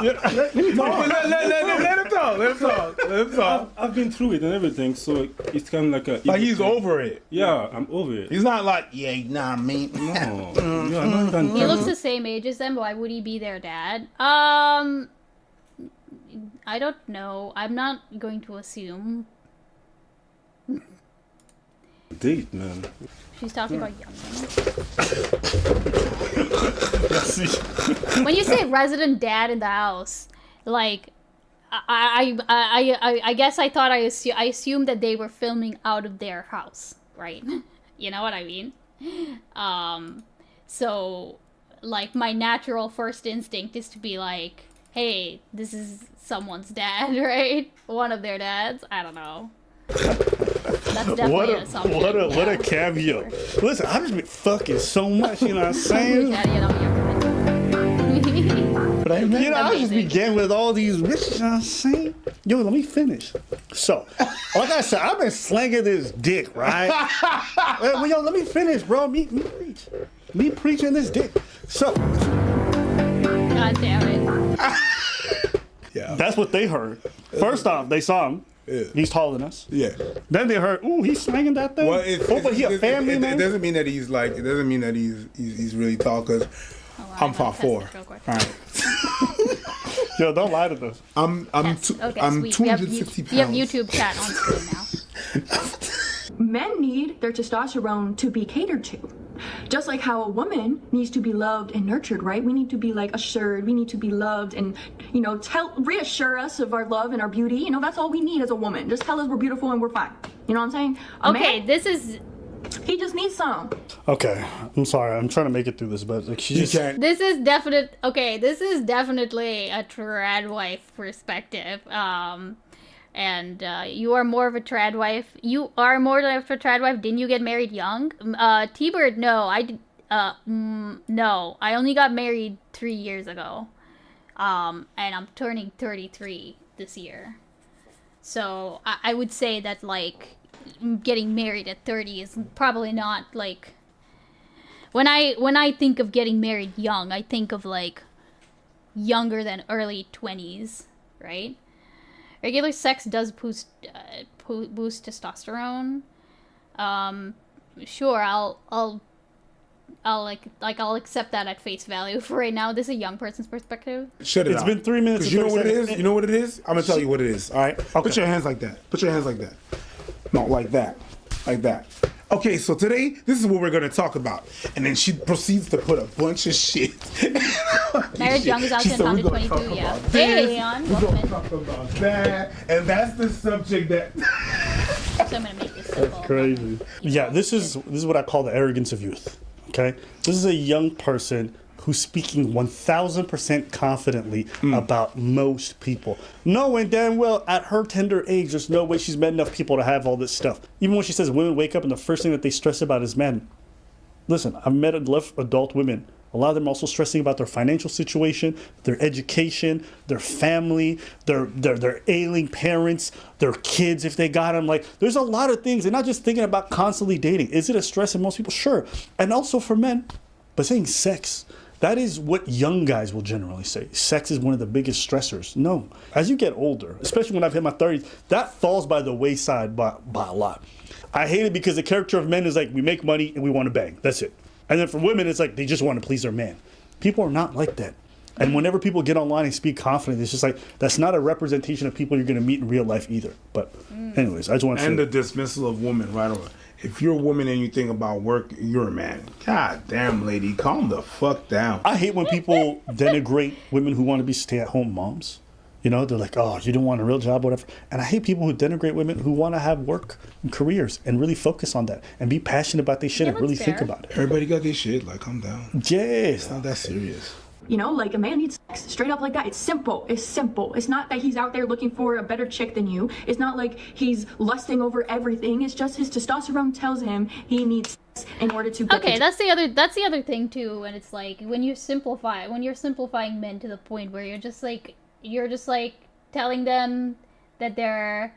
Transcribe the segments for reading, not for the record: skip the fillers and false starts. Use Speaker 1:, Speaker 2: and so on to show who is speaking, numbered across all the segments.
Speaker 1: Let me talk.
Speaker 2: Let him talk. Let him talk. Let him talk.
Speaker 1: I've been through it and everything, so it's kind of like a...
Speaker 2: Like he's over it.
Speaker 1: Yeah, I'm over it.
Speaker 2: He's not like, yeah, nah, me.
Speaker 1: No. Yeah, not even...
Speaker 3: He looks the same age as them. Why would he be their dad? I don't know. I'm not going to assume.
Speaker 1: Date, man.
Speaker 3: She's talking about young men. When you say resident dad in the house, like, I guess I thought I assumed that they were filming out of their house, right? You know what I mean? So, like, my natural first instinct is to be like, hey, this is someone's dad, right? One of their dads. I don't know. That's definitely an assumption.
Speaker 4: What a cameo. Listen, I've just been fucking so much, you know what I'm saying?
Speaker 3: But
Speaker 4: I just began with all these bitches, you know what I'm saying? Yo, let me finish. So, like I said, I've been slanging this dick, right? Well, yo, let me finish, bro. Me preach. Me preaching this dick. So.
Speaker 3: God damn it.
Speaker 4: Yeah. That's what they heard. First off, they saw him. Yeah. He's taller than us.
Speaker 2: Yeah.
Speaker 4: Then they heard, ooh, he's slanging that thing.
Speaker 2: Well,
Speaker 4: but he a family man.
Speaker 2: It doesn't mean that he's like. It doesn't mean that he's really tall because I'm 5'4". All right.
Speaker 4: Yo, don't lie to us.
Speaker 2: I'm 260 pounds.
Speaker 3: We have YouTube chat on screen now.
Speaker 5: Men need their testosterone to be catered to. Just like how a woman needs to be loved and nurtured, right? We need to be like assured, we need to be loved and, you know, reassure us of our love and our beauty. You know, that's all we need as a woman. Just tell us we're beautiful and we're fine. You know what I'm saying?
Speaker 3: Okay, this is...
Speaker 5: He just needs some.
Speaker 4: Okay, I'm sorry. I'm trying to make it through this, but like she just can't.
Speaker 3: This is definitely a trad wife perspective. And you are more of a trad wife. You are more of a trad wife. Didn't you get married young? T-Bird, no. I did. No. I only got married 3 years ago. And I'm turning 33 this year. So I would say that like getting married at 30 is probably not like. When I think of getting married young, I think of like younger than early 20s, right? Regular sex does boost testosterone. Sure, I'll accept that at face value for right now. This is a young person's perspective.
Speaker 2: Shut it
Speaker 4: It's
Speaker 2: out.
Speaker 4: been 3 minutes.
Speaker 2: You know what it is? You know what it is? I'm gonna tell you what it is. All right. Okay. Put your hands like that. Put your hands like that. No, like that. Like that. Okay, so today, this is what we're going to talk about. And then she proceeds to put a bunch of shit.
Speaker 3: Marriage Young is out in 2022, yeah. Hey, I'm
Speaker 2: We're going to talk about that. And that's the subject that...
Speaker 3: So I'm going to make this simple.
Speaker 4: Crazy. Yeah, this is what I call the arrogance of youth. Okay? This is a young person who's speaking 1,000% confidently about most people. Knowing damn well at her tender age, there's no way she's met enough people to have all this stuff. Even when she says women wake up and the first thing that they stress about is men. Listen, I've met enough adult women. A lot of them are also stressing about their financial situation, their education, their family, their ailing parents, their kids if they got them. Like, there's a lot of things. They're not just thinking about constantly dating. Is it a stress in most people? Sure. And also for men. But saying sex, that is what young guys will generally say. Sex is one of the biggest stressors. No. As you get older, especially when I've hit my 30s, that falls by the wayside by a lot. I hate it because the character of men is like, we make money and we want to bang. That's it. And then for women, it's like, they just want to please their man. People are not like that. And whenever people get online and speak confidently, it's just like, that's not a representation of people you're going to meet in real life either. But anyways, I just want to say.
Speaker 2: And the dismissal of women right away. If you're a woman and you think about work, you're a man. God damn, lady, calm the fuck down.
Speaker 4: I hate when people denigrate women who want to be stay-at-home moms. You know, they're like, oh, you don't want a real job, whatever. And I hate people who denigrate women who want to have work and careers and really focus on that and be passionate about their shit and really think about it.
Speaker 2: Everybody got their shit. Like, calm down.
Speaker 4: Yeah.
Speaker 2: It's not that serious.
Speaker 5: You know, like a man needs sex straight up like that. It's simple. It's simple. It's not that he's out there looking for a better chick than you. It's not like he's lusting over everything. It's just his testosterone tells him he needs sex in order to get
Speaker 3: that's the other thing too. And it's like when you're simplifying men to the point where you're just like telling them that they're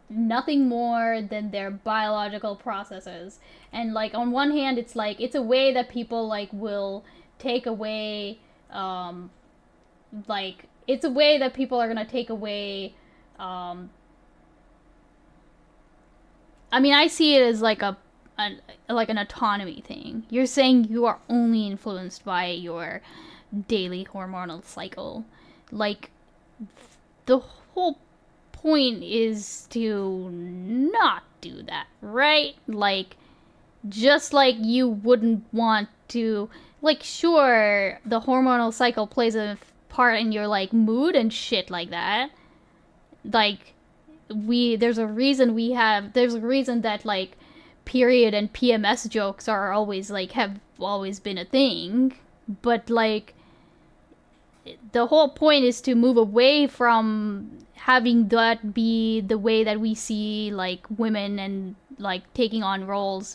Speaker 3: nothing more than their biological processes. And like on one hand, it's like it's a way that people like will take away like it's a way that people are gonna take away. I mean, I see it as like an autonomy thing. You're saying you are only influenced by your daily hormonal cycle. Like, the whole point is to not do that, right? Like, just like you wouldn't want to, like, sure, the hormonal cycle plays a part in your, like, mood and shit like that. Like, there's a reason that, like, period and PMS jokes are always, like, have always been a thing. But, like, the whole point is to move away from having that be the way that we see, like, women and, like, taking on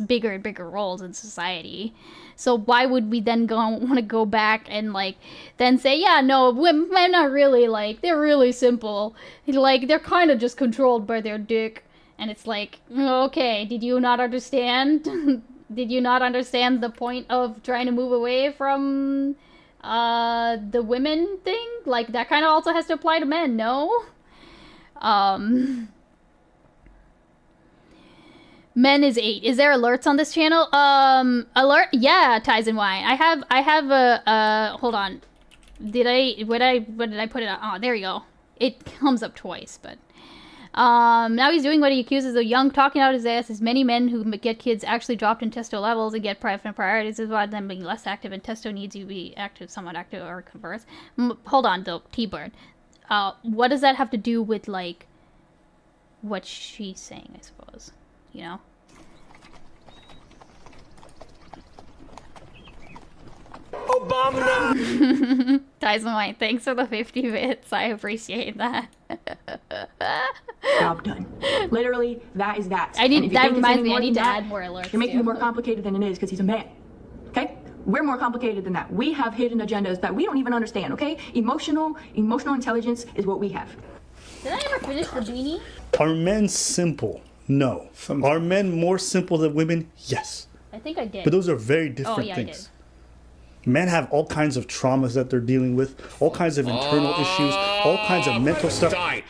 Speaker 3: bigger and bigger roles in society. So why would we then want to go back and, like, then say, yeah, no, women are really, like, they're really simple. Like, they're kind of just controlled by their dick. And it's like, okay, did you not understand? Did you not understand the point of trying to move away from the women thing? Like, that kind of also has to apply to men, no? Men is 8. Is there alerts on this channel? Alert? Yeah, Tyson Y. I have a, hold on. What did I put it on? Oh, there you go. It comes up twice, but. Now he's doing what he accuses of Young talking out his ass. As many men who get kids actually dropped in testo levels and get private priorities is why them being less active, and testo needs you to be active, somewhat active, or converse. Hold on, though, T-Bird. What does that have to do with, like, what she's saying, I suppose? You know?
Speaker 6: Obama!
Speaker 3: Tyson White, thanks for the 50 bits. I appreciate that.
Speaker 5: Job done. Literally, that is that.
Speaker 3: That reminds me, I need to add more alerts.
Speaker 5: You're making
Speaker 3: too.
Speaker 5: it more complicated than it is because he's a man. Okay? We're more complicated than that. We have hidden agendas that we don't even understand, okay? Emotional intelligence is what we have.
Speaker 3: Did I ever finish the beanie?
Speaker 4: Are men simple? No. Are men more simple than women? Yes.
Speaker 3: I think I did.
Speaker 4: But those are very different things. Men have all kinds of traumas that they're dealing with, all kinds of internal issues, all kinds of mental stuff.
Speaker 6: Die.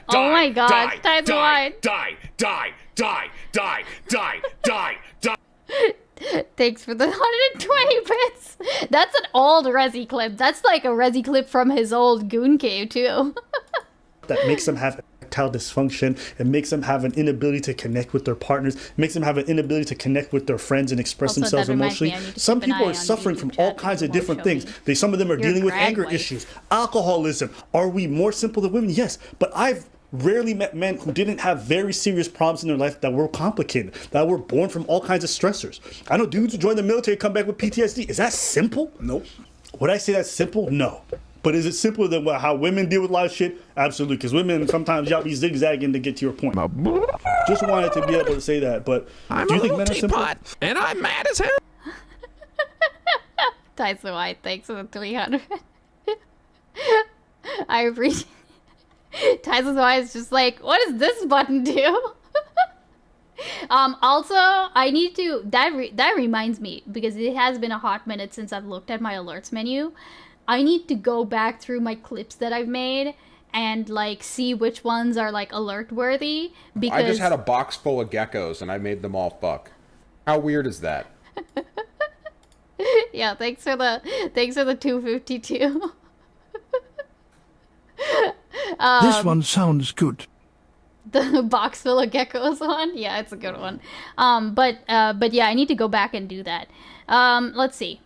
Speaker 3: Oh my god, Ty's alive.
Speaker 6: Die.
Speaker 3: Thanks for the 120 bits. That's an old Resi clip. That's like a Resi clip from his old Goon Cave, too.
Speaker 4: That makes them have erectile dysfunction. It makes them have an inability to connect with their partners. It makes them have an inability to connect with their friends and express
Speaker 3: Also,
Speaker 4: themselves
Speaker 3: that reminds me,
Speaker 4: emotionally.
Speaker 3: I need to
Speaker 4: Some
Speaker 3: keep an
Speaker 4: people
Speaker 3: eye
Speaker 4: are
Speaker 3: on
Speaker 4: suffering
Speaker 3: YouTube
Speaker 4: from
Speaker 3: chat
Speaker 4: all
Speaker 3: because
Speaker 4: kinds
Speaker 3: it
Speaker 4: of
Speaker 3: won't
Speaker 4: different
Speaker 3: show
Speaker 4: things.
Speaker 3: me.
Speaker 4: Some of them are
Speaker 3: Your
Speaker 4: dealing with
Speaker 3: grad
Speaker 4: anger
Speaker 3: wife.
Speaker 4: issues, alcoholism. Are we more simple than women? Yes. But I've rarely met men who didn't have very serious problems in their life that were complicated, that were born from all kinds of stressors. I know dudes who join the military come back with PTSD. Is that simple?
Speaker 2: Nope.
Speaker 4: Would I say that's simple? No. But is it simpler than how women deal with a lot of shit? Absolutely. Because women, sometimes y'all be zigzagging to get to your point. Just wanted to be able to say that. But do you think men are simple?
Speaker 6: And I'm mad as hell.
Speaker 3: Tyson White, thanks for the 300. I appreciate Tyson's White is just like, what does this button do? Also, I need to, that reminds me, because it has been a hot minute since I've looked at my alerts menu. I need to go back through my clips that I've made and, like, see which ones are, like, alert worthy, because
Speaker 7: I just had a box full of geckos and I made them all fuck. How weird is that?
Speaker 3: Yeah, thanks for the 252.
Speaker 8: This one sounds good.
Speaker 3: The box full of geckos one? Yeah, it's a good one. But yeah, I need to go back and do that. Let's see.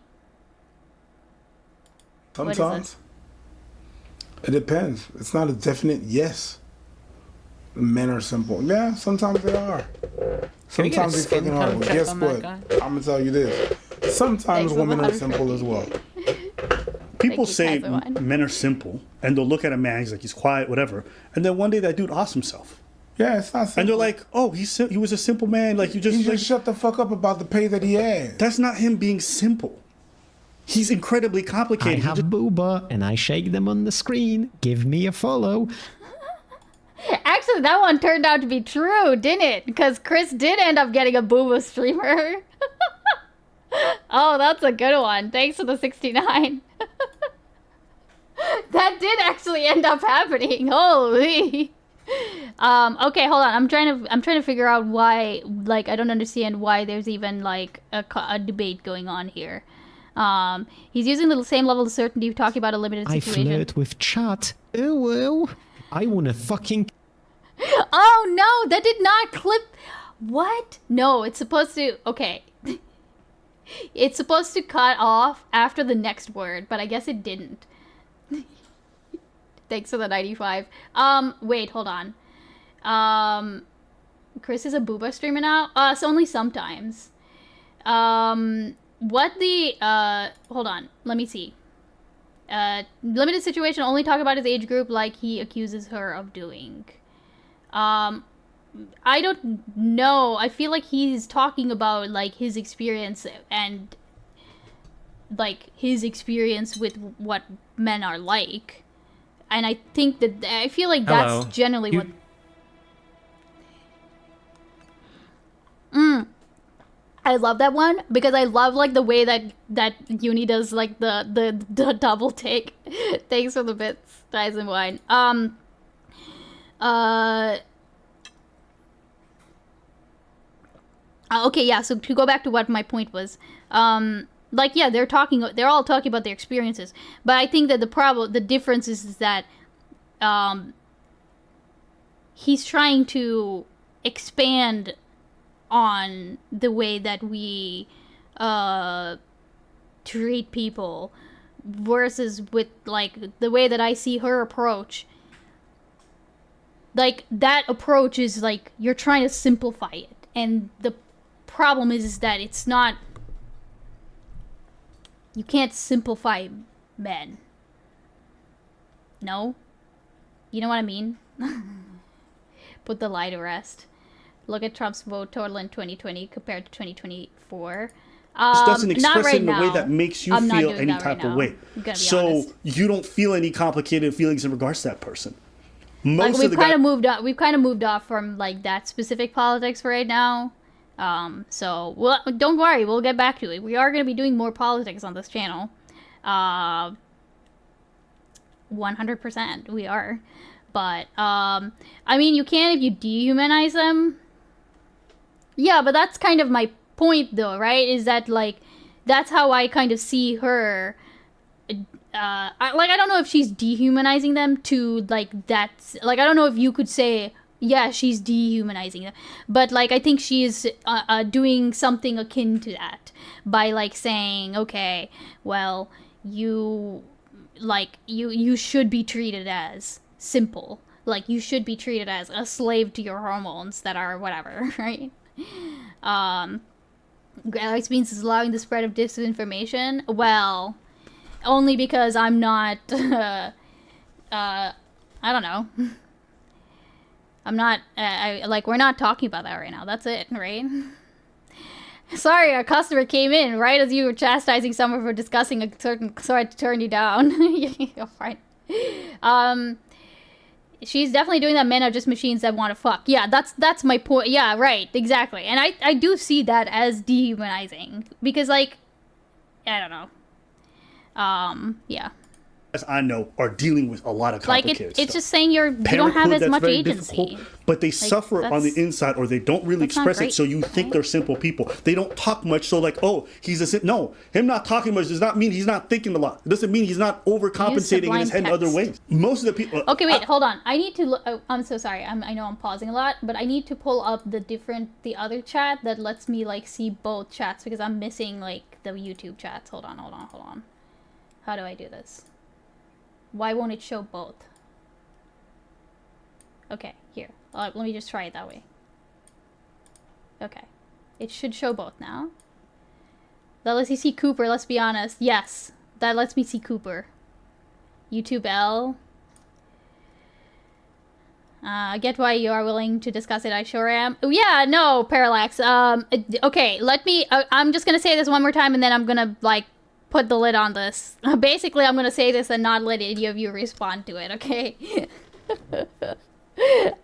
Speaker 2: Sometimes. It depends. It's not a definite yes. Men are simple. Yeah, sometimes they are. Sometimes they fucking are. But guess what? I'm going to tell you this. Sometimes women are simple as well.
Speaker 4: People say men are simple, and they'll look at a man, he's like, he's quiet, whatever, and then one day that dude offs himself.
Speaker 2: Yeah, it's not simple.
Speaker 4: And they're like, oh, he was a simple man, like you just...
Speaker 2: He
Speaker 4: like,
Speaker 2: just shut the fuck up about the pay that he had.
Speaker 4: That's not him being simple. He's incredibly
Speaker 9: I
Speaker 4: complicated.
Speaker 9: have booba and I shake them on the screen. Give me a follow.
Speaker 3: Actually, that one turned out to be true, didn't it? Because Chris did end up getting a booba streamer. Oh, that's a good one. Thanks for the 69. actually end up happening. Holy. Okay, hold on. I'm trying to figure out why. Like, I don't understand why there's even like a debate going on here. He's using the same level of certainty talking about a limited
Speaker 9: I
Speaker 3: situation.
Speaker 9: flirt with chat. Oh well. I wanna fucking.
Speaker 3: Oh no, that did not clip. What? No, it's supposed to. Okay. It's supposed to cut off after the next word, but I guess it didn't. Thanks for the 95. Wait, hold on. Chris is a booba streamer now? It's only sometimes. What the, hold on, let me see. Limited situation, only talk about his age group like he accuses her of doing. I don't know. I feel like he's talking about, like, his experience and, like, his experience with what men are like. And I think that, I feel like that's generally what... I love that one because I love, like, the way that Uni does, like, the double take. Thanks for the bits, Dice and Wine. Okay, yeah, so to go back to what my point was, like, yeah, they're all talking about their experiences, but I think that the difference is that, he's trying to expand on the way that we, treat people, versus with, like, the way that I see her approach. Like, that approach is, like, you're trying to simplify it, and the problem is that it's not, you can't simplify men. No? You know what I mean? Put the lie to rest. Look at Trump's vote total in 2020 compared to 2024.
Speaker 4: This doesn't express
Speaker 3: right
Speaker 4: it in a way
Speaker 3: now.
Speaker 4: that makes you
Speaker 3: I'm not
Speaker 4: feel
Speaker 3: doing
Speaker 4: any
Speaker 3: that right
Speaker 4: type of
Speaker 3: now.
Speaker 4: way.
Speaker 3: I'm gonna be
Speaker 4: So
Speaker 3: honest.
Speaker 4: you don't feel any complicated feelings in regards to that person.
Speaker 3: Like,
Speaker 4: Most
Speaker 3: we've
Speaker 4: of the
Speaker 3: kind
Speaker 4: guys.
Speaker 3: of moved on. We've kind of moved off from, like, that specific politics for right now. So, well, don't worry, we'll get back to it. We are going to be doing more politics on this channel. 100% we are. But, I mean, you can if you dehumanize them. Yeah, but that's kind of my point, though, right? Is that, like, that's how I kind of see her. I don't know if she's dehumanizing them to, like, that's, like, I don't know if you could say, yeah, she's dehumanizing them, but, like, I think she is doing something akin to that by, like, saying, okay, well, you should be treated as simple, like, you should be treated as a slave to your hormones that are whatever, right? Alex Beans is allowing the spread of disinformation. Well, only because I'm not, I don't know. I'm not, like, we're not talking about that right now. That's it, right? Sorry, our customer came in right as you were chastising someone for discussing a certain, so I had to turn you down. You're fine. She's definitely doing that. Men are just machines that want to fuck. Yeah, that's my point. Yeah, right, exactly. And I do see that as dehumanizing because, like, I don't know. Yeah.
Speaker 4: As I know, are dealing with a lot of
Speaker 3: Like,
Speaker 4: complicated
Speaker 3: it's
Speaker 4: stuff.
Speaker 3: just saying you don't have as
Speaker 4: that's
Speaker 3: much
Speaker 4: very
Speaker 3: agency.
Speaker 4: difficult, but they suffer on the
Speaker 3: that's-
Speaker 4: inside, or they don't really
Speaker 3: that's not
Speaker 4: express
Speaker 3: great,
Speaker 4: it, so you think
Speaker 3: right?
Speaker 4: they're simple people. They don't talk much, so like, oh, no, him not talking much does not mean he's not thinking a lot. It doesn't mean he's not overcompensating in his head in other
Speaker 3: sublime
Speaker 4: ways. Most of the people...
Speaker 3: Okay, wait, hold on. I need to look. Oh, I'm so sorry. I know I'm pausing a lot, but I need to pull up the other chat that lets me, like, see both chats because I'm missing, like, the YouTube chats. Hold on. How do I do this? Why won't it show both? Okay, here. Let me just try it that way. Okay. It should show both now. That lets you see Cooper, let's be honest. Yes, that lets me see Cooper. YouTube L. I get why you are willing to discuss it. I sure am. Oh, yeah, no, Parallax. Okay, let me... I'm just gonna say this one more time, and then I'm gonna, like, put the lid on this. Basically, I'm gonna say this and not let any of you respond to it, okay?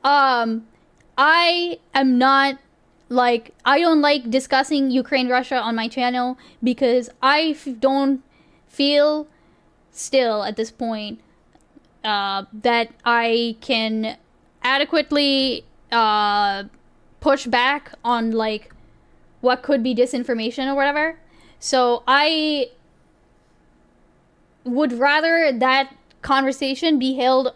Speaker 3: I am not, like, I don't like discussing Ukraine-Russia on my channel because I don't feel still at this point that I can adequately push back on like what could be disinformation or whatever. So I would rather that conversation be held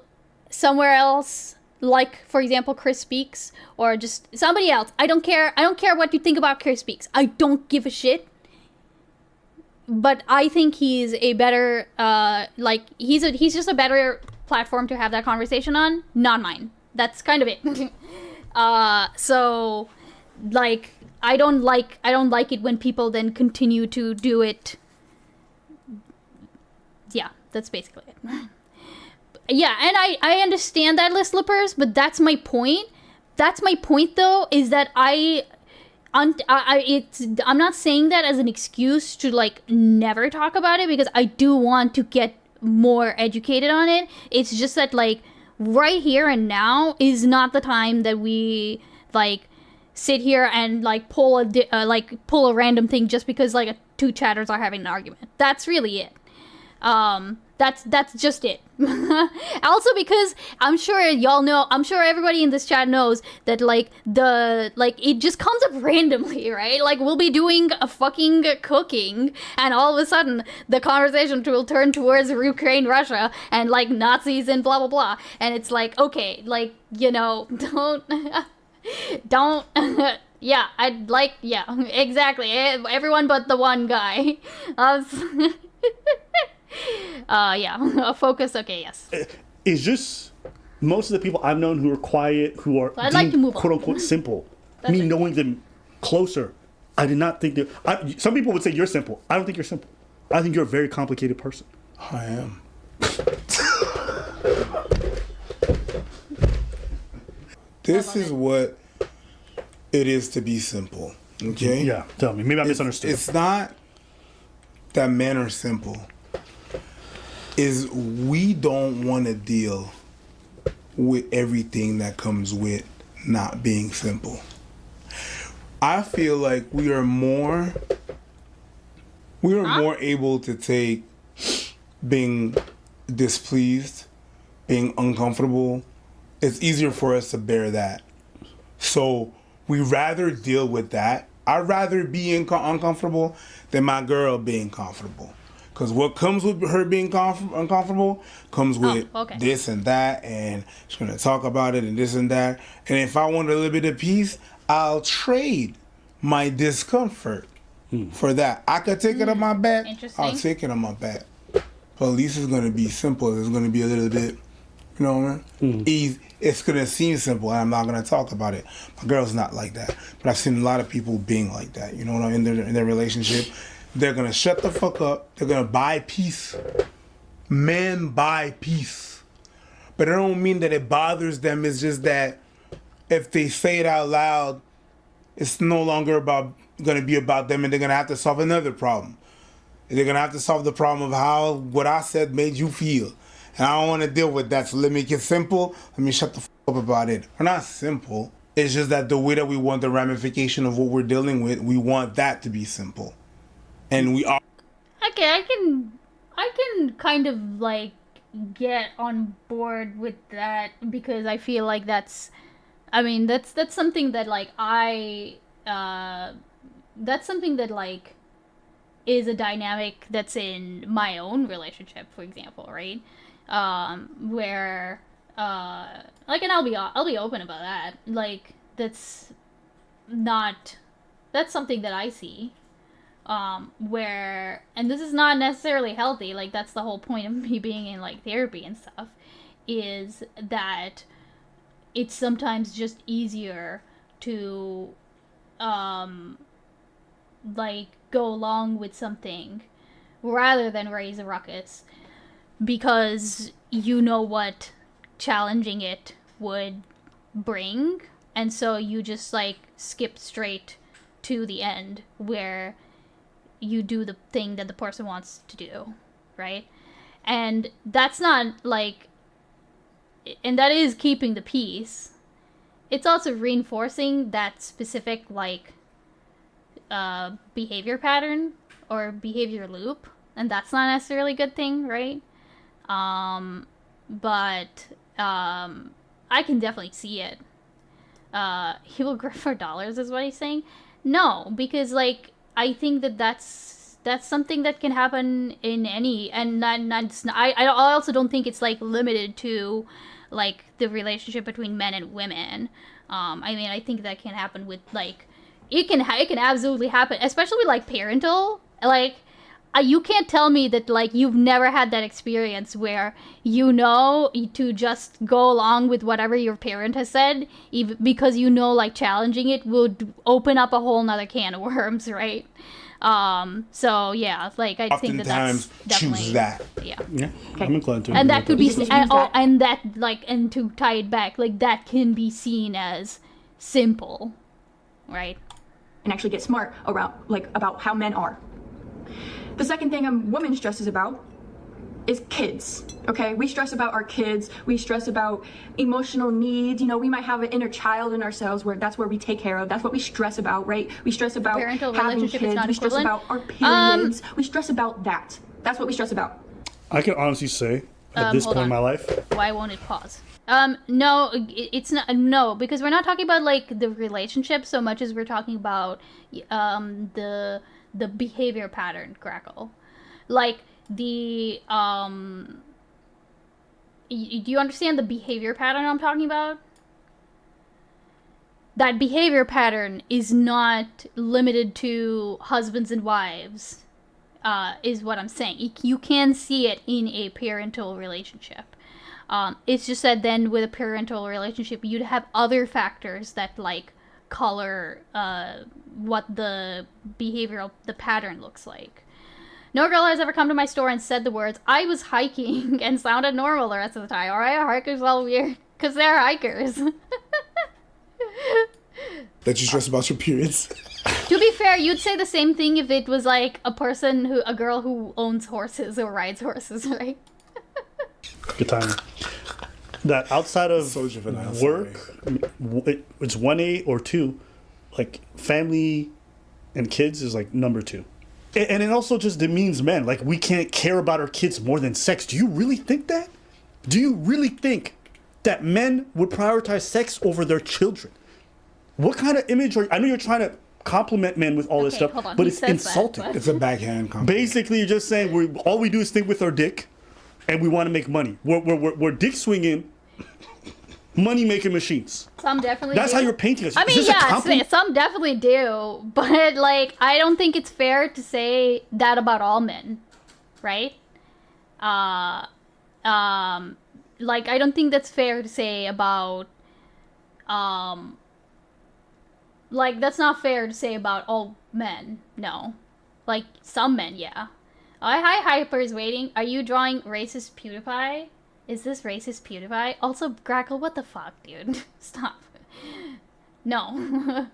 Speaker 3: somewhere else, like for example Chris Speaks, or just somebody else. I don't care what you think about Chris Speaks. I don't give a shit. But I think he's a better he's just a better platform to have that conversation on, not mine. That's kind of it. So like I don't like it when people then continue to do it. Yeah, that's basically it. Yeah, and I understand that, list slippers, but that's my point. That's my point, though, is that I'm not saying that as an excuse to like never talk about it, because I do want to get more educated on it. It's just that like right here and now is not the time that we like sit here and like pull a random thing just because like two chatters are having an argument. That's really it. That's just it. Also because I'm sure everybody in this chat knows that like it just comes up randomly, right? Like we'll be doing a fucking cooking and all of a sudden the conversation will turn towards Ukraine, Russia, and like Nazis and blah blah blah, and it's like, okay, like, you know, don't yeah, exactly, everyone but the one guy. Focus. Okay, yes.
Speaker 4: It's just most of the people I've known who are quiet, who are
Speaker 3: I'd like to move on.
Speaker 4: quote unquote simple.
Speaker 3: That's
Speaker 4: me
Speaker 3: it.
Speaker 4: knowing them closer, I did not think that. Some people would say you're simple. I don't think you're simple. I think you're a very complicated person.
Speaker 2: I am. This is what it is to be simple. Okay?
Speaker 4: Yeah, tell me. Maybe I misunderstood.
Speaker 2: It's not that men are simple. Is we don't want to deal with everything that comes with not being simple. I feel like we are more able to take being displeased, being uncomfortable. It's easier for us to bear that. So we rather deal with that. I'd rather be uncomfortable than my girl being comfortable. Because what comes with her being uncomfortable comes with this and that, and she's going to talk about it and this and that. And if I want a little bit of peace, I'll trade my discomfort for that. I could take it on my back. I'll take it on my back. But at least it's going to be simple. It's going to be a little bit, you know what I mean? Easy. It's going to seem simple, and I'm not going to talk about it. My girl's not like that. But I've seen a lot of people being like that, you know what I mean, in their relationship. They're going to shut the fuck up. They're going to buy peace. Men buy peace. But it don't mean that it bothers them. It's just that if they say it out loud, it's no longer going to be about them, and they're going to have to solve another problem. They're going to have to solve the problem of how what I said made you feel. And I don't want to deal with that, so let me make it simple. Let me shut the fuck up about it. We're not simple. It's just that the way that we want the ramification of what we're dealing with, we want that to be simple. And we are.
Speaker 3: Okay, I can kind of like get on board with that, because I feel like that's something that like that's something that like is a dynamic that's in my own relationship, for example, right? Where like, and I'll be open about that. Like that's something that I see. Where, and this is not necessarily healthy, like that's the whole point of me being in like therapy and stuff, is that it's sometimes just easier to like go along with something rather than raise a ruckus, because you know what challenging it would bring, and so you just like skip straight to the end where you do the thing that the person wants to do, right? And that's not like, and that is keeping the peace. It's also reinforcing that specific like behavior pattern or behavior loop, and that's not necessarily a good thing, right? but I can definitely see it. He will grip for dollars, is what he's saying. No, because like I think that's something that can happen in any, and I also don't think it's like limited to like the relationship between men and women. I mean, I think that can happen with like it can absolutely happen, especially with like parental. Like you can't tell me that like you've never had that experience where you know to just go along with whatever your parent has said, even because you know like challenging it would open up a whole nother can of worms, right? So yeah, like I think that's definitely
Speaker 2: choose that.
Speaker 3: Yeah.
Speaker 4: Yeah, I'm inclined to.
Speaker 3: And
Speaker 4: agree
Speaker 3: that could
Speaker 4: with
Speaker 3: be, and that like, and to tie it back, like that can be seen as simple, right?
Speaker 5: And actually get smart about how men are. The second thing a woman stresses about is kids, okay? We stress about our kids. We stress about emotional needs. You know, we might have an inner child in ourselves where that's where we take care of. That's what we stress about, right? We stress about
Speaker 3: parental
Speaker 5: having
Speaker 3: relationship is
Speaker 5: kids.
Speaker 3: not
Speaker 5: We stress
Speaker 3: equivalent.
Speaker 5: about our periods. We stress about that. That's what we stress about.
Speaker 4: I can honestly say, at this
Speaker 3: hold
Speaker 4: point in
Speaker 3: on.
Speaker 4: my life,
Speaker 3: Why won't it pause? No, it's not. No, because we're not talking about like the relationship so much as we're talking about the behavior pattern, Crackle. Like the do you understand the behavior pattern I'm talking about? That behavior pattern is not limited to husbands and wives, is what I'm saying. You can see it in a parental relationship. It's just that then with a parental relationship, you'd have other factors that like color what the pattern looks like. No girl has ever come to my store and said the words, "I was hiking," and sounded normal the rest of the time. Alright, hikers all weird, because they're hikers.
Speaker 2: That you stress about your periods.
Speaker 3: To be fair, you'd say the same thing if it was like a girl who owns horses or rides horses, right?
Speaker 4: good time. That outside of
Speaker 2: So juvenile,
Speaker 4: work, it's 1A or 2, like family and kids is like number 2. And it also just demeans men. Like, we can't care about our kids more than sex. Do you really think that? Do you really think that men would prioritize sex over their children? What kind of image I know you're trying to compliment men with all this stuff,
Speaker 3: hold on.
Speaker 4: but
Speaker 3: He
Speaker 4: it's
Speaker 3: says
Speaker 4: insulting.
Speaker 3: that, but-
Speaker 2: It's a backhand compliment.
Speaker 4: Basically, you're just saying all we do is think with our dick, and we want to make money. We're dick swinging, money making machines.
Speaker 3: Some definitely
Speaker 4: That's
Speaker 3: do.
Speaker 4: how you're painting us.
Speaker 3: I
Speaker 4: Is
Speaker 3: mean,
Speaker 4: this a
Speaker 3: yeah,
Speaker 4: compliment?
Speaker 3: some definitely do, but like, I don't think it's fair to say that about all men, right? Like, I don't think that's fair to say about, like, that's not fair to say about all men, no. Like, some men, yeah. Hi, Hyper's waiting. Are you drawing racist PewDiePie? Is this racist PewDiePie? Also, Grackle, what the fuck, dude? Stop. No.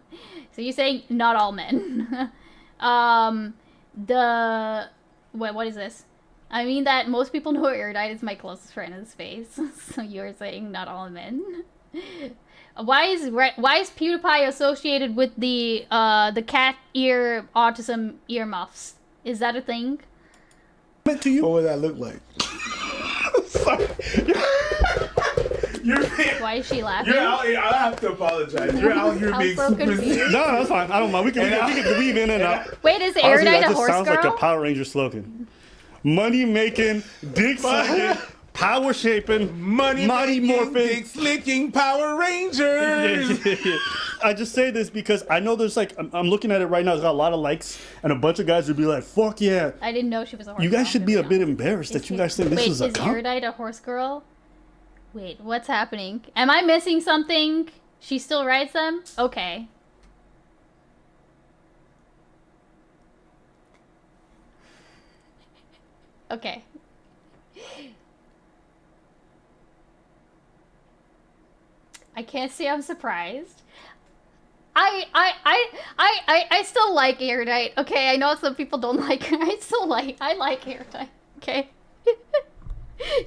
Speaker 3: So you're saying not all men. What is this? I mean that most people know Erudite is my closest friend in space. So you're saying not all men. Why is PewDiePie associated with the cat ear autism earmuffs? Is that a thing?
Speaker 4: To you?
Speaker 2: What would that look like? Sorry.
Speaker 3: Why is she laughing?
Speaker 2: I have to apologize. You're out here
Speaker 3: I'm
Speaker 2: being
Speaker 3: so
Speaker 2: super
Speaker 3: confused.
Speaker 4: No, that's fine. I don't mind. We can weave in and out.
Speaker 3: Wait, is
Speaker 4: Honestly,
Speaker 3: Erudite
Speaker 4: that
Speaker 3: a
Speaker 4: just
Speaker 3: horse
Speaker 4: sounds
Speaker 3: girl?
Speaker 4: like a Power Ranger slogan. Money making, dick sucking, power shaping,
Speaker 2: Money
Speaker 4: morphing.
Speaker 2: dick slicking Power Rangers.
Speaker 4: I just say this because I know there's like, I'm looking at it right now. It's got a lot of likes, and a bunch of guys would be like, "Fuck yeah!"
Speaker 3: I didn't know she was a horse
Speaker 4: You
Speaker 3: girl.
Speaker 4: guys should be a bit embarrassed that you guys think this is a
Speaker 3: Wait, is
Speaker 4: comp.
Speaker 3: Erudite a horse girl? Wait, what's happening? Am I missing something? She still rides them? Okay. Okay. I can't say I'm surprised. I still like Erudite. Okay, I know some people don't like her. I like Erudite. Okay.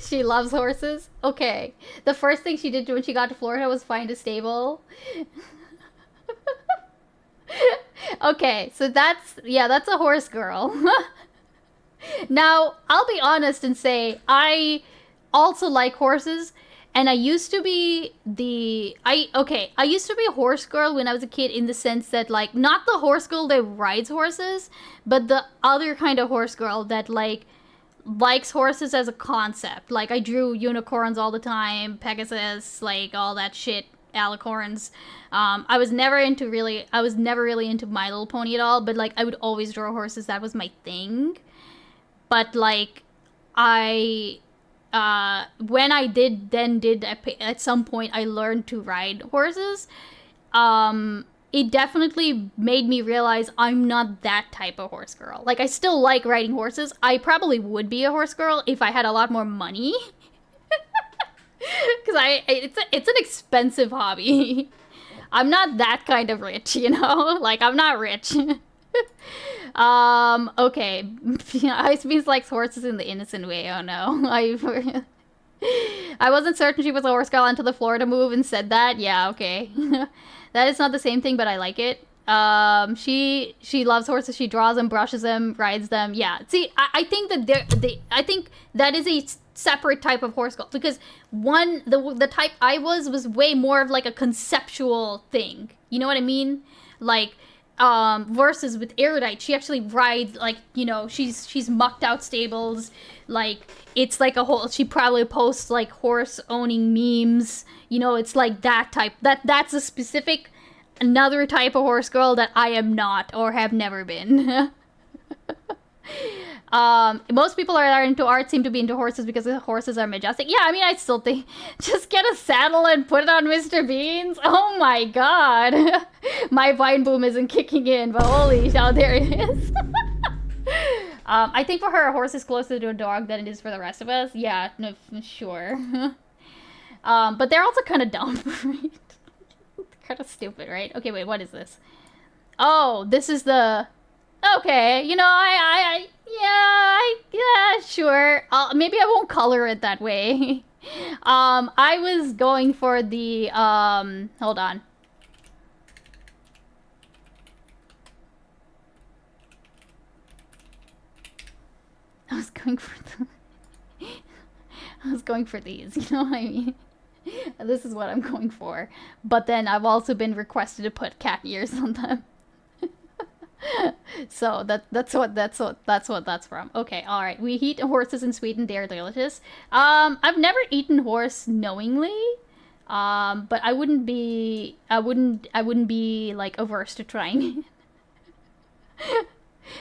Speaker 3: She loves horses. Okay. The first thing she did when she got to Florida was find a stable. Okay, so that's a horse girl. Now, I'll be honest and say I also like horses. And I used to be I used to be a horse girl when I was a kid, in the sense that, like, not the horse girl that rides horses, but the other kind of horse girl that, like, likes horses as a concept. Like, I drew unicorns all the time, Pegasus, like, all that shit, alicorns. I was never really into My Little Pony at all, but, like, I would always draw horses. That was my thing. But, like, when I did at some point I learned to ride horses, it definitely made me realize I'm not that type of horse girl. Like, I still like riding horses. I probably would be a horse girl if I had a lot more money. Because it's an expensive hobby. I'm not that kind of rich, you know? Like, I'm not rich. Okay. Ice Beans likes horses in the innocent way. Oh no. I wasn't certain she was a horse girl until the Florida move and said that. Yeah, okay. That is not the same thing, but I like it. She loves horses. She draws them, brushes them, rides them. Yeah. See, I think that I think that is a separate type of horse girl, because the type I was way more of like a conceptual thing. You know what I mean? Like, versus with Erudite, she actually rides, like, you know, she's mucked out stables, like, it's like a whole, she probably posts like horse owning memes, you know, it's like that type, that's a specific, another type of horse girl that I am not, or have never been. Most people are into art seem to be into horses because the horses are majestic. Yeah, I mean, I still think, just get a saddle and put it on Mr. Beans. Oh my god. My Vine boom isn't kicking in, but holy cow, there it is. I think for her, a horse is closer to a dog than it is for the rest of us. Yeah, no, sure. But they're also kind of dumb, right? Kind of stupid, right? Okay, wait, what is this? Oh, this is the... Okay, you know, yeah, sure. Maybe I won't color it that way. I was going for the, hold on. I was going for these, you know what I mean? This is what I'm going for. But then I've also been requested to put cat ears on them. So that's what that's from. Okay, all right. We eat horses in Sweden. They are delicious. I've never eaten horse knowingly, but I wouldn't be like averse to trying it.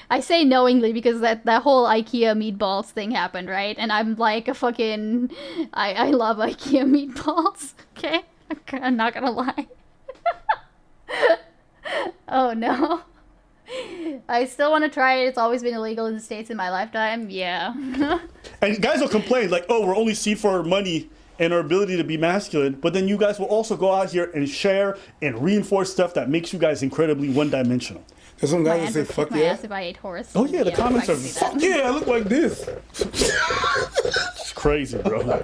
Speaker 3: I say knowingly because that whole IKEA meatballs thing happened, right? And I'm like a fucking, I love IKEA meatballs. Okay, I'm not gonna lie. Oh no. I still want to try it. It's always been illegal in the States in my lifetime. Yeah.
Speaker 4: And guys will complain like, oh, we're only seen for our money and our ability to be masculine. But then you guys will also go out here and share and reinforce stuff that makes you guys incredibly one-dimensional.
Speaker 2: There's some guys that say, fuck yeah.
Speaker 3: If I ate horse.
Speaker 4: Oh yeah, the comments are,
Speaker 2: fuck yeah, I look like this.
Speaker 4: It's crazy, bro.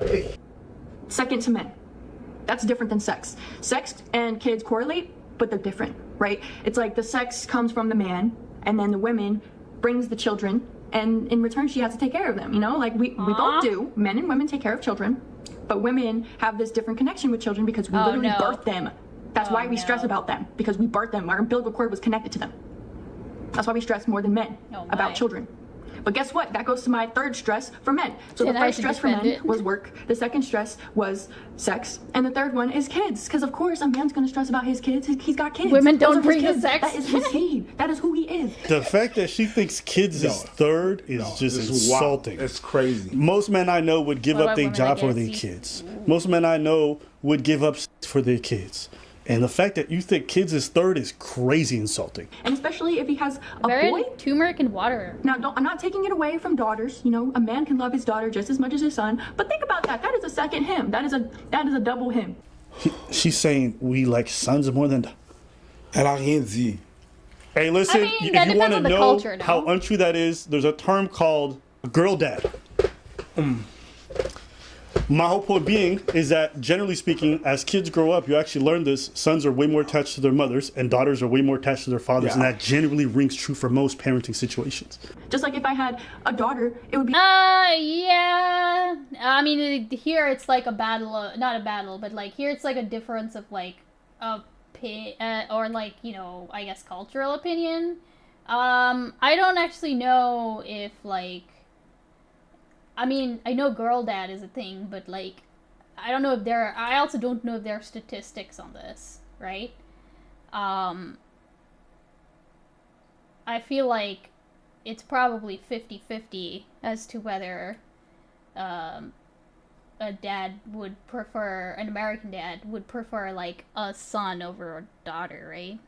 Speaker 5: Second to men. That's different than sex. Sex and kids correlate, but they're different, right? It's like the sex comes from the man, and then the woman brings the children, and in return she has to take care of them, you know? Like we both do. Men and women take care of children, but women have this different connection with children because we literally birth them. That's why we stress about them, because we birthed them. Our umbilical cord was connected to them. That's why we stress more than men about children. But guess what? That goes to my third stress for men. So the first stress for men was work. The second stress was sex. And the third one is kids. Because of course a man's going to stress about his kids. He's got kids.
Speaker 3: Women don't bring the sex.
Speaker 5: That is his seed. That is who he is.
Speaker 4: The fact that she thinks kids is third is just insulting.
Speaker 2: It's crazy.
Speaker 4: Most men I know would give up their job for their kids. Most men I know would give up for their kids. And the fact that you think kids is third is crazy insulting.
Speaker 5: And especially if he has a boy.
Speaker 3: Turmeric and water.
Speaker 5: Now, I'm not taking it away from daughters. You know, a man can love his daughter just as much as his son. But think about that. That is a second him. That is a double him.
Speaker 4: She's saying we like sons more than...
Speaker 2: Elle a rien dit.
Speaker 4: Hey, listen,
Speaker 3: I mean,
Speaker 4: if you want to know
Speaker 3: culture, no?
Speaker 4: how untrue that is, there's a term called girl dad. My whole point being is that, generally speaking, as kids grow up, you actually learn this. Sons are way more attached to their mothers, and daughters are way more attached to their fathers, and that generally rings true for most parenting situations.
Speaker 5: Just like if I had a daughter, it would be.
Speaker 3: Yeah. I mean, here it's like a battle, not a battle, but like here it's like a difference of like or like, you know, I guess cultural opinion. I don't actually know if like, I mean, I know girl dad is a thing, but like, I don't know if I also don't know if there are statistics on this, right? I feel like it's probably 50-50 as to whether, a dad would prefer, an American dad would prefer like a son over a daughter, right?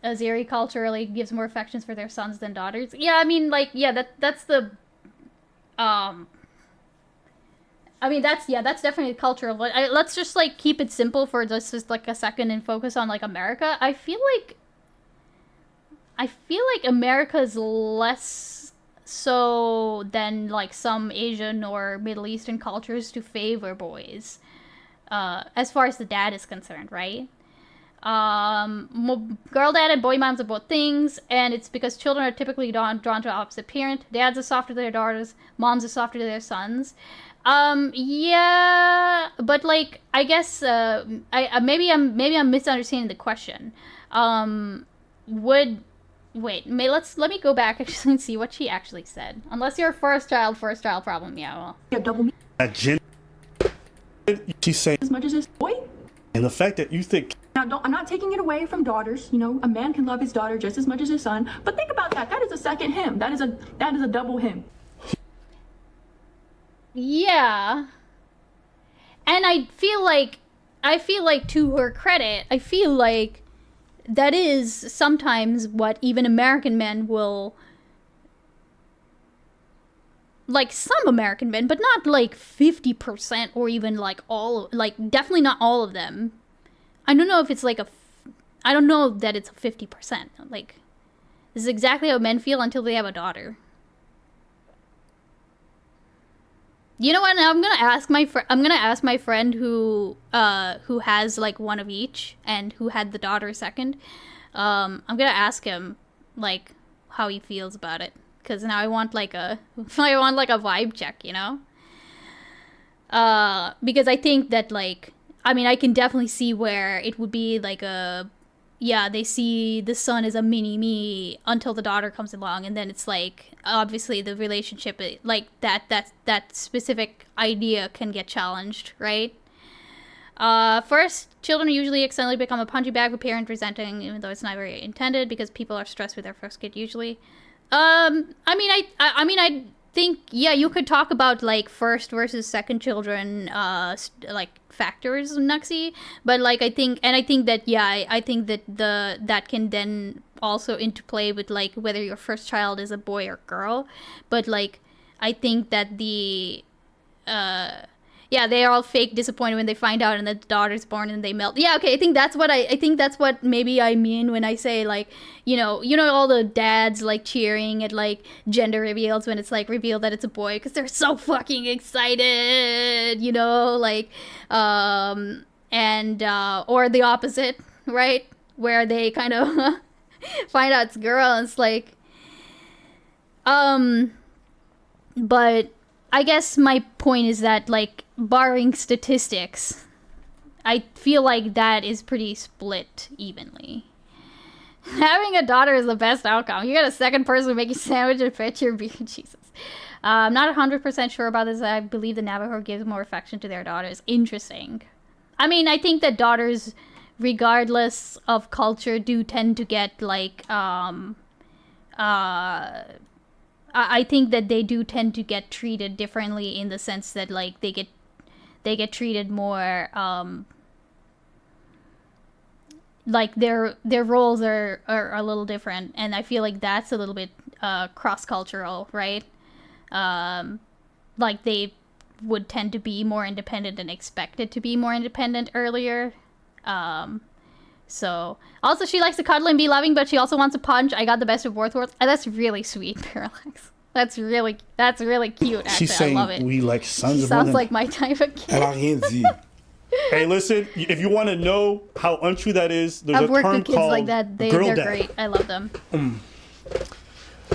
Speaker 3: Azeri culturally gives more affections for their sons than daughters. Yeah, I mean, like, yeah, that's the, I mean, that's definitely cultural. But let's just, like, keep it simple for just like, a second and focus on, like, America. I feel like America's less so than, like, some Asian or Middle Eastern cultures to favor boys, as far as the dad is concerned, right? Girl dad and boy moms are both things, and it's because children are typically drawn to opposite parent. Dads are softer to their daughters, moms are softer to their sons. Yeah, but like, I guess, maybe I'm misunderstanding the question. Let me go back and see what she actually said. Unless you're a first child problem, yeah, well.
Speaker 5: Yeah, double.
Speaker 4: She's saying
Speaker 5: As much as this boy.
Speaker 4: and the fact that you think.
Speaker 5: Now, I'm not taking it away from daughters. You know, a man can love his daughter just as much as his son. But think about that. That is a second him. That is a double him.
Speaker 3: Yeah. And I feel like to her credit, I feel like that is sometimes what even American men will, like some American men, but not like 50% or even like definitely not all of them. I don't know if it's like I don't know that it's a 50%. Like, this is exactly how men feel until they have a daughter. You know what? I'm gonna ask my friend who has like one of each and who had the daughter second. I'm gonna ask him like how he feels about it, because now I want like a vibe check, you know? Because I think that like, I mean, I can definitely see where it would be like they see the son as a mini-me until the daughter comes along, and then it's like, obviously the relationship, like, that specific idea can get challenged, right? First, children usually accidentally become a punching bag with parent resenting, even though it's not very intended, because people are stressed with their first kid usually. I think, yeah, you could talk about like first versus second children, like factors, Nuxie, but like I think that that can then also interplay with like whether your first child is a boy or girl, but like I think that they are all fake disappointed when they find out and the daughter's born and they melt. Yeah, okay, I think that's what maybe I mean when I say like, you know all the dads like cheering at like gender reveals when it's like revealed that it's a boy because they're so fucking excited, you know, like, or the opposite, right? Where they kind of find out it's a girl and it's like, but I guess my point is that, like, barring statistics, I feel like that is pretty split evenly. Having a daughter is the best outcome. You got a second person to make you sandwich and fetch your beer. Jesus. I'm not 100% sure about this. I believe the Navajo gives more affection to their daughters. Interesting. I mean, I think that daughters, regardless of culture, do tend to get, like, I think that they do tend to get treated differently in the sense that like they get treated more like their roles are a little different, and I feel like that's a little bit cross-cultural, right? Like they would tend to be more independent and expected to be more independent earlier. So, also, she likes to cuddle and be loving, but she also wants a punch. I got the best of both worlds. That's really sweet, Parallax. That's really cute. Actually,
Speaker 4: She's saying
Speaker 3: I love it.
Speaker 4: we like sons of
Speaker 3: Sounds
Speaker 4: women.
Speaker 3: like my type of kid.
Speaker 2: Elle a rien dit.
Speaker 4: Hey, listen, if you want to know how untrue that is, there's
Speaker 3: I've
Speaker 4: a
Speaker 3: worked
Speaker 4: term
Speaker 3: with kids
Speaker 4: called
Speaker 3: like that.
Speaker 4: girl
Speaker 3: They're
Speaker 4: dad.
Speaker 3: great. I love them.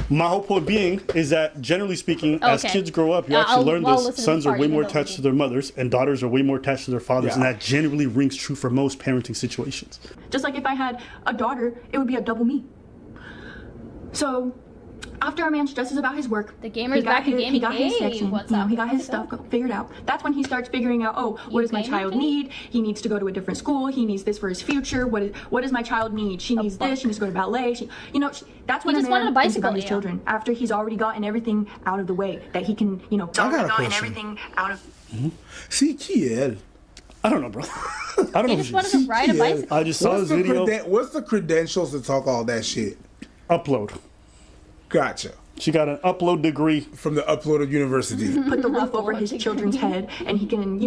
Speaker 4: My whole point being is that, generally speaking, as
Speaker 3: Okay.
Speaker 4: kids grow up, you
Speaker 3: Yeah,
Speaker 4: actually learn
Speaker 3: I'll
Speaker 4: this.
Speaker 3: listen to
Speaker 4: Sons
Speaker 3: the
Speaker 4: are
Speaker 3: part,
Speaker 4: way
Speaker 3: even
Speaker 4: more
Speaker 3: though
Speaker 4: attached
Speaker 3: we
Speaker 4: to their mothers, and daughters are way more attached to their fathers, and
Speaker 2: Yeah.
Speaker 4: that generally rings true for most parenting situations.
Speaker 5: Just like if I had a daughter, it would be a double me. So, after a man stresses about his work,
Speaker 3: The gamer's back in gaming.
Speaker 5: he got his
Speaker 3: Hey,
Speaker 5: sex in,
Speaker 3: what's
Speaker 5: you know,
Speaker 3: up?
Speaker 5: he got his
Speaker 3: What's
Speaker 5: stuff
Speaker 3: up?
Speaker 5: figured out. That's when he starts figuring out, oh, what does my
Speaker 3: gaming
Speaker 5: child
Speaker 3: thing?
Speaker 5: need? He needs to go to a different school. He needs this for his future. What does my child need? She needs this. She needs to go to ballet. That's when
Speaker 3: just
Speaker 5: a
Speaker 3: wanted a
Speaker 5: man thinks
Speaker 3: bicycle,
Speaker 5: about his
Speaker 3: yeah.
Speaker 5: children after he's already gotten everything out of the way that he can,
Speaker 2: I got a question.
Speaker 5: everything out of.
Speaker 2: See, qui est elle?
Speaker 4: I don't know, bro. I don't know
Speaker 3: He
Speaker 4: who
Speaker 3: just
Speaker 4: she
Speaker 3: wanted
Speaker 4: is.
Speaker 3: to ride a
Speaker 2: Yeah.
Speaker 3: bicycle.
Speaker 4: I just saw
Speaker 2: What's
Speaker 4: this
Speaker 2: the,
Speaker 4: video.
Speaker 2: what's the credentials to talk all that shit?
Speaker 4: Upload.
Speaker 2: Gotcha.
Speaker 4: She got an upload degree.
Speaker 2: From the uploaded university.
Speaker 5: Put the roof over his children's head, and he can,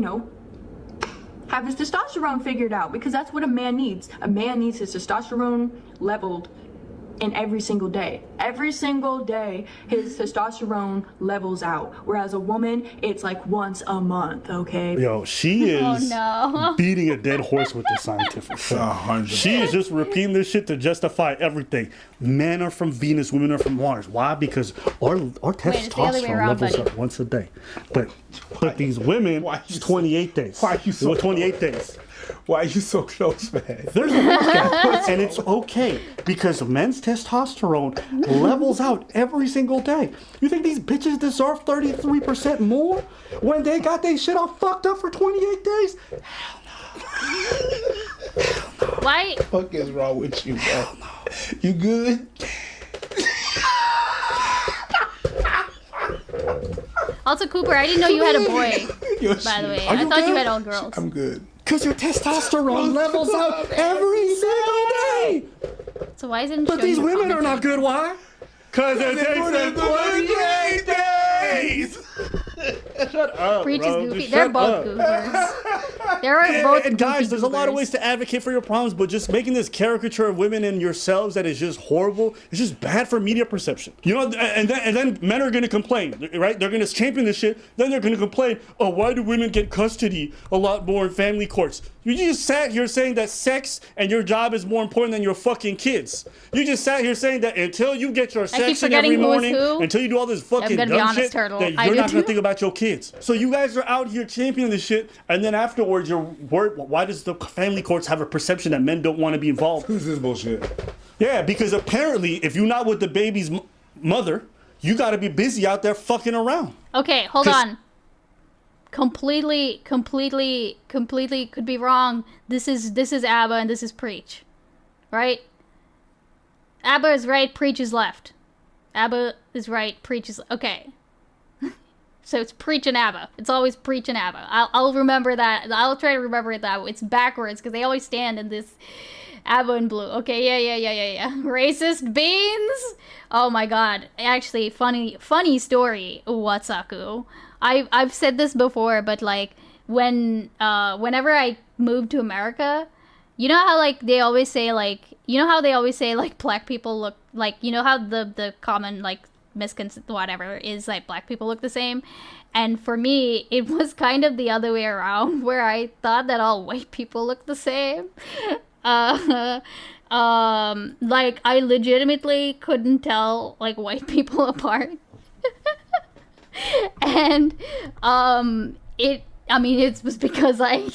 Speaker 5: have his testosterone figured out, because that's what a man needs. A man needs his testosterone leveled in every single day. Every single day, his testosterone levels out. Whereas a woman, it's like once a month, okay?
Speaker 4: Yo, she
Speaker 3: Oh
Speaker 4: is
Speaker 3: no.
Speaker 4: beating a dead horse with the scientific shit.
Speaker 2: 100.
Speaker 4: She is just repeating this shit to justify everything. Men are from Venus, women are from Mars. Why? Because our
Speaker 3: it's the other way
Speaker 4: testosterone
Speaker 3: around,
Speaker 4: levels
Speaker 3: buddy.
Speaker 4: up once a day. But these women,
Speaker 2: why
Speaker 4: it's
Speaker 2: you
Speaker 4: 28 days.
Speaker 2: why you so
Speaker 4: 28 days.
Speaker 2: Why are you so close, man?
Speaker 4: There's a reason, and it's okay because men's testosterone levels out every single day. You think these bitches deserve 33% more when they got their shit all fucked up for 28 days?
Speaker 3: Why?
Speaker 2: What is wrong with you, bro? You good?
Speaker 3: Also, Cooper, I didn't know you had a boy.
Speaker 2: Yo,
Speaker 3: By the way,
Speaker 4: Are
Speaker 3: I
Speaker 4: you
Speaker 3: thought you
Speaker 4: good?
Speaker 3: had all girls.
Speaker 2: I'm good.
Speaker 4: Because your testosterone levels out every single day.
Speaker 3: So why isn't?
Speaker 4: But
Speaker 3: showing
Speaker 4: these
Speaker 3: you
Speaker 4: women are
Speaker 3: comments?
Speaker 4: not good. Why? Because it takes them 28 days. Shut up,
Speaker 3: Preach is
Speaker 4: bro.
Speaker 3: goofy.
Speaker 4: Just
Speaker 3: They're
Speaker 4: shut
Speaker 3: both
Speaker 4: up.
Speaker 3: goofers. They're both.
Speaker 4: And guys,
Speaker 3: goofy
Speaker 4: there's a lot of
Speaker 3: goofers.
Speaker 4: ways to advocate for your problems, but just making this caricature of women and yourselves that is just horrible, it's just bad for media perception. You know, and then men are gonna complain, right? They're gonna champion this shit, then they're gonna complain, oh, why do women get custody a lot more in family courts? You just sat here saying that sex and your job is more important than your fucking kids. You just sat here saying that until you get your
Speaker 3: keep
Speaker 4: sex in
Speaker 3: forgetting
Speaker 4: every
Speaker 3: who is
Speaker 4: morning,
Speaker 3: who.
Speaker 4: until you do all this fucking
Speaker 3: gonna be
Speaker 4: dumb
Speaker 3: honest,
Speaker 4: shit,
Speaker 3: Turtle.
Speaker 4: that
Speaker 3: I
Speaker 4: you're
Speaker 3: do
Speaker 4: not gonna
Speaker 3: too.
Speaker 4: think about your kids. So you guys are out here championing this shit, and then afterwards, why does the family courts have a perception that men don't want to be involved?
Speaker 2: Who's this bullshit?
Speaker 4: Yeah, because apparently, if you're not with the baby's mother, you got to be busy out there fucking around.
Speaker 3: Okay, hold
Speaker 4: 'Cause-
Speaker 3: on. Completely could be wrong. This is ABBA and this is Preach, right? ABBA is right, Preach is left. ABBA is right, Preach is okay. So it's Preach and ABBA. It's always Preach and ABBA. I'll remember that. I'll try to remember it that way. It's backwards because they always stand in this ABBA in blue. Okay, yeah. Racist beans. Oh my god. Actually, funny story. Wasaku. I've said this before, but like whenever I moved to America, you know how like they always say like black people look like, you know how the common like misconception whatever is like black people look the same, and for me it was kind of the other way around where I thought that all white people look the same. Like I legitimately couldn't tell like white people apart. And it was because I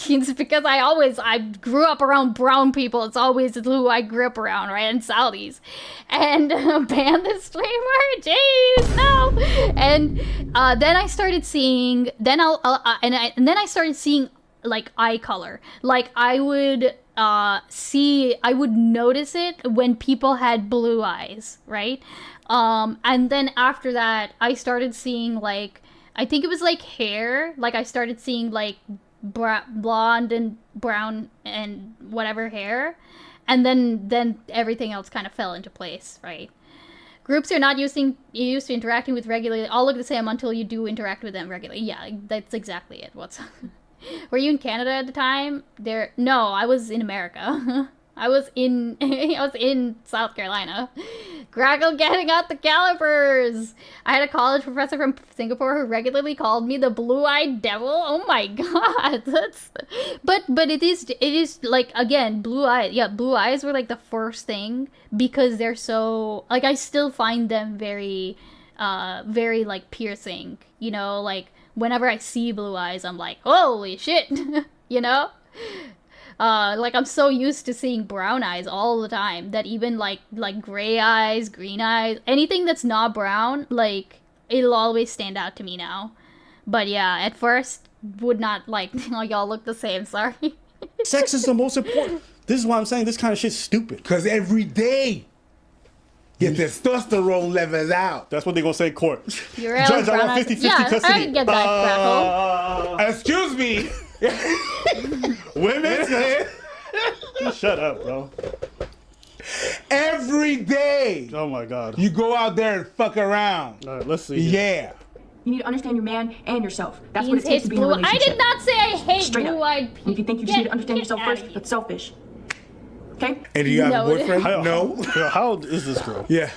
Speaker 3: grew up around brown people. It's always who I grew up around, right? And Saudis. And ban the streamer, jeez, no. And then I started seeing, then I started seeing like eye color. Like I would notice it when people had blue eyes, right? And then after that, I started seeing like, I think it was like hair. Like I started seeing like blonde and brown and whatever hair. And then everything else kind of fell into place, right? Groups you're not used to interacting with regularly all look the same until you do interact with them regularly. Yeah, that's exactly it. Were you in Canada at the time? No, I was in America. I was in I was in South Carolina. Grackle getting out the calipers. I had a college professor from Singapore who regularly called me the blue-eyed devil. Oh my god. That's but it is like, again, blue eyes. Yeah, blue eyes were like the first thing because they're so, like, I still find them very very like piercing, you know, like whenever I see blue eyes I'm like, holy shit. You know? Like, I'm so used to seeing brown eyes all the time that even like gray eyes, green eyes, anything that's not brown, like, it'll always stand out to me now. But yeah, at first would not like, oh, y'all look the same, sorry.
Speaker 4: Sex is the most important. This is why I'm saying this kind of shit's stupid.
Speaker 2: Because every day, your testosterone levels out.
Speaker 4: That's what they're going to say in court.
Speaker 3: You're
Speaker 4: Judge, I
Speaker 3: brown
Speaker 4: want
Speaker 3: eyes.
Speaker 4: 50-50
Speaker 3: Yeah,
Speaker 4: custody.
Speaker 3: I get that, Grackle.
Speaker 2: Excuse me.
Speaker 4: Women? Shut up, bro.
Speaker 2: Every day.
Speaker 4: Oh my god.
Speaker 2: You go out there and fuck around.
Speaker 4: All right, let's see.
Speaker 2: Yeah.
Speaker 5: You need to understand your man and yourself. That's what
Speaker 3: Beans
Speaker 5: it takes
Speaker 3: hates
Speaker 5: to be in a
Speaker 3: blue. I
Speaker 5: relationship.
Speaker 3: did not say I hate
Speaker 5: Straight up.
Speaker 3: blue-eyed people.
Speaker 5: If you think you just need to understand yourself first, that's selfish. Okay?
Speaker 2: And do you have
Speaker 3: No.
Speaker 2: a boyfriend?
Speaker 4: How,
Speaker 2: No.
Speaker 4: How old is this girl?
Speaker 2: Yeah.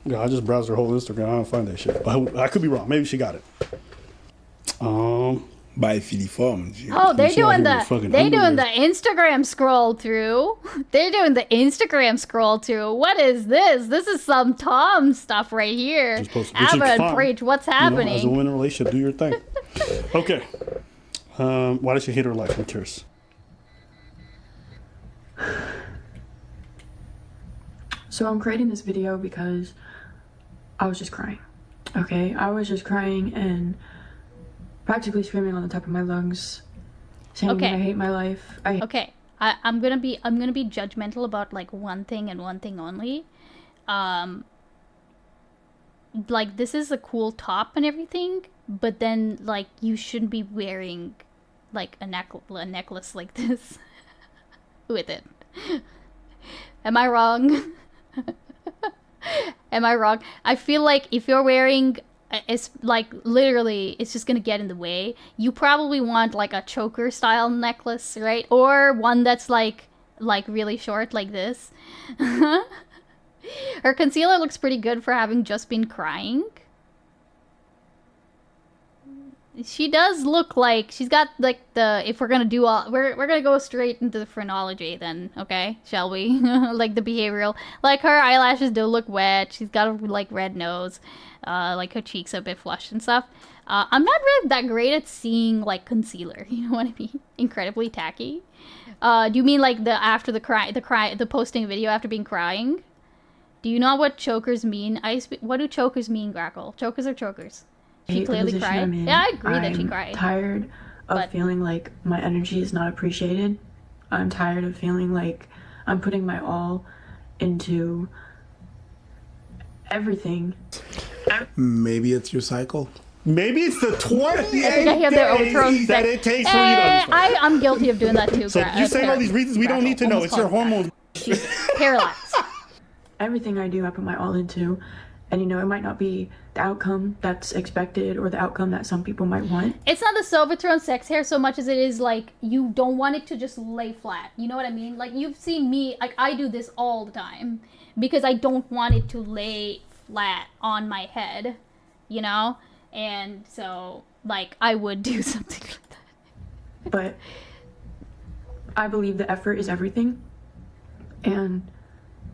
Speaker 4: Yeah, I just browsed her whole Instagram. I don't find that shit. But I could be wrong. Maybe she got it.
Speaker 2: By filiform.
Speaker 3: Oh, they're
Speaker 1: she out
Speaker 3: doing
Speaker 1: here with
Speaker 3: the
Speaker 1: fucking
Speaker 3: Instagram scroll through. They're doing the Instagram scroll through. What is this? This is some Tom stuff right here.
Speaker 4: Which is
Speaker 3: Abba and
Speaker 4: fine.
Speaker 3: preach. What's
Speaker 4: You know,
Speaker 3: happening?
Speaker 4: as a woman in a relationship, do your thing. Okay. Why did she hate her life? I'm curious.
Speaker 5: So I'm creating this video because I was just crying. Okay? I was just crying and practically screaming on the top of my lungs, saying
Speaker 3: Okay.
Speaker 5: that I hate my life.
Speaker 3: Okay, I'm gonna be judgmental about like one thing and one thing only. Like, this is a cool top and everything, but then like you shouldn't be wearing like a necklace like this with it. Am I wrong? Am I wrong? I feel like if you're wearing, it's like literally it's just gonna get in the way. You probably want like a choker style necklace, right? Or one that's like really short like this. Her concealer looks pretty good for having just been crying. She does look like she's got like the, if we're gonna do all, we're gonna go straight into the phrenology then, okay, shall we? Like the behavioral, like her eyelashes do look wet. She's got a like red nose, like her cheeks are a bit flushed and stuff. I'm not really that great at seeing like concealer, you know what I mean? Incredibly tacky. Do you mean like the after the posting a video after being crying? Do you know what chokers mean? What do chokers mean, Grackle? Chokers are chokers. She clearly cried. Yeah, I agree that she cried.
Speaker 5: I'm tired of feeling like my energy is not appreciated. I'm tired of feeling like I'm putting my all into everything.
Speaker 2: Maybe it's your cycle.
Speaker 4: Maybe it's the 28
Speaker 3: I think I hear their overthrown
Speaker 4: that it takes for you to understand.
Speaker 3: I'm guilty of doing that too.
Speaker 4: So you're saying all these reasons we don't need to know. It's your hormones.
Speaker 3: She's paralyzed.
Speaker 5: Everything I do, I put my all into. And, you know, it might not be the outcome that's expected or the outcome that some people might want.
Speaker 3: It's not the Silverthrone sex hair so much as it is, like, you don't want it to just lay flat. You know what I mean? Like, you've seen me, like, I do this all the time. Because I don't want it to lay flat on my head. You know? And so, like, I would do something like that.
Speaker 5: But I believe the effort is everything. And...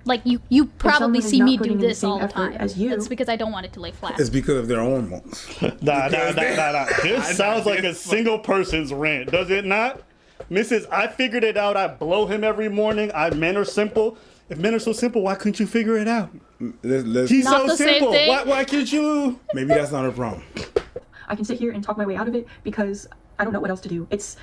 Speaker 3: like, you probably see me do this all the
Speaker 5: time.
Speaker 3: time.
Speaker 5: As you.
Speaker 3: It's because I don't want it to lay flat.
Speaker 2: It's because of their hormones.
Speaker 4: Nah. This sounds like a single person's rant, does it not? Mrs. I figured it out. I blow him every morning. Men are simple. If men are so simple, why couldn't you figure it out? He's
Speaker 3: Not
Speaker 4: so
Speaker 3: the same
Speaker 4: simple.
Speaker 3: thing.
Speaker 4: Why can't you?
Speaker 2: Maybe that's not a problem.
Speaker 5: I can sit here and talk my way out of it because I don't know what else to do. It's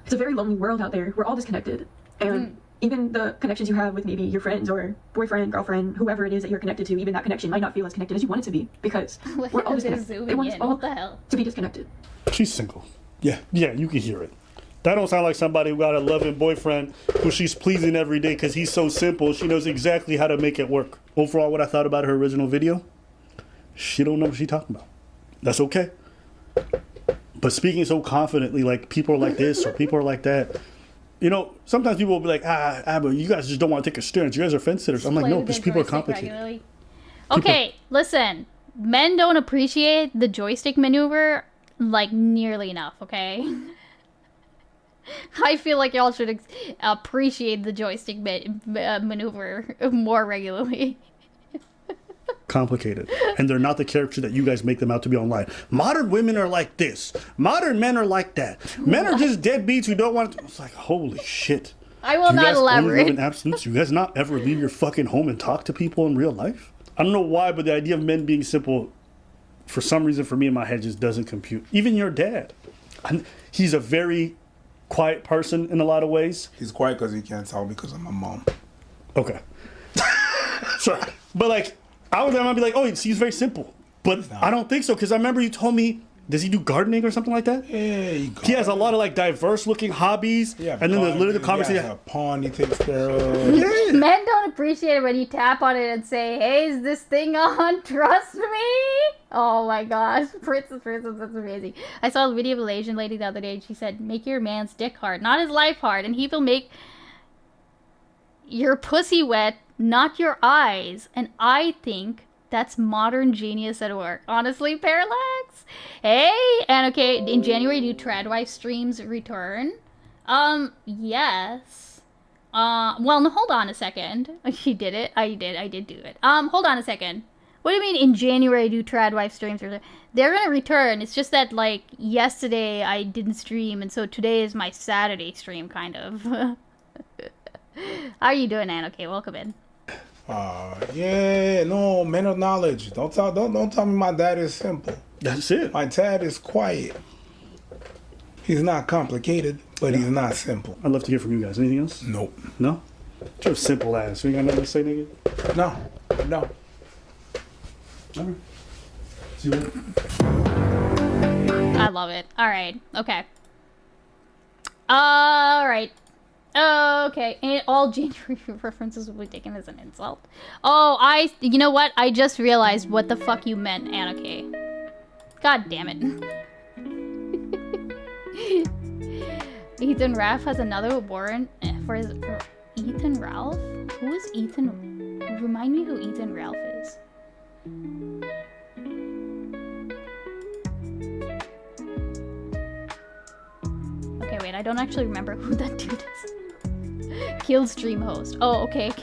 Speaker 5: a very lonely world out there. We're all disconnected. And even the connections you have with maybe your friends or boyfriend, girlfriend, whoever it is that you're connected to, even that connection might not feel as connected as you want it to be because we're all disconnected. They want us all
Speaker 3: What the hell?
Speaker 5: to be disconnected.
Speaker 4: She's single.
Speaker 2: Yeah.
Speaker 4: Yeah, you can hear it. That don't sound like somebody who got a loving boyfriend who she's pleasing every day because he's so simple. She knows exactly how to make it work. Overall, what I thought about her original video, she don't know what she's talking about. That's okay. But speaking so confidently, like people are like this or people are like that, You know, sometimes people will be like, but you guys just don't want to take a stance. You guys are fence sitters. I'm like,
Speaker 3: Play
Speaker 4: no,
Speaker 3: with
Speaker 4: because
Speaker 3: the
Speaker 4: people are
Speaker 3: joystick
Speaker 4: complicated.
Speaker 3: regularly. Okay, listen. Men don't appreciate the joystick maneuver like nearly enough, okay? I feel like y'all should appreciate the joystick maneuver more regularly.
Speaker 4: Complicated. And they're not the character that you guys make them out to be online. Modern women are like this. Modern men are like that. Men are just deadbeats who don't want to. It's like, holy shit.
Speaker 3: I will
Speaker 4: Do you
Speaker 3: not
Speaker 4: guys only live
Speaker 3: elaborate.
Speaker 4: in absolutes? You guys not ever leave your fucking home and talk to people in real life? I don't know why, but the idea of men being simple, for some reason for me in my head, just doesn't compute. Even your dad. He's a very quiet person in a lot of ways.
Speaker 2: He's quiet because he can't tell because of my mom.
Speaker 4: Okay. Sorry. But like, I would be like, oh, he's very simple. But I don't think so, because I remember you told me, does he do gardening or something like that?
Speaker 2: Yeah,
Speaker 4: he has a lot of like diverse looking hobbies.
Speaker 2: Yeah,
Speaker 4: and then there's literally the conversation.
Speaker 2: He has a pawn he takes care of.
Speaker 4: Yeah.
Speaker 3: Men don't appreciate it when you tap on it and say, hey, is this thing on? Trust me? Oh my gosh. Princess, that's amazing. I saw a video of an Asian lady the other day and she said, make your man's dick hard, not his life hard, and he will make your pussy wet, not your eyes. And I think that's modern genius at work. Honestly, Parallax? Hey, and okay, in January, do Tradwife streams return? Yes. Well, no, hold on a second. She did it. I did do it. Hold on a second. What do you mean in January do Tradwife streams return? They're gonna return. It's just that, like, yesterday I didn't stream, and so today is my Saturday stream, kind of. How are you doing, Ann? Okay, welcome in.
Speaker 2: Yeah, no, men of knowledge. Don't tell me my dad is simple.
Speaker 4: That's it.
Speaker 2: My dad is quiet. He's not complicated, but he's not simple.
Speaker 4: I'd love to hear from you guys. Anything else?
Speaker 2: Nope.
Speaker 4: No? You're a simple ass. You ain't got nothing to say, nigga?
Speaker 2: No.
Speaker 4: All right. See you later.
Speaker 3: I love it. All right. Okay. All right. Okay. And all January references will be taken as an insult. Oh, you know what? I just realized what the fuck you meant, Anarchy. God damn it. Ethan Ralph has another warrant for Ethan Ralph? Who is Ethan? Remind me who Ethan Ralph is. Okay, wait, I don't actually remember who that dude is. Killed stream host. Oh, okay.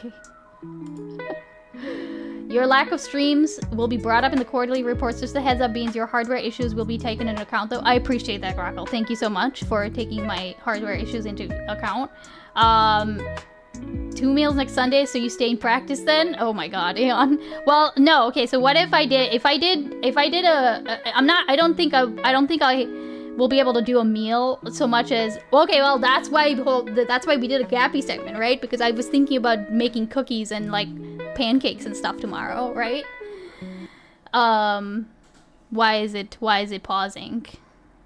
Speaker 3: Your lack of streams will be brought up in the quarterly reports. Just a heads up, Beans, your hardware issues will be taken into account, though. I appreciate that, Grackle. Thank you so much for taking my hardware issues into account. 2 meals next Sunday, so you stay in practice then? Oh my god, Aeon. Well, no, okay, so what if I did I don't think I will be able to do a meal so much as, okay, well, that's why we did a Gappy segment, right? Because I was thinking about making cookies and, like, pancakes and stuff tomorrow, right? Why is it pausing?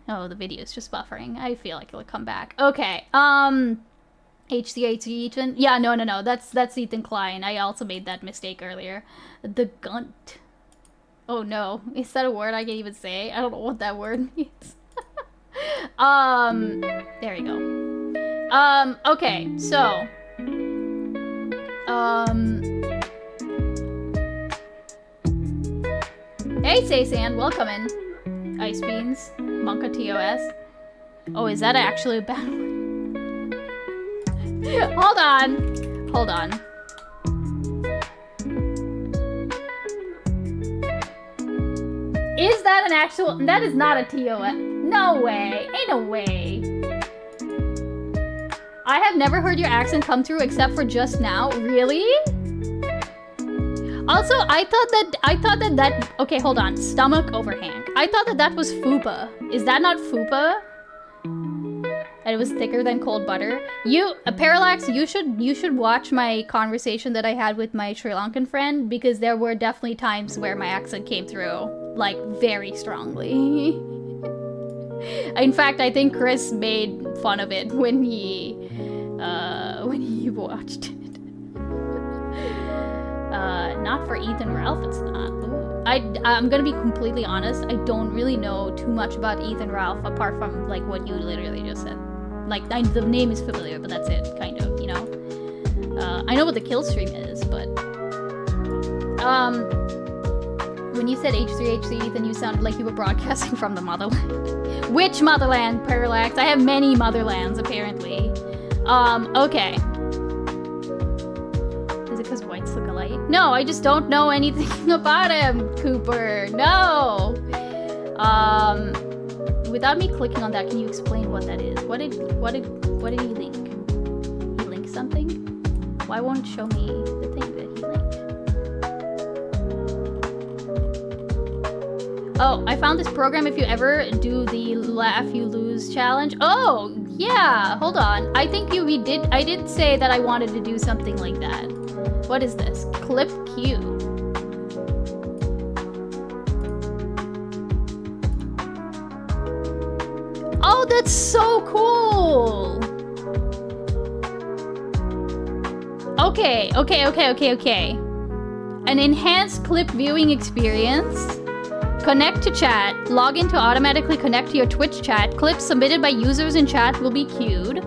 Speaker 3: Oh, the video's just buffering. I feel like it'll come back. Okay, HCHC Ethan? Yeah, no, that's Ethan Klein. I also made that mistake earlier. The gunt. Oh no, is that a word I can't even say? I don't know what that word means. There we go. Okay, so, hey, Saysan, welcome in. Ice Beans, Monka TOS. Oh, is that actually a bad word? Hold on. Is that an actual? That is not a TOS. No way. Ain't no way. I have never heard your accent come through except for just now. Really? Also, I thought that okay, hold on. Stomach overhang. I thought that was fupa. Is that not fupa? And it was thicker than cold butter. Parallax, you should watch my conversation that I had with my Sri Lankan friend, because there were definitely times where my accent came through, like, very strongly. In fact, I think Chris made fun of it when he watched it. Not for Ethan Ralph, it's not. Ooh. I'm gonna be completely honest, I don't really know too much about Ethan Ralph apart from, like, what you literally just said. like the name is familiar, but that's it, kind of, you know. I know what the kill stream is, but when you said H3H3, then you sounded like you were broadcasting from the motherland. Which motherland, Parallax? I have many motherlands, apparently. Okay. Is it because whites look alike? No, I just don't know anything about him, Cooper. No! Without me clicking on that, can you explain what that is? What did he link? He linked something? Why won't it show me the thing that he linked? Oh, I found this program if you ever do the laugh you lose challenge. Oh, yeah, hold on. I think I did say that I wanted to do something like that. What is this? Clip Q. Oh, that's so cool! Okay. An enhanced clip viewing experience. Connect to chat. Log in to automatically connect to your Twitch chat. Clips submitted by users in chat will be queued.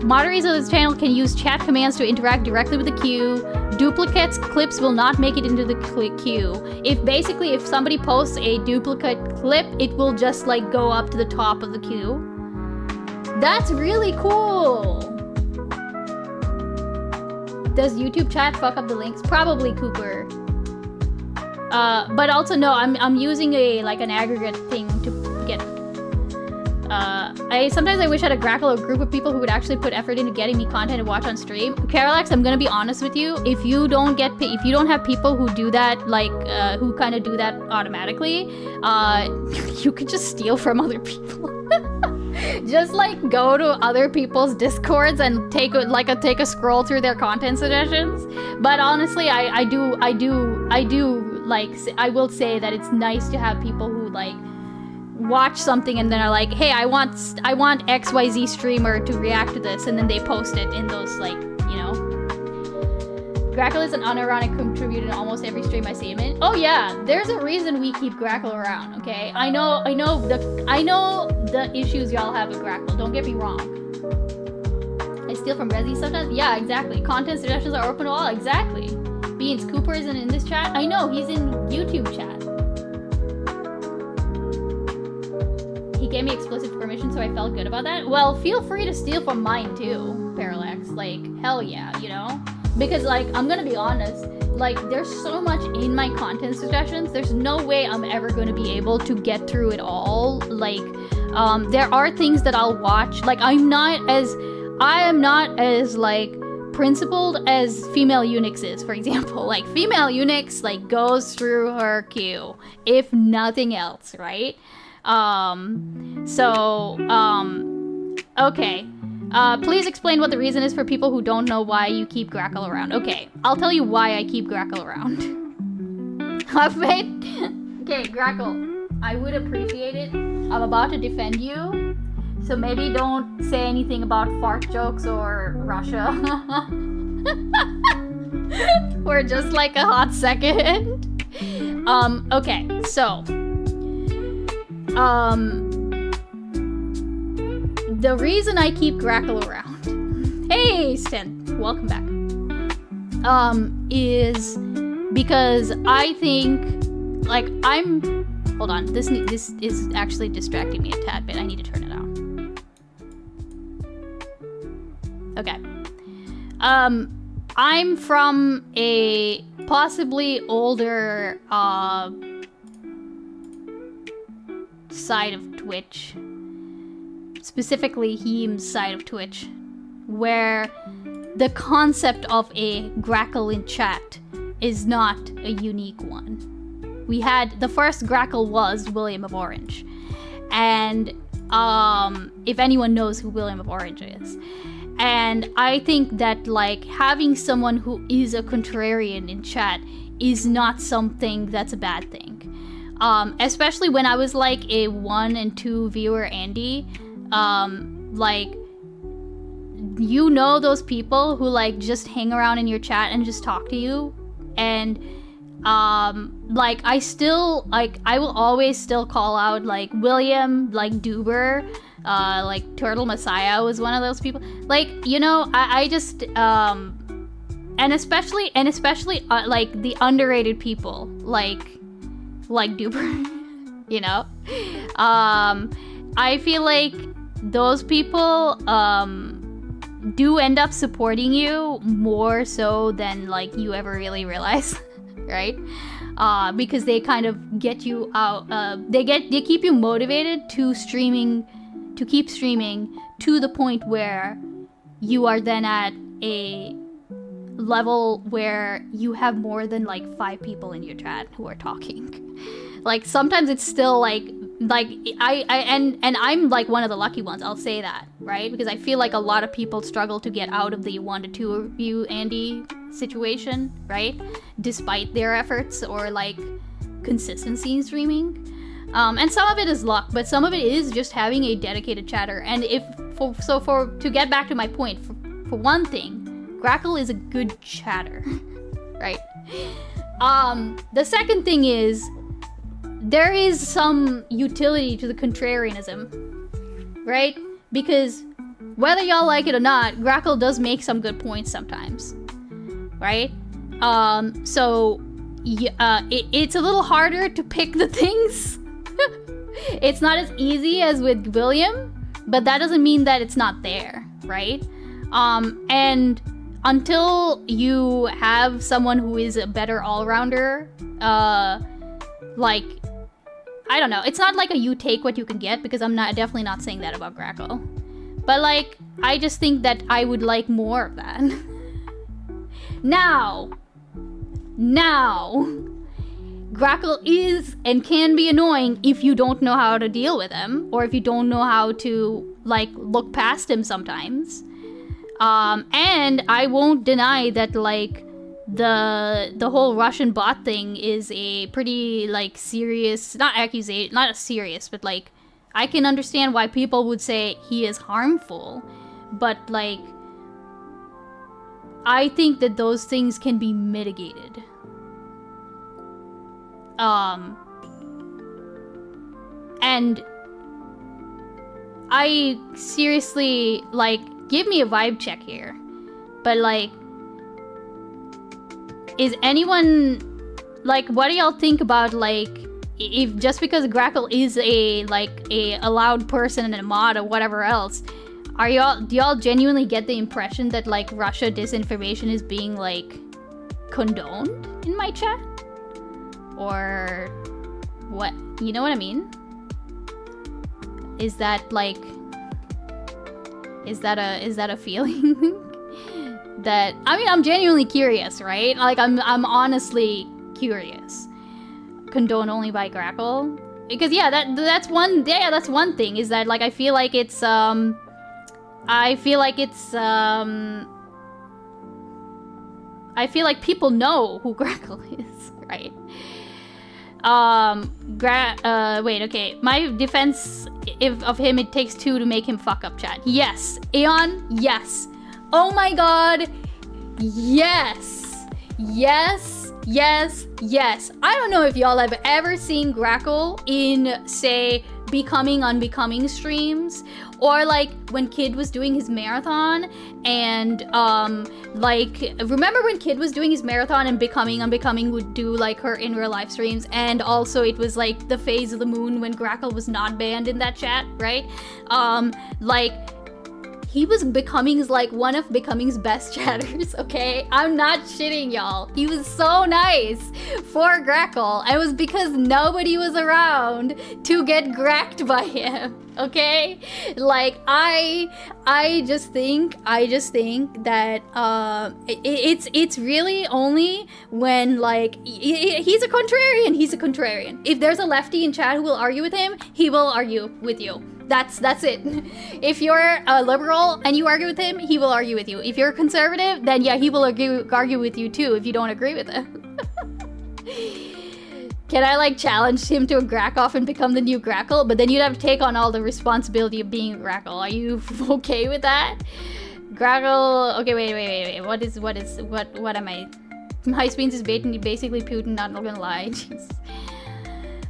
Speaker 3: Moderators of this channel can use chat commands to interact directly with the queue. Duplicates clips will not make it into the queue. If somebody posts a duplicate clip, it will just like go up to the top of the queue. That's really cool. Does YouTube chat fuck up the links? Probably, Cooper. But also no, I'm using an aggregate thing to get. Sometimes I wish I had a Grackle or group of people who would actually put effort into getting me content to watch on stream. Parallax, I'm gonna be honest with you. If you don't have people who do that, who kind of do that automatically, you could just steal from other people. Just go to other people's discords and take a scroll through their content suggestions. But honestly, I will say that it's nice to have people who watch something and then are like, hey, I want XYZ streamer to react to this, and then they post it in those Grackle is an unironic contributor in almost every stream I see him in. Oh yeah, there's a reason we keep Grackle around, okay? I know the issues y'all have with Grackle, don't get me wrong. I steal from Resi sometimes? Yeah, exactly. Content suggestions are open to all, exactly. Beans, Cooper isn't in this chat? I know, he's in YouTube chat. He gave me explicit permission, so I felt good about that. Well, feel free to steal from mine too, Parallax. Hell yeah, you know? Because, I'm gonna be honest, there's so much in my content suggestions, there's no way I'm ever gonna be able to get through it all. There are things that I'll watch. I am not as, principled as Female Unix is, for example. Female Unix, goes through her queue, if nothing else, right? Okay. Please explain what the reason is for people who don't know why you keep Grackle around. Okay, I'll tell you why I keep Grackle around. Okay, Grackle, I would appreciate it. I'm about to defend you, so maybe don't say anything about fart jokes or Russia. For just a hot second. Okay, so. The reason I keep Grackle around, hey Sten, welcome back, is because I think, hold on, this is actually distracting me a tad bit. I need to turn it on. Okay. I'm from a possibly older side of Twitch. Specifically Heem's side of Twitch, where the concept of a Grackle in chat is not a unique one. The first Grackle was William of Orange, and if anyone knows who William of Orange is. And I think that having someone who is a contrarian in chat is not something that's a bad thing. Especially when I was a 1 and 2 viewer Andy. Those people who just hang around in your chat and just talk to you, and like I will always still call out like William, like Duber, like Turtle Messiah was one of those people. Like, you know, I just and especially like the underrated people like Duber, you know. I feel like those people do end up supporting you more so than like you ever really realize, right? Because they kind of get you out. They keep you motivated to keep streaming to the point where you are then at a level where you have more than like 5 people in your chat who are talking. Like sometimes it's still like and I'm like one of the lucky ones, I'll say that, right? Because I feel like a lot of people struggle to get out of the 1 to 2 of you Andy situation, right? Despite their efforts or like consistency in streaming. And some of it is luck, but some of it is just having a dedicated chatter. And to get back to my point, for one thing, Grackle is a good chatter, right? The second thing is, there is some utility to the contrarianism, right? Because whether y'all like it or not, Grackle does make some good points sometimes, right? So it's a little harder to pick the things. It's not as easy as with William, but that doesn't mean that it's not there, right? And until you have someone who is a better all-rounder, like, I don't know, it's not like a you take what you can get, because I'm definitely not saying that about Grackle. But like, I just think that I would like more of that. Now, Grackle is and can be annoying if you don't know how to deal with him, or if you don't know how to like look past him sometimes. And I won't deny that like the whole Russian bot thing is a pretty like serious, not a serious, but like I can understand why people would say he is harmful, but like I think that those things can be mitigated. And I seriously, like, give me a vibe check here, but like, is anyone, like, what do y'all think about, like, if just because Grackle is a loud person and a mod or whatever else, do y'all genuinely get the impression that like Russia disinformation is being like condoned in my chat? Or what? You know what I mean? Is that like, is that a feeling? That, I mean, I'm genuinely curious, right? Like I'm honestly curious. Condoned only by Grackle? Because yeah, that's one thing, is that like I feel like it's people know who Grackle is, right? Wait, okay. My defense of him, it takes 2 to make him fuck up chat. Yes. Aeon, yes. Oh my god. Yes. Yes. Yes. Yes. I don't know if y'all have ever seen Grackle in, say, Becoming Unbecoming streams, or like when Kid was doing his marathon, and like, remember when Kid was doing his marathon and Becoming Unbecoming would do like her in real life streams, and also it was like the phase of the moon when Grackle was not banned in that chat, right? Like, he was Becoming's, like, one of Becoming's best chatters, okay? I'm not shitting, y'all. He was so nice for Grackle. It was because nobody was around to get gracked by him, okay? Like, I just think that it's really only when, like, he's a contrarian. If there's a lefty in chat who will argue with him, he will argue with you. That's it. If you're a liberal and you argue with him, he will argue with you. If you're a conservative, then yeah, he will argue with you too if you don't agree with him. Can I like challenge him to a Grack-off and become the new Grackle? But then you'd have to take on all the responsibility of being a Grackle. Are you okay with that? Grackle, okay, wait. What am I Ice Beans is basically Putin, not gonna lie. Jeez.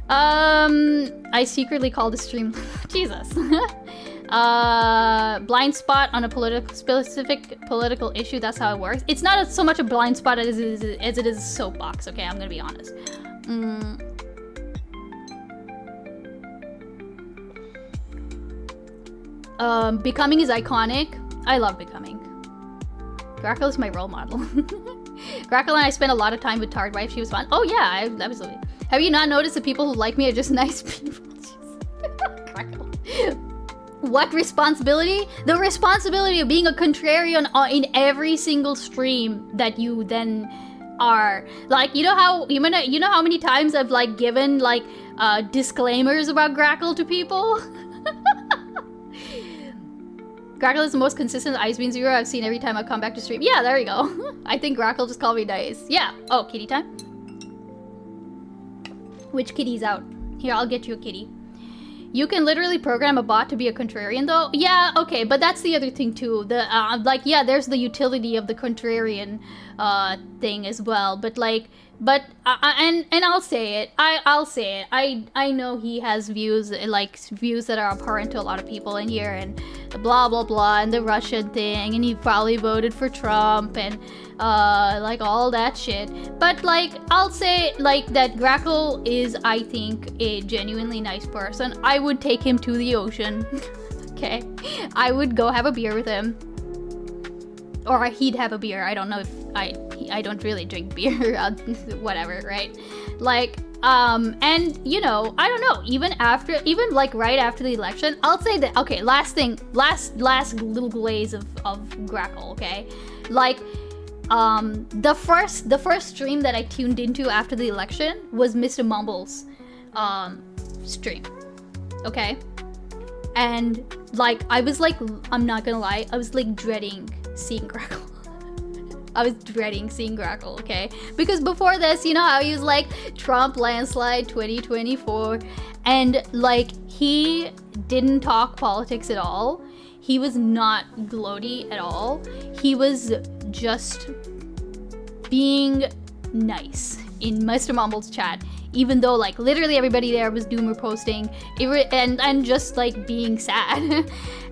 Speaker 3: I secretly called the stream Jesus. Blind spot on a specific political issue. That's how it works. It's not so much a blind spot as it is a soapbox. Okay, I'm gonna be honest. Becoming is iconic. I love Becoming. Grackle is my role model. Grackle and I spent a lot of time with Tard Wife. She was fun. Oh yeah, absolutely. Have you not noticed the people who like me are just nice people? Grackle. What responsibility? The responsibility of being a contrarian in every single stream that you then are. Like, you know how many times I've like given like disclaimers about Grackle to people? Grackle is the most consistent Ice Beans viewer I've seen every time I come back to stream. Yeah, there you go. I think Grackle just called me nice. Yeah. Oh, kitty time? Which kitty's out? Here, I'll get you a kitty. You can literally program a bot to be a contrarian, though. Yeah, okay, but that's the other thing too. The yeah, there's the utility of the contrarian thing as well. But like, and I'll say it. I'll say it. I know he has views that are abhorrent to a lot of people in here, and blah blah blah, and the Russian thing, and he probably voted for Trump, and like all that shit. But like, I'll say like that Grackle is, I think, a genuinely nice person. I would take him to the ocean. Okay, I would go have a beer with him, or he'd have a beer. I don't know if I don't really drink beer. Whatever, right? Like, and you know, I don't know. Even like right after the election, I'll say that. Okay, last little glaze of Grackle. Okay, like. The first stream that I tuned into after the election was Mr. Mumble's stream. Okay? And like, I was like, I'm not gonna lie, I was like dreading seeing Grackle. I was dreading seeing Grackle, okay? Because before this, you know how he was like, Trump landslide 2024, and like, he didn't talk politics at all. He was not gloaty at all. He was just being nice in Mr. Mumble's chat, even though like literally everybody there was doomer posting and just like being sad.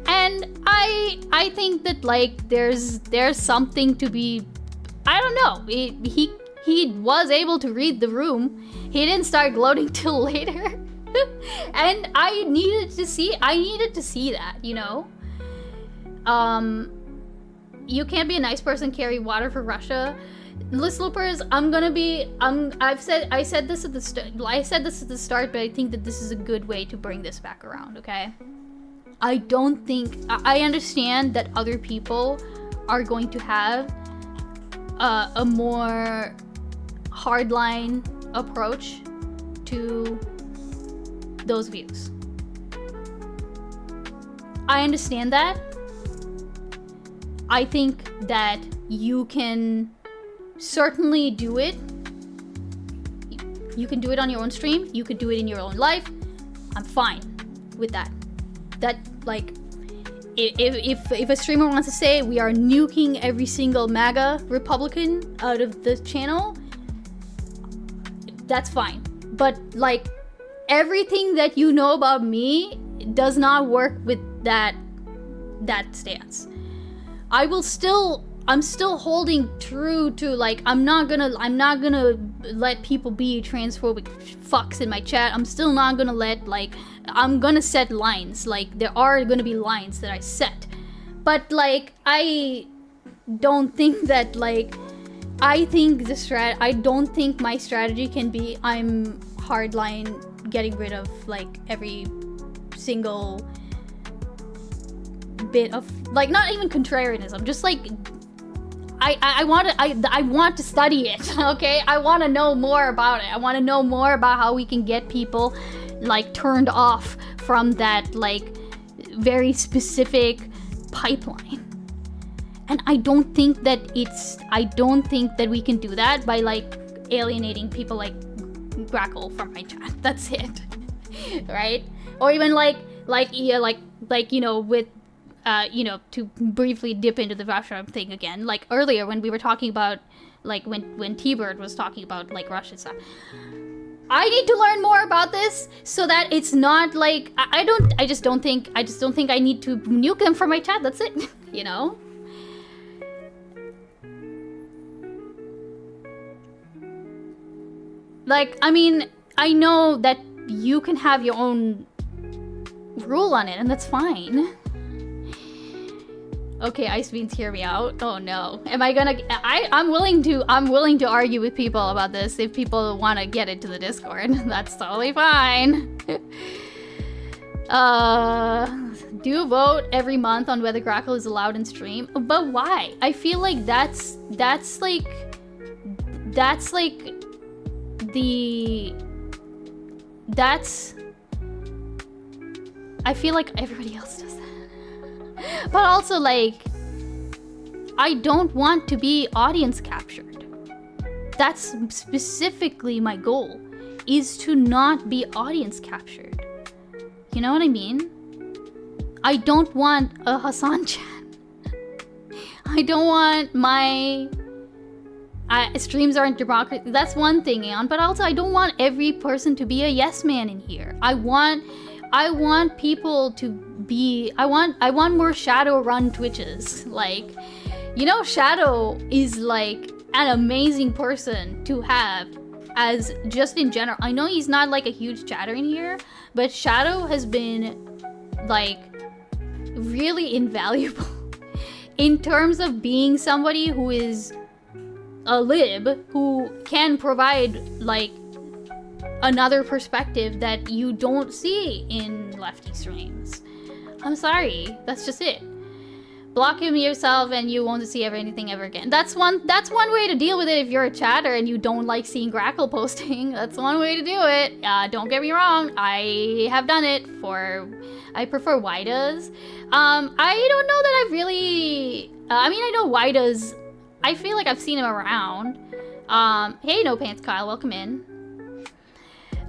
Speaker 3: And I think that like there's something to be, I don't know, he was able to read the room. He didn't start gloating till later. And I needed to see that, you know. You can't be a nice person, carry water for Russia. List loopers, I said this at the start, but I think that this is a good way to bring this back around, okay? I understand that other people are going to have a more hardline approach to those views. I understand that. I think that you can certainly do it. You can do it on your own stream. You could do it in your own life. I'm fine with that. That, like, if a streamer wants to say we are nuking every single MAGA Republican out of the channel, that's fine. But, like, everything that you know about me does not work with that stance. I'm still holding true to, like, I'm not gonna let people be transphobic fucks in my chat. I'm still not gonna let, like, I'm gonna set lines. Like, there are gonna be lines that I set. But, like, I don't think that, like, I don't think my strategy can be I'm hardline getting rid of, like, every single bit of, like, not even contrarianism, just like I want to study it, okay? I want to know more about it. I want to know more about how we can get people, like, turned off from that, like, very specific pipeline. And I don't think that we can do that by, like, alienating people like Grackle from my chat. That's it. Right? Or even like you know, with you know, to briefly dip into the Russia thing again, like earlier when we were talking about like when T-Bird was talking about like Russian stuff. I need to learn more about this so that it's not like I just don't think I need to nuke them from my chat. That's it. You know? Like, I mean, I know that you can have your own rule on it, and that's fine. Okay, Ice Beans, hear me out. Oh no. Am I gonna... I'm willing to argue with people about this if people want to get into the Discord. That's totally fine. Do vote every month on whether Grackle is allowed in stream. But why? I feel like that's like I feel like everybody else does that. But also, like, I don't want to be audience captured. That's specifically my goal, is to not be audience captured. You know what I mean? I don't want a Hassan chat. I don't want my... streams aren't democracy. That's one thing, Aeon. But also, I don't want every person to be a yes man in here. I want people to be... I want more Shadow-run Twitches. Like, you know, Shadow is like an amazing person to have as just in general. I know he's not like a huge chatter in here, but Shadow has been like really invaluable in terms of being somebody who is a lib who can provide like another perspective that you don't see in lefty streams. I'm sorry, that's just it. Block him yourself and you won't see anything ever again. That's one way to deal with it if you're a chatter and you don't like seeing Grackle posting. That's one way to do it. Don't get me wrong, I have done it for... I prefer Widas. I don't know that I've really... I mean, I know Widas... I feel like I've seen him around. Hey, No Pants Kyle, welcome in.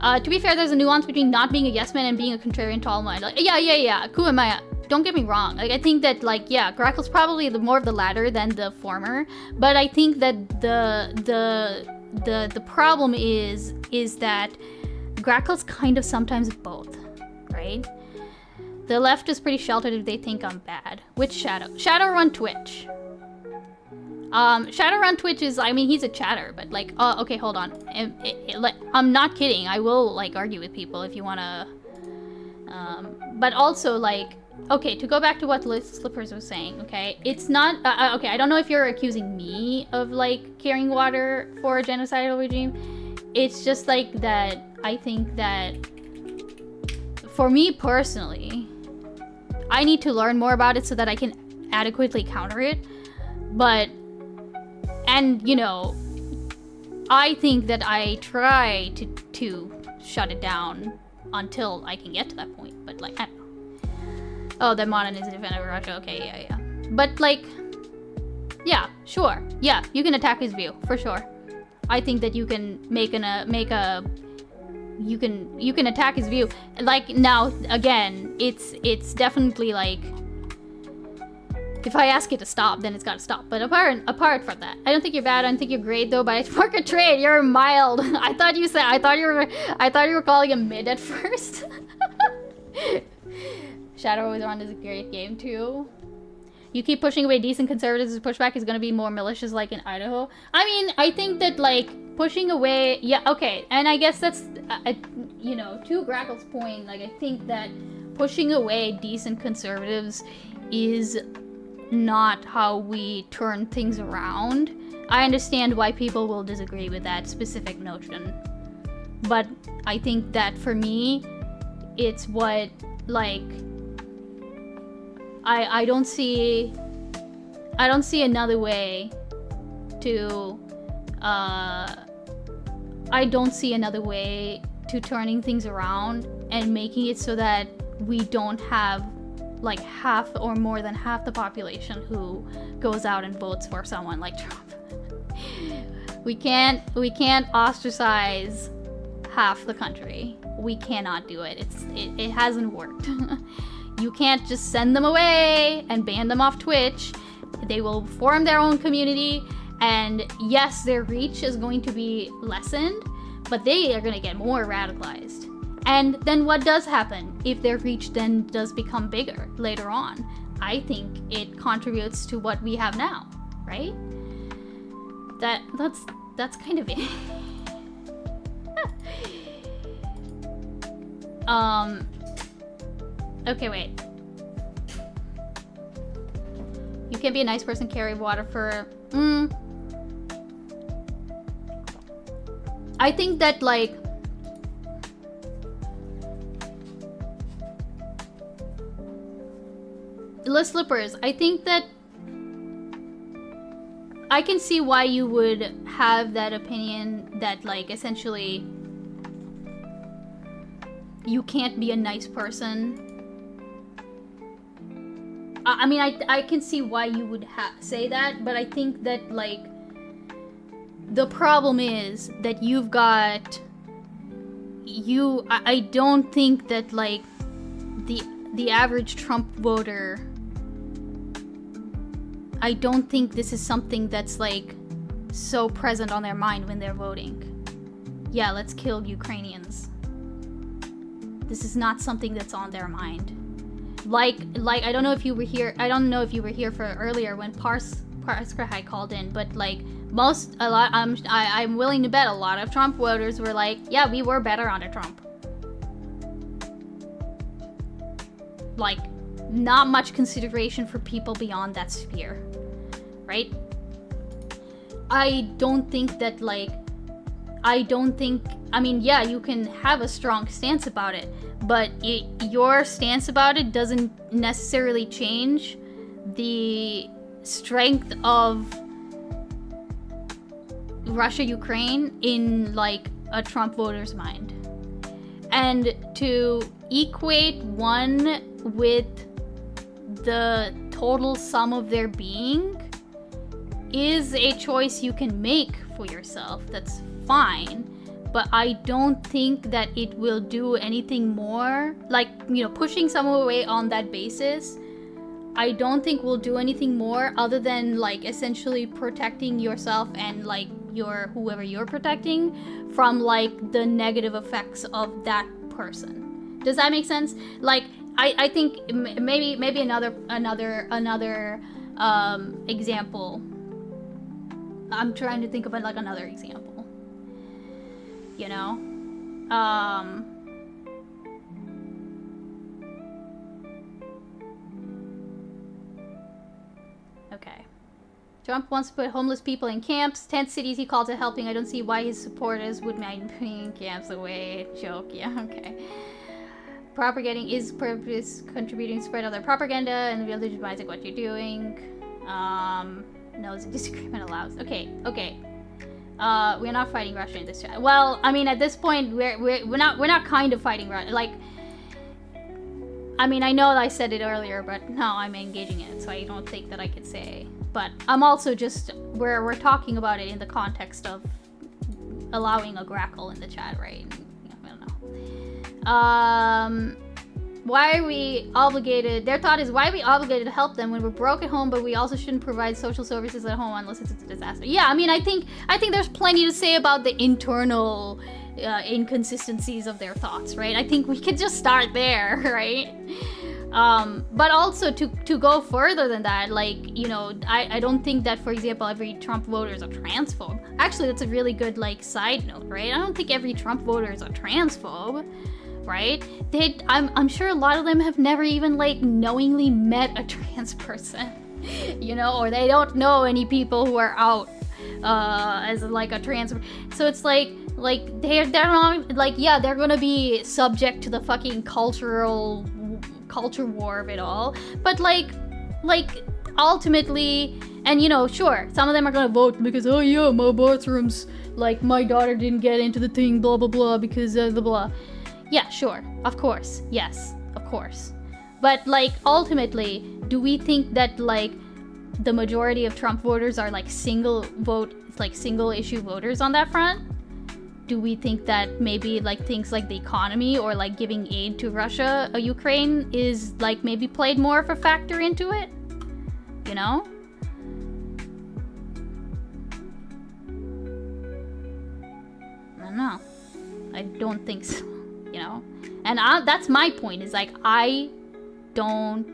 Speaker 3: To be fair, there's a nuance between not being a yes man and being a contrarian tall mind. Like, yeah. Kuamaya, don't get me wrong. Like, I think that, like, yeah, Grackle's probably more of the latter than the former. But I think that the problem is that Grackle's kind of sometimes both, right? The left is pretty sheltered if they think I'm bad. Which Shadow? Shadowrun Twitch. Shadowrun Twitch is, I mean, he's a chatter, but like, okay, hold on. I'm not kidding. I will, like, argue with people if you wanna, but also, like, okay, to go back to what Slippers was saying, okay? It's not, okay, I don't know if you're accusing me of, like, carrying water for a genocidal regime. It's just, like, that I think that, for me personally, I need to learn more about it so that I can adequately counter it, but... And, you know, I think that I try to shut it down until I can get to that point. But, like, I don't know. Oh, that Modern is a defender of Russia. Okay, yeah. But, like, yeah, sure. Yeah, you can attack his view, for sure. I think that you can you can attack his view. Like, now, again, it's definitely, like... If I ask it to stop, then it's gotta stop. But apart from that, I don't think you're bad. I don't think you're great though. But it's work a trade. You're mild. I thought you were calling him mid at first. Shadow Run is a great game too. You keep pushing away decent conservatives. Pushback is gonna be more malicious, like in Idaho. I mean, I think that like pushing away. Yeah, okay. And I guess that's you know, to Grackle's point. Like I think that pushing away decent conservatives is not how we turn things around. I understand why people will disagree with that specific notion, but I think that for me, it's what, like, I don't see another way to, I don't see another way to turning things around and making it so that we don't have like half or more than half the population who goes out and votes for someone like Trump. We can't ostracize half the country. We cannot do it. It hasn't worked. You can't just send them away and ban them off Twitch. They will form their own community And yes, their reach is going to be lessened, but they are going to get more radicalized. And then what does happen if their reach then does become bigger later on? I think it contributes to what we have now, right? That's kind of it. Okay, wait. You can't be a nice person, carry water for... I think that, like... Liz Slippers, I think that... I can see why you would have that opinion that, like, essentially... You can't be a nice person. I mean, I can see why you would say that, but I think that, like, the problem is that you've got... I don't think that, like, the average Trump voter... I don't think this is something that's, like, so present on their mind when they're voting. Yeah, let's kill Ukrainians. This is not something that's on their mind. Like I don't know if you were here. I don't know if you were here for earlier when Parskrahai called in, but like I'm willing to bet a lot of Trump voters were like, yeah, we were better under Trump. Like, not much consideration for people beyond that sphere, right? I don't think that, like, I mean, yeah, you can have a strong stance about it, but your stance about it doesn't necessarily change the strength of Russia-Ukraine in, like, a Trump voter's mind. And to equate one with the total sum of their being is a choice you can make for yourself. That's fine, but I don't think that it will do anything more, like, you know, pushing someone away on that basis. I don't think will do anything more other than, like, essentially protecting yourself and, like, whoever you're protecting from, like, the negative effects of that person. Does that make sense? Like, I think maybe another example. I'm trying to think of, like, another example. You know? Okay. Trump wants to put homeless people in camps. 10 cities he called to helping. I don't see why his supporters would mind putting camps away. Joke. Yeah, okay. Propagating is purpose contributing to spread other propaganda and the real legitimize like what you're doing. No, it's a disagreement allows. Okay. We're not fighting Russia in this chat. Well, I mean, at this point, we're not kind of fighting Russia. Like, I mean, I know I said it earlier, but no, I'm engaging in it, so I don't think that I could say. But I'm also just we're talking about it in the context of allowing a grackle in the chat, right? I don't know. Why are we obligated? Their thought is, why are we obligated to help them when we're broke at home, but we also shouldn't provide social services at home unless it's a disaster? Yeah, I mean, I think there's plenty to say about the internal inconsistencies of their thoughts, right? I think we could just start there, right? But also to go further than that, like, you know, I don't think that, for example, every Trump voter is a transphobe. Actually, that's a really good, like, side note, right? I don't think every Trump voter is a transphobe. Right? I'm sure a lot of them have never even, like, knowingly met a trans person, you know, or they don't know any people who are out as, like, a trans. So it's like they're not, like, yeah, they're gonna be subject to the fucking culture war of it all, but like ultimately, and, you know, sure, some of them are gonna vote because, oh yeah, my bathrooms, like, my daughter didn't get into the thing, blah blah blah, because of the blah. Yeah, sure. Of course. Yes, of course. But, like, ultimately, do we think that, like, the majority of Trump voters are, like, single issue voters on that front? Do we think that maybe, like, things like the economy or, like, giving aid to Russia or Ukraine is, like, maybe played more of a factor into it? You know? I don't think so, you know? And that's my point, is like, I don't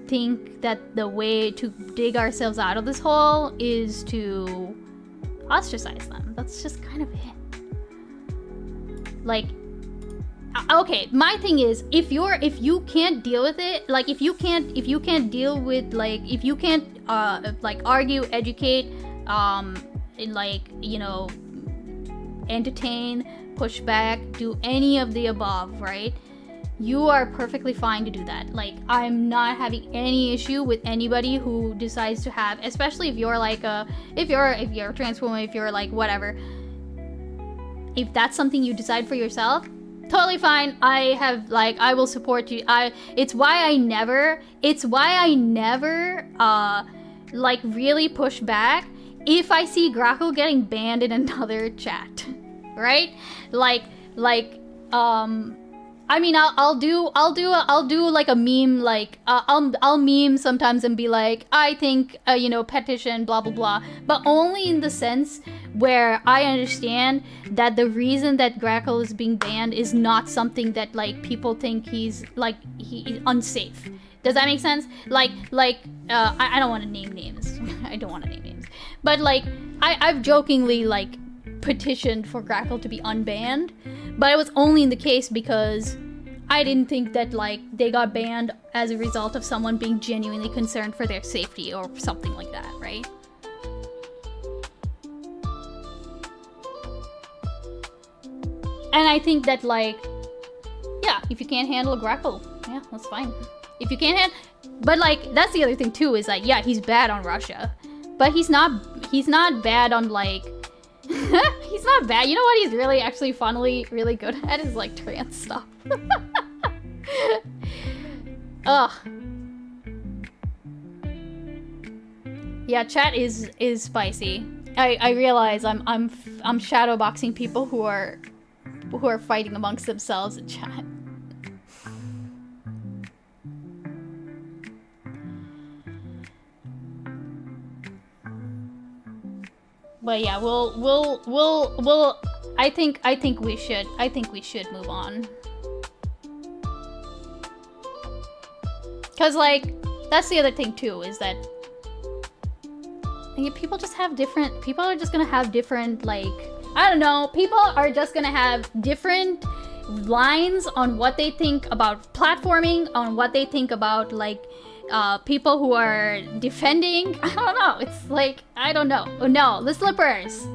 Speaker 3: think that the way to dig ourselves out of this hole is to ostracize them. That's just kind of it. Like, okay, my thing is, if you can't deal with it, like, if you can't deal with, like, if you can't like argue, educate, like, you know, entertain, push back, do any of the above, right? You are perfectly fine to do that. Like, I'm not having any issue with anybody who decides to have, especially if you're like if you're a trans woman, if you're like whatever. If that's something you decide for yourself, totally fine. I will support you. It's why I never like really push back if I see Grackle getting banned in another chat, right? I mean, I'll do like a meme, like I'll meme sometimes and be like, I think you know, petition, blah blah blah, but only in the sense where I understand that the reason that Grackle is being banned is not something that like people think he's unsafe. Does that make sense? I don't want to name names. I don't want to name names, but like I've jokingly like petitioned for Grackle to be unbanned, but it was only in the case because I didn't think that like they got banned as a result of someone being genuinely concerned for their safety or something like that, right? And I think that like, yeah, if you can't handle a Grackle, yeah, that's fine. If you can't but like, that's the other thing too, is like, yeah, he's bad on Russia, but he's not bad on like, he's not bad. You know what he's really actually funnily really good at is like trans stuff. Ugh. Yeah, chat is spicy. I realize I'm shadowboxing people who are fighting amongst themselves in chat. But yeah, we'll I think we should move on. Cause like, that's the other thing too, is that people just have different, people are just gonna have different, like, I don't know, people are just gonna have different lines on what they think about platforming, on what they think about like people who are defending. I don't know. It's like, I don't know. Oh, no, the slippers.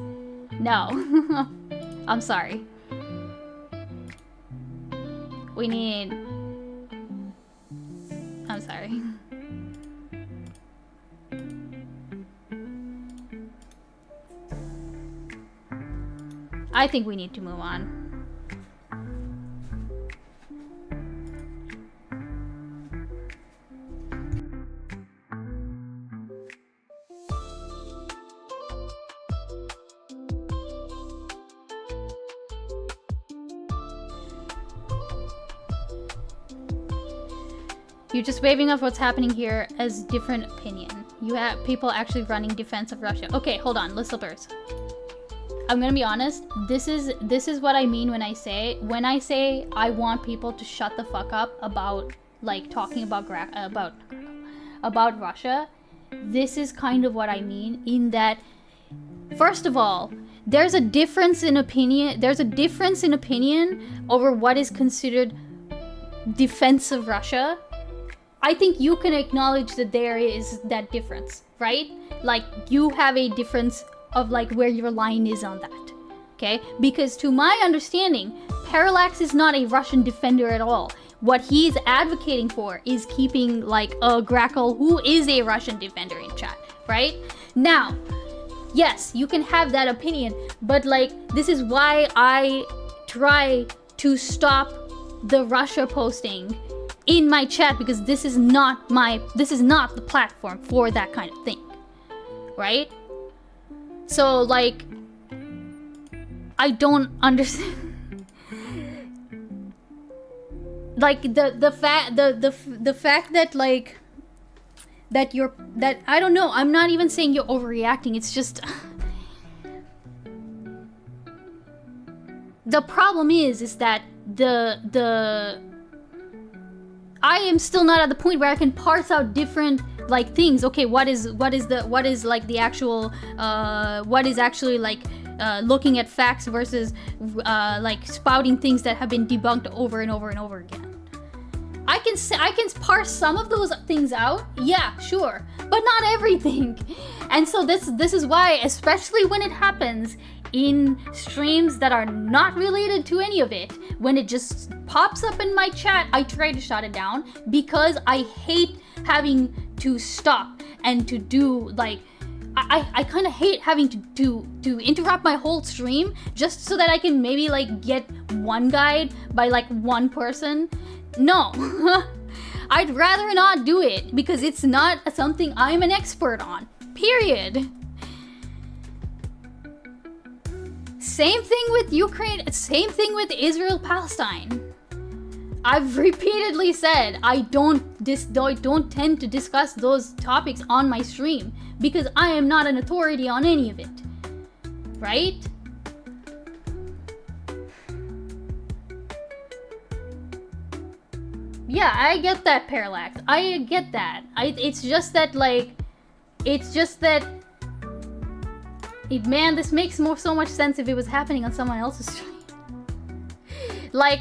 Speaker 3: No. I'm sorry. We need... I'm sorry. I think we need to move on. You're just waving off what's happening here as different opinion. You have people actually running defense of Russia. Okay, hold on, listeners. I'm gonna be honest. This is what I mean when I say I want people to shut the fuck up about like talking about about Russia. This is kind of what I mean, in that, first of all, there's a difference in opinion. There's a difference in opinion over what is considered defense of Russia. I think you can acknowledge that there is that difference, right? Like, you have a difference of like where your line is on that, okay? Because to my understanding, Parallax is not a Russian defender at all. What he's advocating for is keeping like a Grackle, who is a Russian defender, in chat, right? Now, yes, you can have that opinion, but like, this is why I try to stop the Russia posting in my chat, because this is not the platform for that kind of thing, right? So like, I don't understand. Like the fact that like that I don't know, I'm not even saying you're overreacting, it's just the problem is that I am still not at the point where I can parse out different like things. Okay, what is like the actual what is actually like looking at facts versus like spouting things that have been debunked over and over and over again. I can parse some of those things out, yeah, sure, but not everything. And so this is why, especially when it happens in streams that are not related to any of it, when it just pops up in my chat, I try to shut it down, because I hate having to stop and to do like I kind of hate having to interrupt my whole stream just so that I can maybe like get one guide by like one person. No. I'd rather not do it because it's not something I'm an expert on. Period. Same thing with Ukraine, same thing with Israel-Palestine. I've repeatedly said I don't tend to discuss those topics on my stream because I am not an authority on any of it. Right? Yeah, I get that, Parallax. I get that. It's just that man, this makes so much sense if it was happening on someone else's stream. Like,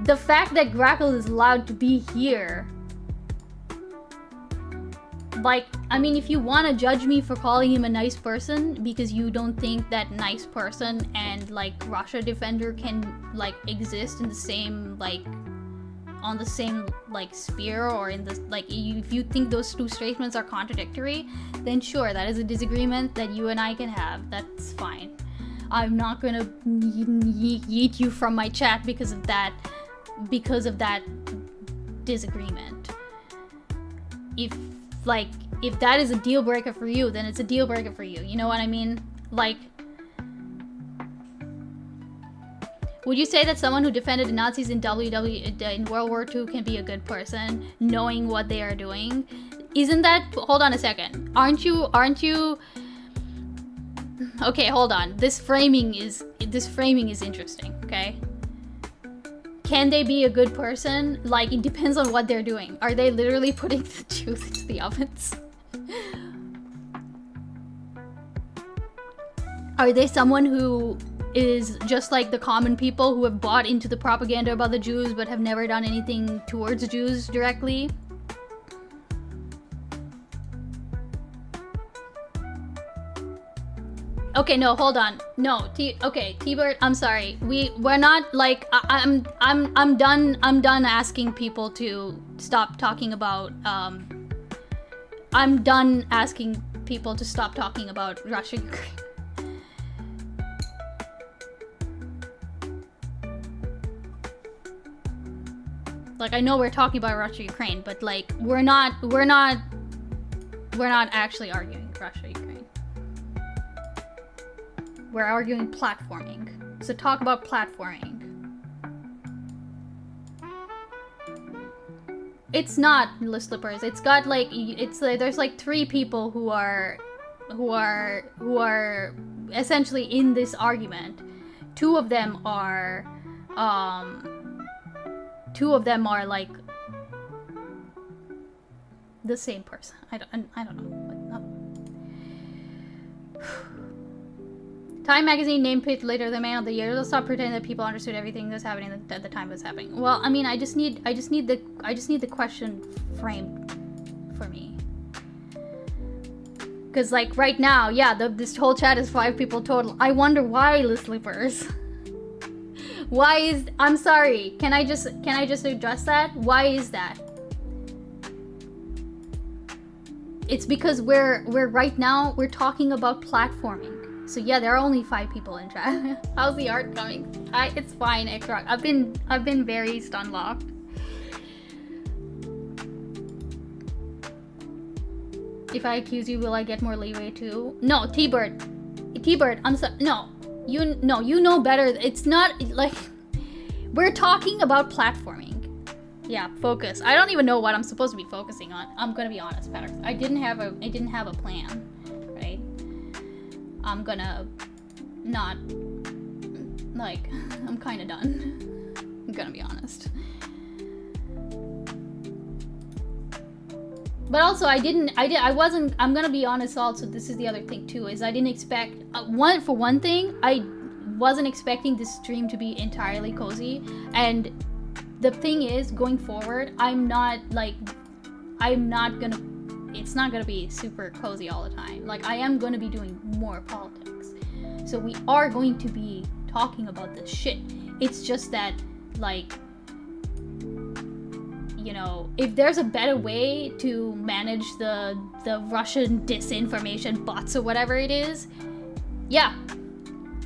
Speaker 3: the fact that Grackle is allowed to be here. Like, I mean, if you want to judge me for calling him a nice person because you don't think that nice person and, like, Russia Defender can, like, exist in the same, like, on the same, like, sphere, or in the, like, if you think those two statements are contradictory, then sure, that is a disagreement that you and I can have. That's fine. I'm not gonna yeet you from my chat because of that disagreement. If that is a deal breaker for you, then it's a deal breaker for you. You know what I mean? Like, would you say that someone who defended the Nazis in in World War II can be a good person, knowing what they are doing? Isn't that... Hold on a second. Aren't you... Okay, hold on. This framing is interesting, okay? Can they be a good person? Like, it depends on what they're doing. Are they literally putting the Jews into the ovens? Are they someone who is just like the common people who have bought into the propaganda about the Jews but have never done anything towards Jews directly? Okay, no, hold on. No, T-Bird, I'm sorry. We're not like I'm done asking people to stop talking about I'm done asking people to stop talking about Russia, Ukraine. Like, I know we're talking about Russia, Ukraine, but like we're not actually arguing Russia, Ukraine. We're arguing platforming. So talk about platforming. It's not list slippers. It's got like there's like 3 people who are essentially in this argument. 2 of them are like the same person. I don't know. Time magazine named Pitt later the man of the year. Let's stop pretending that people understood everything that's happening at the time it was happening. Well, I mean, I just need the question framed for me. Cause like right now, yeah, this whole chat is 5 people total. I wonder why, list slippers. Why is... I'm sorry. Can I just address that? Why is that? It's because we're right now we're talking about platforming. So yeah, there are only 5 people in chat. How's the art coming? It's fine, Ekrock. I've been very stun locked. If I accuse you, will I get more leeway too? No, T-Bird, I'm sorry. No, you know better. It's not like we're talking about platforming. Yeah, focus. I don't even know what I'm supposed to be focusing on. I'm gonna be honest, Patrick. I didn't have a plan, right? I'm gonna not Like, I'm kind of done. I'm gonna be honest. But also, I wasn't, I'm gonna be honest also, this is the other thing too, is I didn't expect, for one thing, I wasn't expecting this stream to be entirely cozy, and the thing is, going forward, it's not gonna be super cozy all the time. Like, I am gonna be doing more politics. So we are going to be talking about this shit. It's just that, like, you know, if there's a better way to manage the Russian disinformation bots or whatever it is, yeah,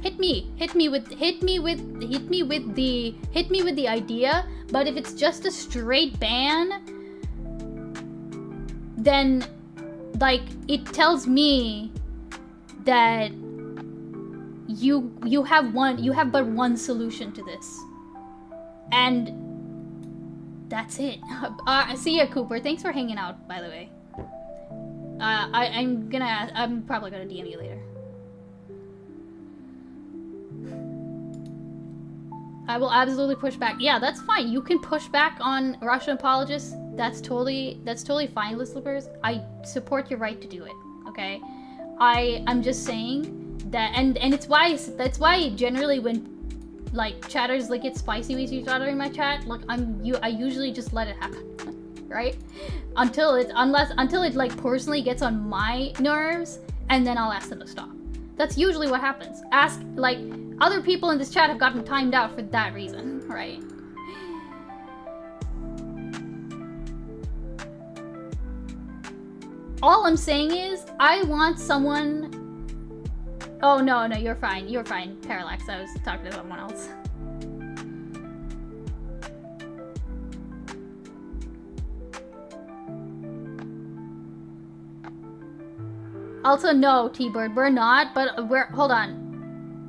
Speaker 3: hit me with the idea. But if it's just a straight ban, then, like, it tells me that you have but one solution to this, and that's it. See ya, Cooper. Thanks for hanging out, by the way. I'm probably gonna DM you later. I will absolutely push back. Yeah, that's fine. You can push back on Russian apologists. That's totally fine, listeners. I support your right to do it. Okay, I'm just saying that, and that's why generally when, like, chatters like get spicy with each other in my chat, like, I usually just let it happen, right? Until it like personally gets on my nerves, and then I'll ask them to stop. That's usually what happens. Like, other people in this chat have gotten timed out for that reason, right? All I'm saying is, I want someone... Oh, no, you're fine. You're fine, Parallax. I was talking to someone else. Also, no, T-Bird, we're not, but hold on.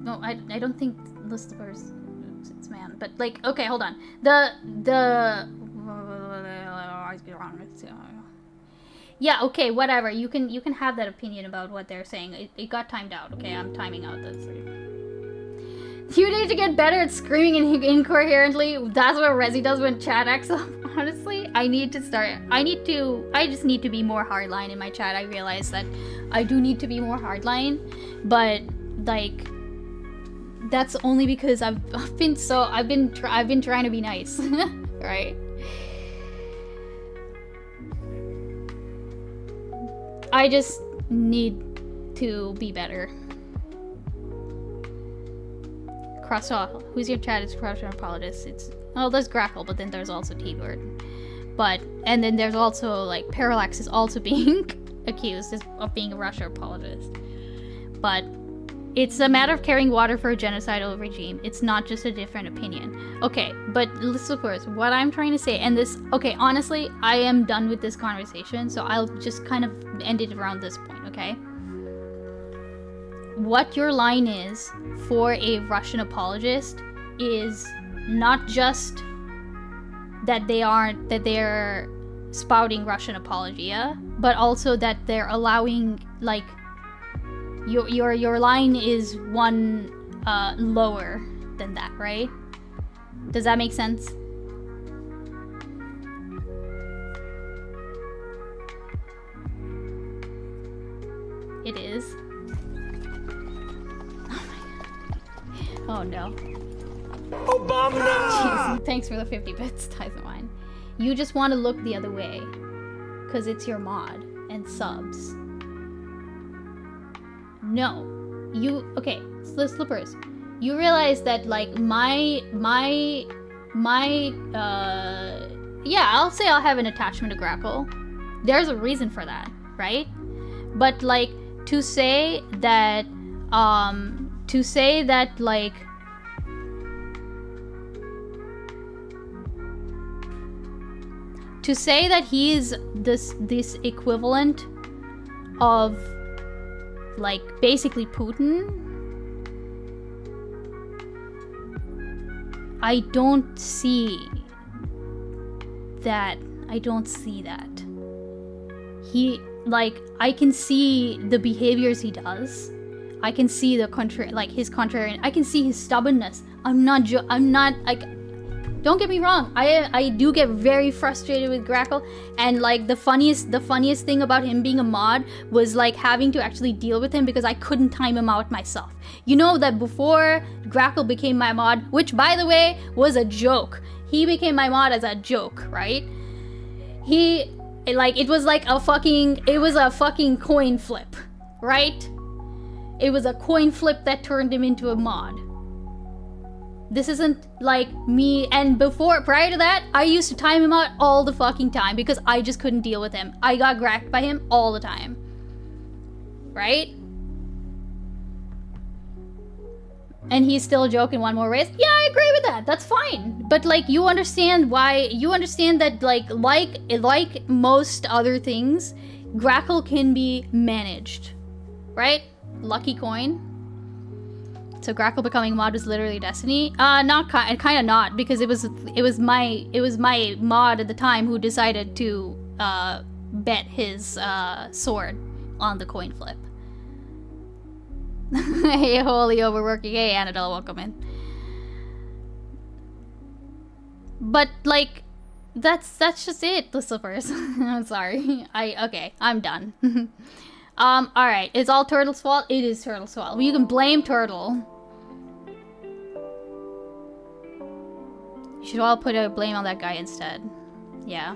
Speaker 3: No, I don't think listeners, it's man, but, like, okay, hold on. Yeah, okay, whatever. You can have that opinion about what they're saying. It got timed out. Okay, I'm timing out this. You need to get better at screaming incoherently. That's what Resi does when chat acts up. Honestly, I just need to be more hardline in my chat. I realize that I do need to be more hardline, but, like, that's only because I've been trying to be nice, right? I just need to be better. Crosstalk. Who's your chat? It's Russian apologist. There's Grackle, but then there's also T-Bird. And then there's also, like, Parallax is also being accused of being a Russia apologist. But it's a matter of carrying water for a genocidal regime. It's not just a different opinion. Okay, but listeners, what I'm trying to say, and this, okay, honestly, I am done with this conversation, so I'll just kind of end it around this point, okay? What your line is for a Russian apologist is not just that they're spouting Russian apologia, but also that they're allowing, like, your line is one lower than that, right? Does that make sense? It is. Oh my god. Oh no. Obama! Jeez, thanks for the 50 bits, Tyson Wine. You just want to look the other way, because it's your mod and subs. No. Okay, Slippers. You realize that, like, yeah, I'll say I'll have an attachment to Grackle. There's a reason for that, right? But, like, to say that, like, to say that he's this equivalent of, like, basically Putin, I don't see that. He, like, I can see the behaviors he does. I can see his contrarian. I can see his stubbornness. I'm not like, don't get me wrong, I do get very frustrated with Grackle, and like the funniest thing about him being a mod was like having to actually deal with him because I couldn't time him out myself. You know that before Grackle became my mod, which by the way was a joke. He became my mod as a joke, right? It was a fucking coin flip, right? It was a coin flip that turned him into a mod. This isn't like me, and prior to that, I used to time him out all the fucking time because I just couldn't deal with him. I got gracked by him all the time. Right? And he's still a joke in one more race? Yeah, I agree with that. That's fine. But like, you understand that like most other things, Grackle can be managed. Right? Lucky coin. So Grackle becoming mod was literally destiny. Kind of not, because it was my mod at the time who decided to bet his sword on the coin flip. Hey, holy overworking. Hey, Annadelle, welcome in. But like, that's just it, the slippers. I'm sorry. Okay, I'm done. Alright, it's all Turtle's fault? It is Turtle's fault. You can blame Turtle. You should all put a blame on that guy instead. Yeah.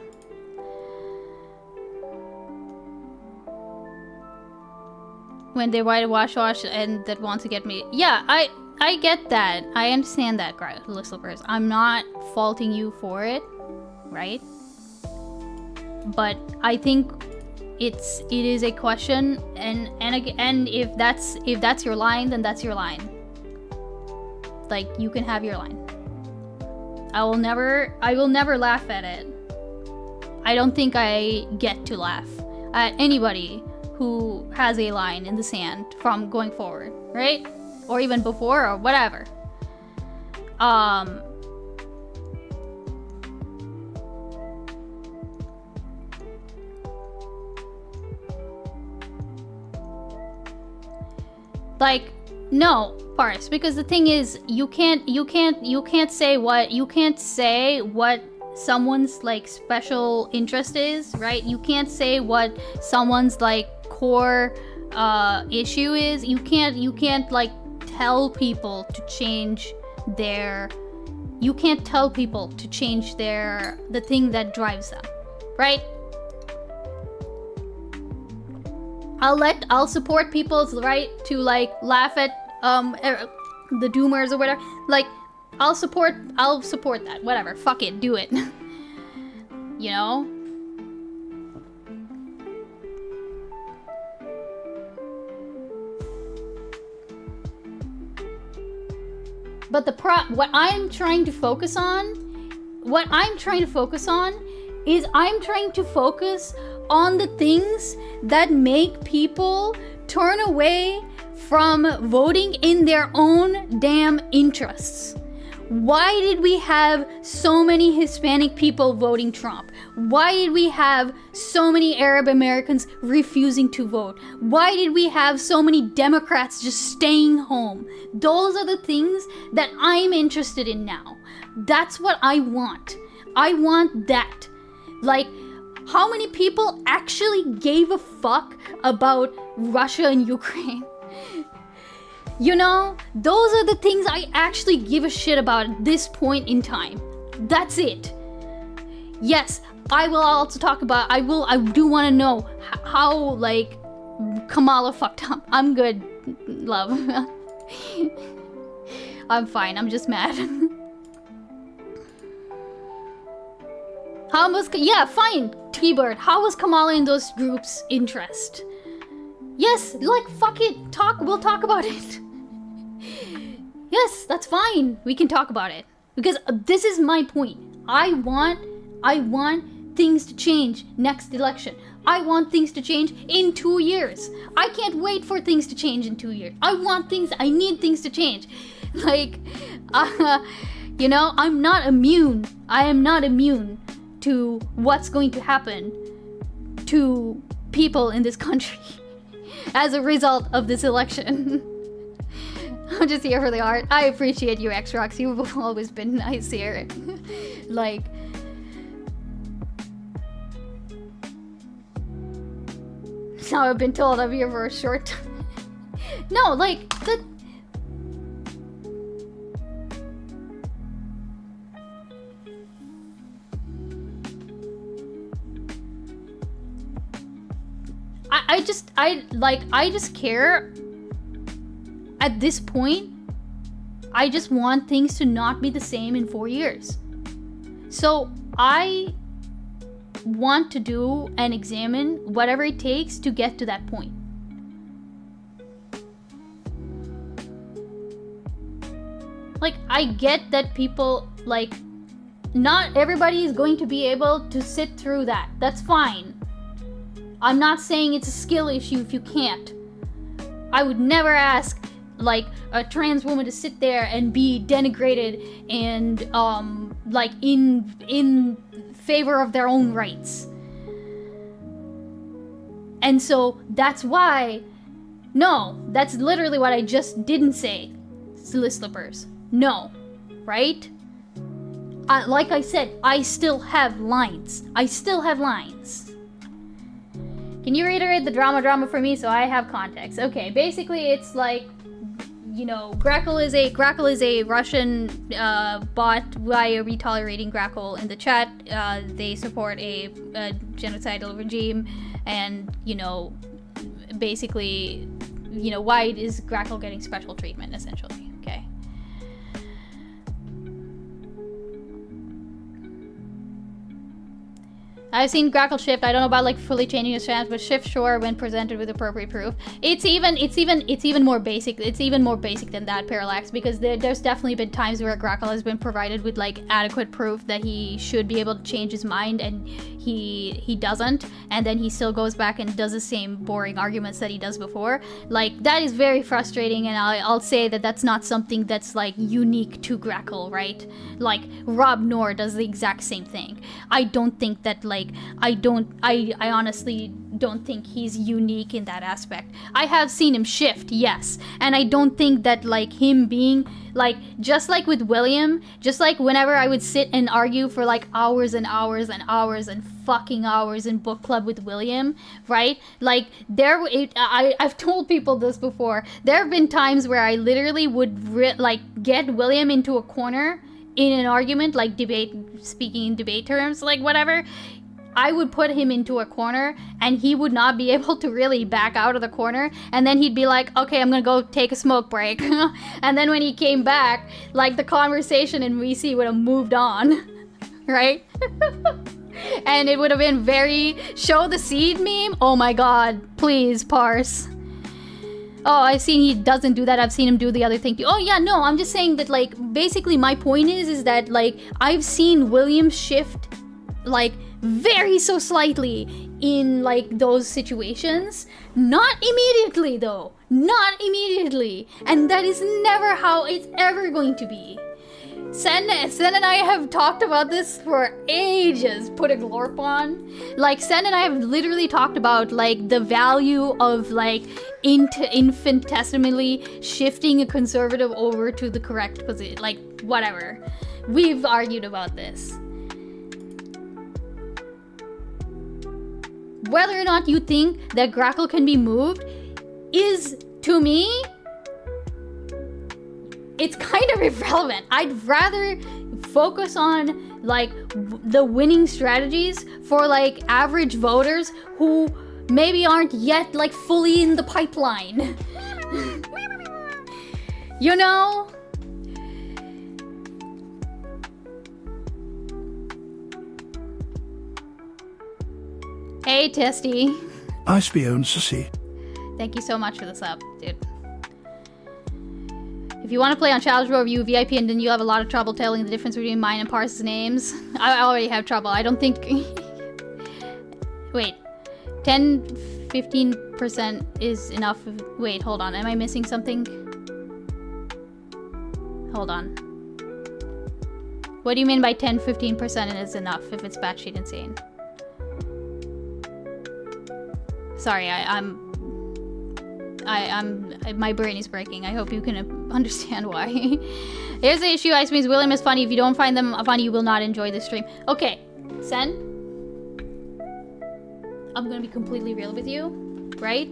Speaker 3: When they wash and that want to get me. Yeah, I get that. I understand that, Slippers. I'm not faulting you for it, right? But I think it is a question, and if that's your line, then that's your line. Like, you can have your line. I will never laugh at it. I don't think I get to laugh at anybody who has a line in the sand from going forward, right? Or even before, or whatever. Like, no, Paris, because the thing is, you can't say what someone's like special interest is, right? You can't say what someone's like core issue is. You can't like tell people to change the thing that drives them, right? I'll support people's right to like laugh at the doomers or whatever. Like, I'll support that. Whatever. Fuck it. Do it. You know? But what I'm trying to focus on is I'm trying to focus on the things that make people turn away from voting in their own damn interests. Why did we have so many Hispanic people voting Trump? Why did we have so many Arab Americans refusing to vote? Why did we have so many Democrats just staying home? Those are the things that I'm interested in now. That's what I want. I want that. Like, how many people actually gave a fuck about Russia and Ukraine? You know, those are the things I actually give a shit about at this point in time. That's it. Yes, I will also talk about, I do want to know how, like, Kamala fucked up. I'm good, love. I'm fine, I'm just mad. Yeah, fine, T-Bird. How was Kamala in those groups' interest? Yes, like, fuck it. We'll talk about it. Yes, that's fine. We can talk about it. Because this is my point. I want things to change next election. I want things to change in 2 years. I can't wait for things to change in 2 years. I need things to change. Like, you know, I'm not immune. I am not immune to what's going to happen to people in this country as a result of this election. I'm just here for the art. I appreciate you, X-Rox. You've always been nice here. Like... Now I've been told I'm here for a short time. No, like, the... I just care. At this point, I just want things to not be the same in 4 years. So I want to do and examine whatever it takes to get to that point. Like, I get that people, like, not everybody is going to be able to sit through that. That's fine. I'm not saying it's a skill issue if you can't. I would never ask, like, a trans woman to sit there and be denigrated and, like, in favor of their own rights. And so, that's why... No, that's literally what I just didn't say. Slippers. No. Right? Like I said, I still have lines. Can you reiterate the drama for me so I have context? Okay, basically it's like, you know, Grackle is a Russian bot. Why are we tolerating Grackle in the chat? They support a genocidal regime, and, you know, basically, you know, why is Grackle getting special treatment, essentially? Okay. I've seen Grackle shift. I don't know about like fully changing his stance, but shift sure when presented with appropriate proof. It's even more basic. It's even more basic than that, Parallax, because there's definitely been times where Grackle has been provided with like adequate proof that he should be able to change his mind, and he doesn't, and then he still goes back and does the same boring arguments that he does before. Like, that is very frustrating, and I'll say that that's not something that's like unique to Grackle, right? Like, Rob Noor does the exact same thing. I don't think that, like, I honestly don't think he's unique in that aspect. I have seen him shift, yes, and I don't think that, like, him being, like, just like with William, just like whenever I would sit and argue for like hours and hours and hours and fucking hours in book club with William, right? Like, I've told people this before. There have been times where I literally would like get William into a corner in an argument, like speaking in debate terms, like whatever. I would put him into a corner and he would not be able to really back out of the corner, and then he'd be like, okay, I'm gonna go take a smoke break. And then when he came back, like, the conversation in VC would have moved on, right? And it would have been very show the seed meme. Oh my god, please parse. Oh, I've seen he doesn't do that. I've seen him do the other thing too. Oh yeah, no, I'm just saying that, like, basically my point is that, like, I've seen William shift, like, very so slightly in, like, those situations. Not immediately, though. Not immediately. And that is never how it's ever going to be. Sen and I have talked about this for ages, put a glorp on. Like, Sen and I have literally talked about, like, the value of, like, infinitesimally shifting a conservative over to the correct position. Like, whatever. We've argued about this. Whether or not you think that Grackle can be moved is, to me, it's kind of irrelevant. I'd rather focus on, like, the winning strategies for, like, average voters who maybe aren't yet, like, fully in the pipeline. You know? Hey, Testy.
Speaker 8: Icebeon Sissy.
Speaker 3: Thank you so much for the sub, dude. If you want to play on Challenge Row Review VIP, and then you'll have a lot of trouble telling the difference between mine and Parse's names. I already have trouble. I don't think... Wait. 10-15% is enough. Wait, hold on. Am I missing something? Hold on. What do you mean by 10-15% is enough if it's batshit insane? Sorry, my brain is breaking. I hope you can understand why. Here's the issue. Ice means William is funny. If you don't find them funny, you will not enjoy the stream. Okay, Sen. I'm gonna be completely real with you, right?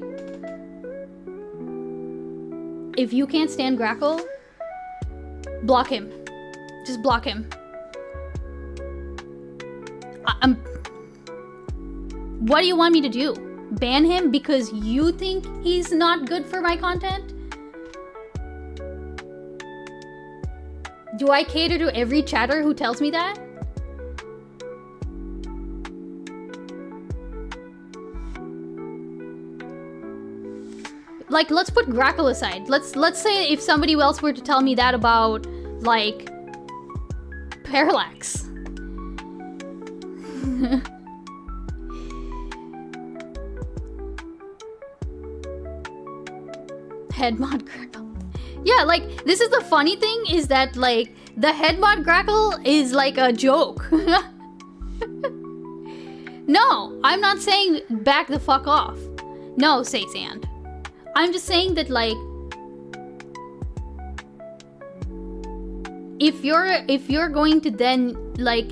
Speaker 3: If you can't stand Grackle, block him. Just block him. What do you want me to do? Ban him because you think he's not good for my content? Do I cater to every chatter who tells me that? Like, let's put Grackle aside. Let's say if somebody else were to tell me that about, like, Parallax. Head mod Grackle. Yeah, like, this is the funny thing is that, like, the head mod Grackle is like a joke. No, I'm not saying back the fuck off. No, say Sand. I'm just saying that, like, if you're going to then, like,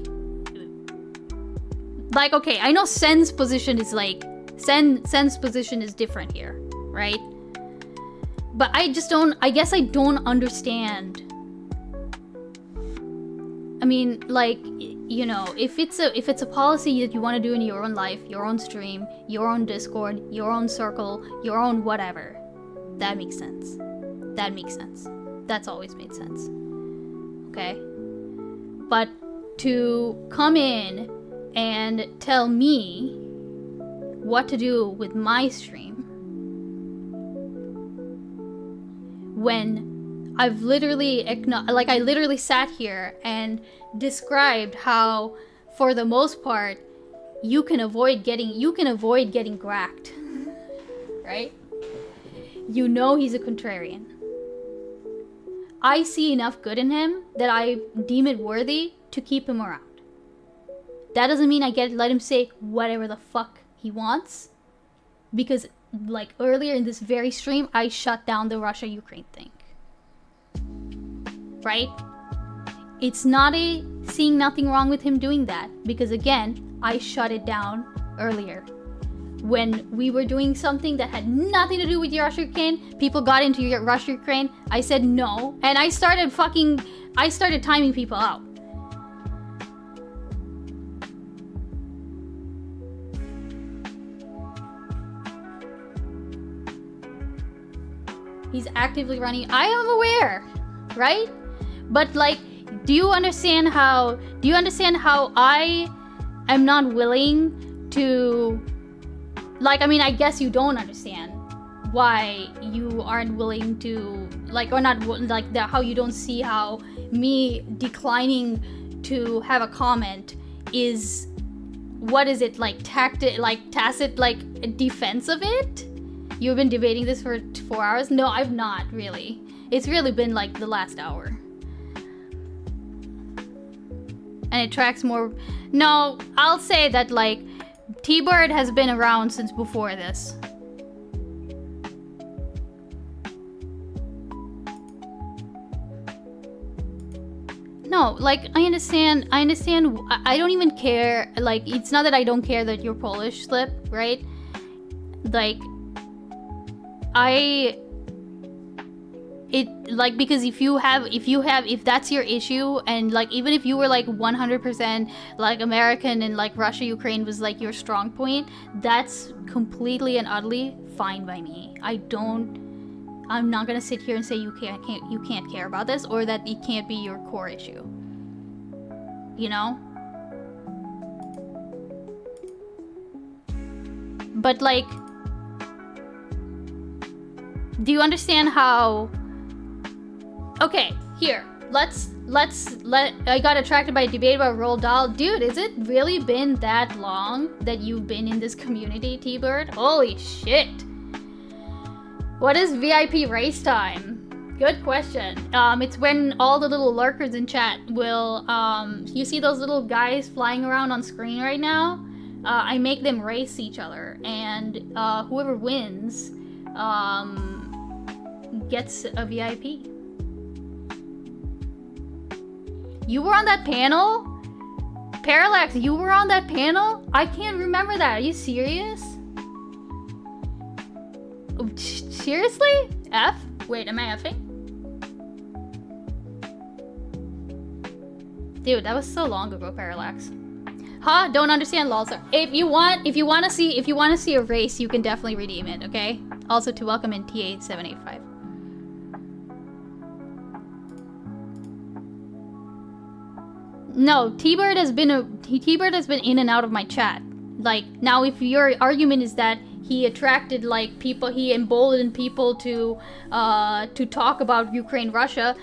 Speaker 3: okay, I know Sen's position is like, Sen's position is different here, right? But I guess I don't understand. I mean, like, you know, if it's a policy that you want to do in your own life, your own stream, your own Discord, your own circle, your own whatever, that makes sense. That makes sense. That's always made sense. Okay? But to come in and tell me what to do with my stream when I've literally I literally sat here and described how, for the most part, you can avoid getting gracked, right? You know he's a contrarian. I see enough good in him that I deem it worthy to keep him around. That doesn't mean I let him say whatever the fuck he wants, because, like, earlier in this very stream, I shut down the Russia-Ukraine thing. Right? It's not seeing nothing wrong with him doing that, because again, I shut it down earlier. When we were doing something that had nothing to do with Russia-Ukraine, people got into Russia-Ukraine, I said no, and I started timing people out. He's actively running. I am aware, right? But, like, do you understand how I am not willing to, like, I mean, I guess you don't understand why you aren't willing to, like, or not, like, how you don't see how me declining to have a comment is, what is it, like, tacit, like, defense of it? You've been debating this for 4 hours? No, I've not, really. It's really been, like, the last hour. And it tracks more. No, I'll say that, like, T-Bird has been around since before this. No, like, I understand, I don't even care, like, it's not that I don't care that you're Polish, Slip, right? Like, because if that's your issue, and, like, even if you were, like, 100% like American and, like, Russia Ukraine was, like, your strong point, that's completely and utterly fine by me. I'm not gonna sit here and say you can't care about this, or that it can't be your core issue, you know? But, like, do you understand how? Okay, here. I got attracted by a debate about Roald Dahl. Dude, has it really been that long that you've been in this community, T-Bird? Holy shit. What is VIP race time? Good question. It's when all the little lurkers in chat will, you see those little guys flying around on screen right now? I make them race each other, and whoever wins gets a VIP. You were on that panel? Parallax, you were on that panel? I can't remember that. Are you serious? Seriously? F? Wait, am I Fing? Dude, that was so long ago, Parallax. Huh? Don't understand, lol. So if you want to see a race, you can definitely redeem it, okay? Also to welcome in TA785. No, T-Bird has been in and out of my chat. Like, now if your argument is that he attracted like people, he emboldened people to talk about Ukraine, Russia,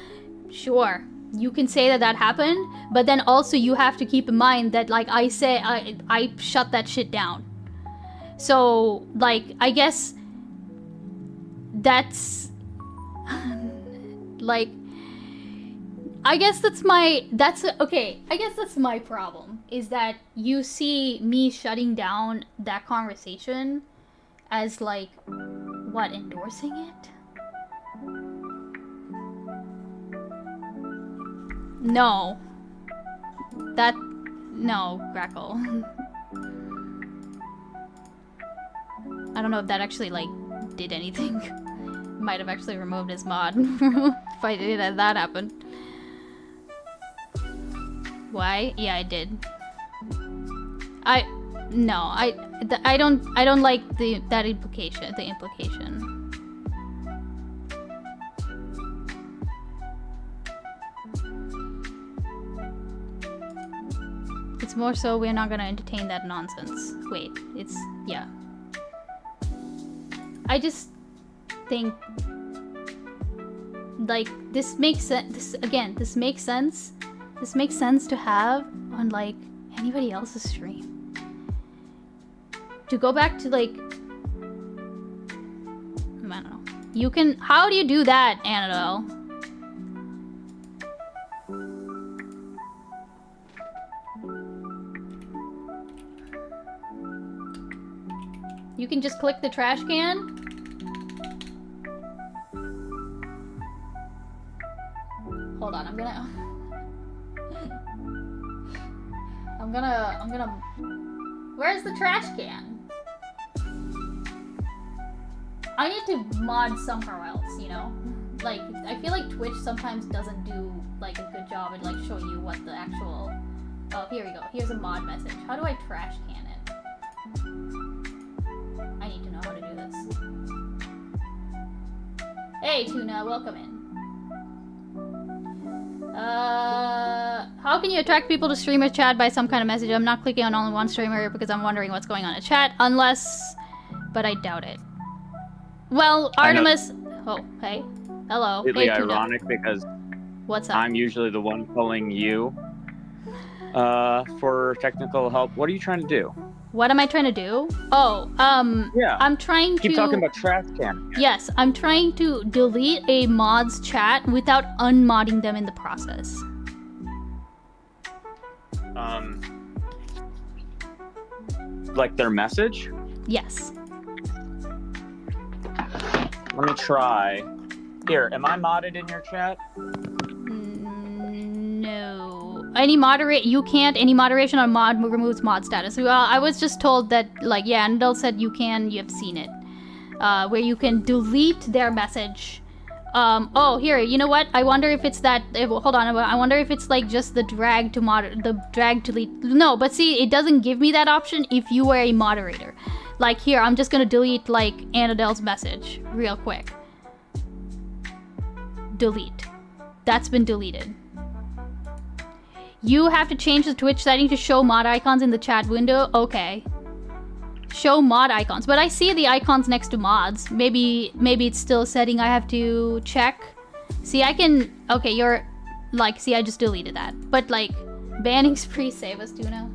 Speaker 3: sure. You can say that happened, but then also you have to keep in mind that like I shut that shit down. So like I guess that's like I guess that's my problem, is that you see me shutting down that conversation as like what, endorsing it? No, Grackle. I don't know if that actually like did anything. Might have actually removed his mod if I did that happened. Why? Yeah, I did. I don't like that implication. The implication. It's more so we're not gonna entertain that nonsense. Wait, yeah. I just think like this makes sense. This makes sense. This makes sense to have on like anybody else's stream. To go back to like, I don't know. You can. How do you do that, Annabelle? You can just click the trash can. Hold on, I'm gonna. Where's the trash can? I need to mod somewhere else, you know? Like, I feel like Twitch sometimes doesn't do, like, a good job at, like, showing you what the actual... Oh, here we go. Here's a mod message. How do I trash can it? I need to know how to do this. Hey, Tuna, welcome in. How can you attract people to streamer chat by some kind of message? I'm not clicking on only one streamer because I'm wondering what's going on in chat, unless... But I doubt it. Well, Artemis... Oh, hey. Hello.
Speaker 10: Completely
Speaker 3: hey, Tuna.
Speaker 10: ironic because
Speaker 3: what's up?
Speaker 10: I'm usually the one calling you for technical help. What are you trying to do?
Speaker 3: What am I trying to do? Oh,
Speaker 10: yeah.
Speaker 3: I'm trying to...
Speaker 10: Keep talking about trash can.
Speaker 3: Yes, I'm trying to delete a mod's chat without unmodding them in the process.
Speaker 10: Like their message?
Speaker 3: Yes.
Speaker 10: Let me try. Here, am I modded in your chat?
Speaker 3: No. Any moderation on mod removes mod status. Well, I was just told that, like, yeah, Andel said you have seen it. Where you can delete their message. Oh, here, you know what? I wonder if it's that, hold on, I wonder if it's, like, just the drag to delete. No, but see, it doesn't give me that option if you were a moderator. Like, here, I'm just gonna delete, like, Anadel's message real quick. Delete. That's been deleted. You have to change the Twitch setting to show mod icons in the chat window. Okay. Show mod icons. But I see the icons next to mods. Maybe it's still a setting I have to check. See, I can... Okay, you're... Like, see, I just deleted that. But, like, banning spree save us, Tuna.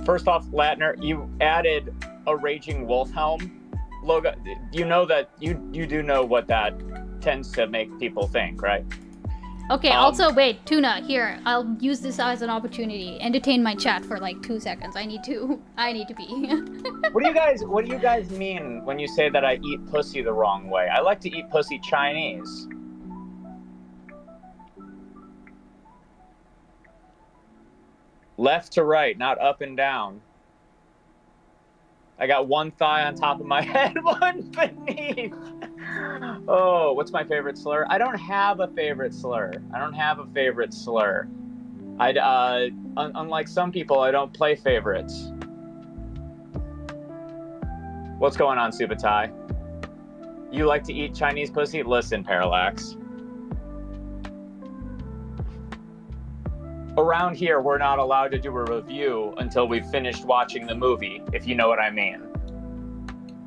Speaker 10: First off, Latner, you added a Raging Wolf helm logo. You know that... You do know what that tends to make people think, right?
Speaker 3: Okay, also, wait, Tuna, here, I'll use this as an opportunity. Entertain my chat for like 2 seconds. I need to pee.
Speaker 10: What do you guys mean when you say that I eat pussy the wrong way? I like to eat pussy Chinese. Left to right, not up and down. I got one thigh on top of my head, one beneath. Oh, what's my favorite slur? I don't have a favorite slur. Unlike some people, I don't play favorites. What's going on, Subatai? You like to eat Chinese pussy? Listen, Parallax. Around here, we're not allowed to do a review until we've finished watching the movie, if you know what I mean.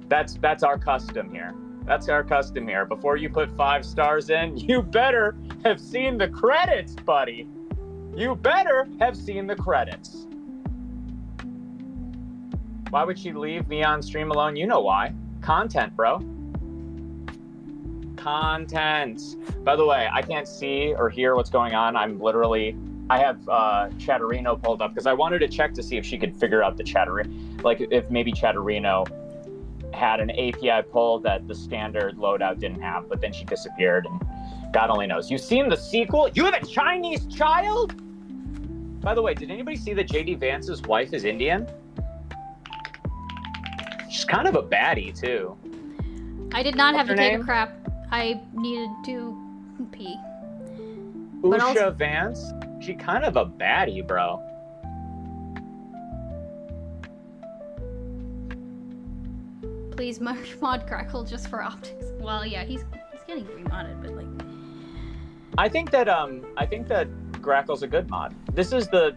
Speaker 10: That's our custom here. Before you put 5 stars in, you better have seen the credits, buddy. You better have seen the credits. Why would she leave me on stream alone? You know why. Content, bro. Content. By the way, I can't see or hear what's going on. I have Chatterino pulled up because I wanted to check to see if she could figure out the Chatterino, like if maybe Chatterino had an API pull that the standard loadout didn't have, but then she disappeared and God only knows. You've seen the sequel? You have a Chinese child? By the way, did anybody see that JD Vance's wife is Indian? She's kind of a baddie too.
Speaker 3: I did not have to
Speaker 10: her
Speaker 3: take
Speaker 10: name?
Speaker 3: a crap. I needed to pee.
Speaker 10: Usha Vance? She kind of a baddie, bro.
Speaker 3: Please mod Crackle just for optics. Well, yeah, he's getting remodded, but like.
Speaker 10: I think that Grackle's a good mod. This is the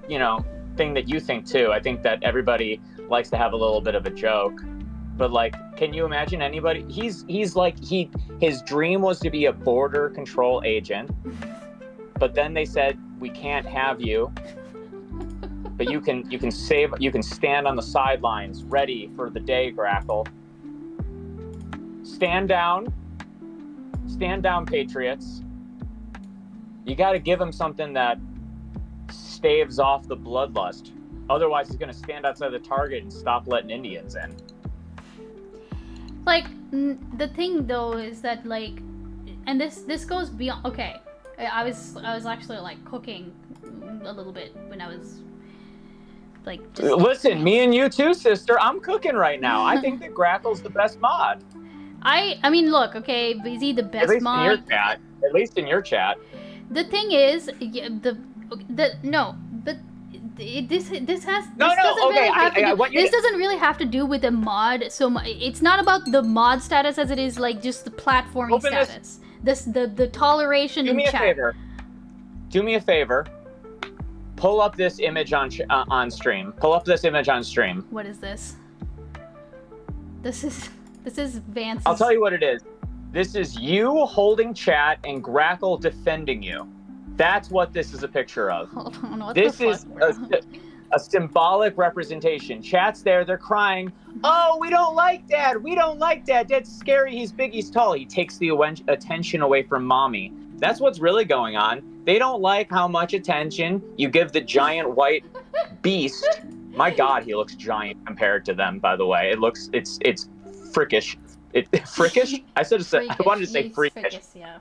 Speaker 10: thing that you think too. I think that everybody likes to have a little bit of a joke, but like, can you imagine anybody? His dream was to be a border control agent, but then they said we can't have you. But you can stand on the sidelines, ready for the day, Grackle. Stand down, Patriots. You got to give him something that staves off the bloodlust. Otherwise, he's going to stand outside the target and stop letting Indians in.
Speaker 3: Like, the thing though is that like, and this goes beyond. Okay, I was actually like cooking a little bit when I was like. Just,
Speaker 10: Listen, me and you too, sister. I'm cooking right now. I think that Grackle's the best mod.
Speaker 3: I mean, look, okay, is he the best mod?
Speaker 10: At least in your chat.
Speaker 3: The thing is, this doesn't really have to do with the mod so much. It's not about the mod status as it is like just the platforming status. The toleration in chat.
Speaker 10: Do me a favor. Pull up this image on stream.
Speaker 3: What is this? This is Vance's.
Speaker 10: I'll tell you what it is. This is you holding chat and Grackle defending you. That's what this is a picture of.
Speaker 3: Hold on, what
Speaker 10: this
Speaker 3: the
Speaker 10: is
Speaker 3: fuck,
Speaker 10: a symbolic representation. Chat's there, they're crying. Oh, we don't like Dad. Dad's scary. He's big. He's tall. He takes the attention away from Mommy. That's what's really going on. They don't like how much attention you give the giant white beast. My God, he looks giant compared to them. By the way, it's frickish. Frickish? I wanted to say freakish.
Speaker 3: Yeah.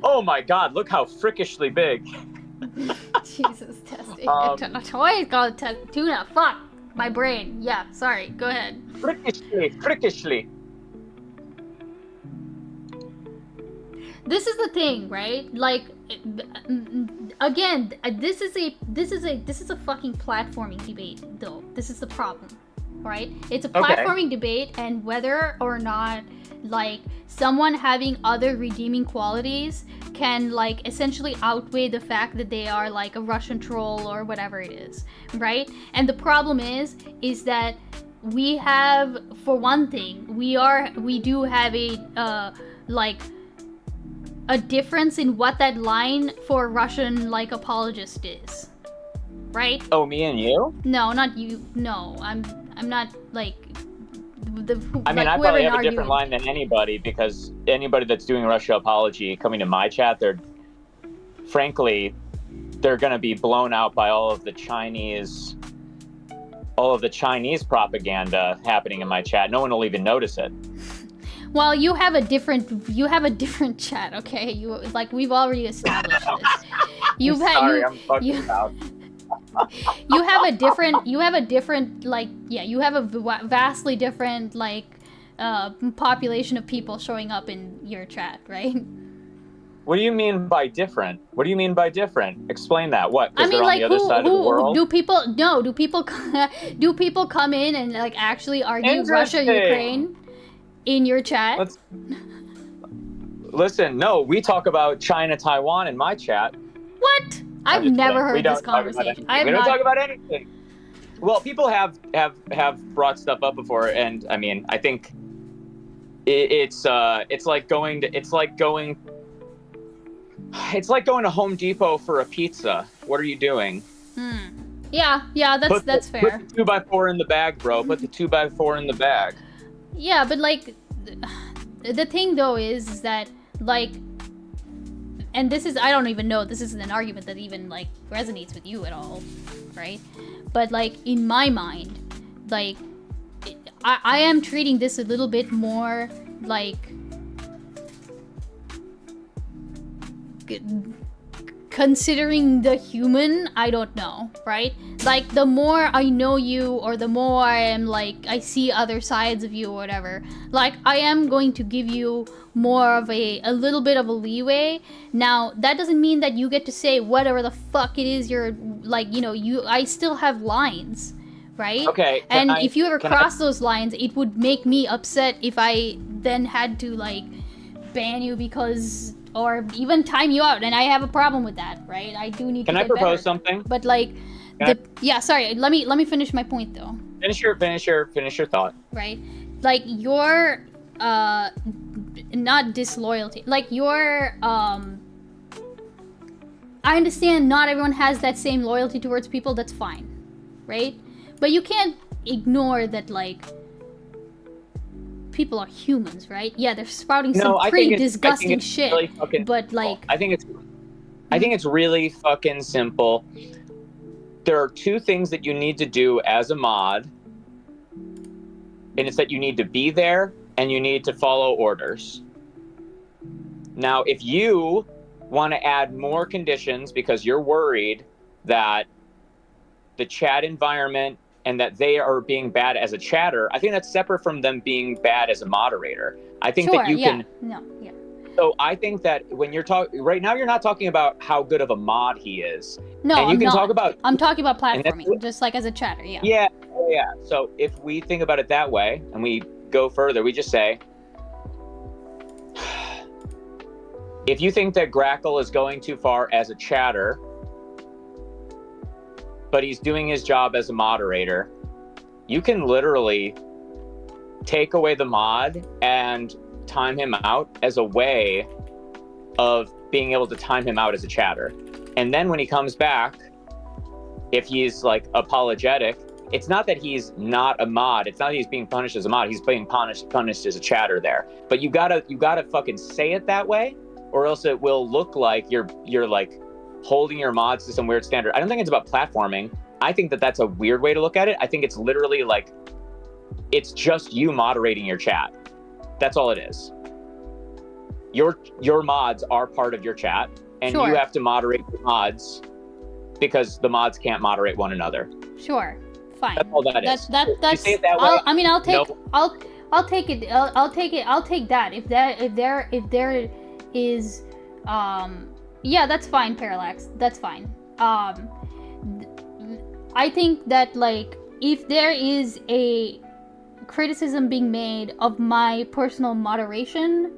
Speaker 10: Oh my God! Look how freakishly big.
Speaker 3: Jesus, testing. Always called tuna. Fuck my brain. Yeah, sorry. Go ahead.
Speaker 10: Freakishly.
Speaker 3: This is the thing, right? Like, again, this is a fucking platforming debate, though. This is the problem, right? It's a platforming debate, and whether or not like someone having other redeeming qualities can like essentially outweigh the fact that they are like a Russian troll or whatever it is, right? And the problem is that we have, for one thing, we do have a like a difference in what that line for Russian like apologist is, right?
Speaker 10: Oh, me and you?
Speaker 3: No, not you. No, I'm not like.
Speaker 10: I mean, I probably have a different line than anybody, because anybody that's doing Russia apology coming to my chat, they're frankly, they're going to be blown out by all of the Chinese propaganda happening in my chat. No one will even notice it.
Speaker 3: Well, you have a different chat, okay? We've already established this. You have a vastly different population of people showing up in your chat, right?
Speaker 10: What do you mean by different? Explain that. What?
Speaker 3: I
Speaker 10: Because
Speaker 3: mean,
Speaker 10: they're on the other side of the world?
Speaker 3: do people come in and actually argue Russia,
Speaker 10: Interesting.
Speaker 3: Ukraine in your chat?
Speaker 10: Listen, no, we talk about China, Taiwan in my chat.
Speaker 3: What? I've never heard this conversation.
Speaker 10: We don't talk about anything. Well, people have brought stuff up before, and I mean, I think it's like going to Home Depot for a pizza. What are you doing?
Speaker 3: Yeah, that's fair.
Speaker 10: Put the 2x4 in the bag, bro. Put the 2x4 in the bag.
Speaker 3: Yeah, but the thing though is that and this is, I don't even know, this isn't an argument that even resonates with you at all, right? But in my mind, I am treating this a little bit more considering the human. I don't know, right? The more I know you, or the more I am I see other sides of you or whatever, I am going to give you more of a little bit of a leeway. Now, that doesn't mean that you get to say whatever the fuck it is you're I still have lines, right?
Speaker 10: Okay.
Speaker 3: And if you ever cross those lines, it would make me upset if I then had to ban you or even time you out, and I have a problem with that, right? I do need to get
Speaker 10: propose
Speaker 3: better.
Speaker 10: something?
Speaker 3: But sorry, let me finish my point though.
Speaker 10: Finish your thought.
Speaker 3: Right? Your not disloyalty. Your I understand not everyone has that same loyalty towards people, that's fine. Right? But you can't ignore that people are humans, right? Yeah, they're spouting some pretty disgusting shit. Really but
Speaker 10: I think it's really fucking simple. There are two things that you need to do as a mod, and it's that you need to be there and you need to follow orders. Now, if you want to add more conditions because you're worried that the chat environment and that they are being bad as a chatter, I think that's separate from them being bad as a moderator. I think that you can.
Speaker 3: No, yeah.
Speaker 10: So I think that when you're talking right now, you're not talking about how good of a mod he is.
Speaker 3: No,
Speaker 10: and you
Speaker 3: I'm
Speaker 10: can
Speaker 3: not.
Speaker 10: talk about.
Speaker 3: I'm talking about platforming, just as a chatter. Yeah.
Speaker 10: Yeah. So if we think about it that way, and we go further, we just say, if you think that Grackle is going too far as a chatter, but he's doing his job as a moderator, you can literally take away the mod and time him out as a way of being able to time him out as a chatter. And then when he comes back, if he's apologetic, it's not that he's not a mod. It's not that he's being punished as a mod. He's being punished as a chatter there. But you gotta fucking say it that way, or else it will look like you're holding your mods to some weird standard. I don't think it's about platforming. I think that that's a weird way to look at it. I think it's literally it's just you moderating your chat. That's all it is. Your mods are part of your chat, and you have to moderate the mods because the mods can't moderate one another.
Speaker 3: Sure, fine.
Speaker 10: That's all that is.
Speaker 3: That's.
Speaker 10: You say it that way?
Speaker 3: I'll take it. I'll take that. If there is, yeah, that's fine, Parallax. That's fine. I think that if there is a criticism being made of my personal moderation,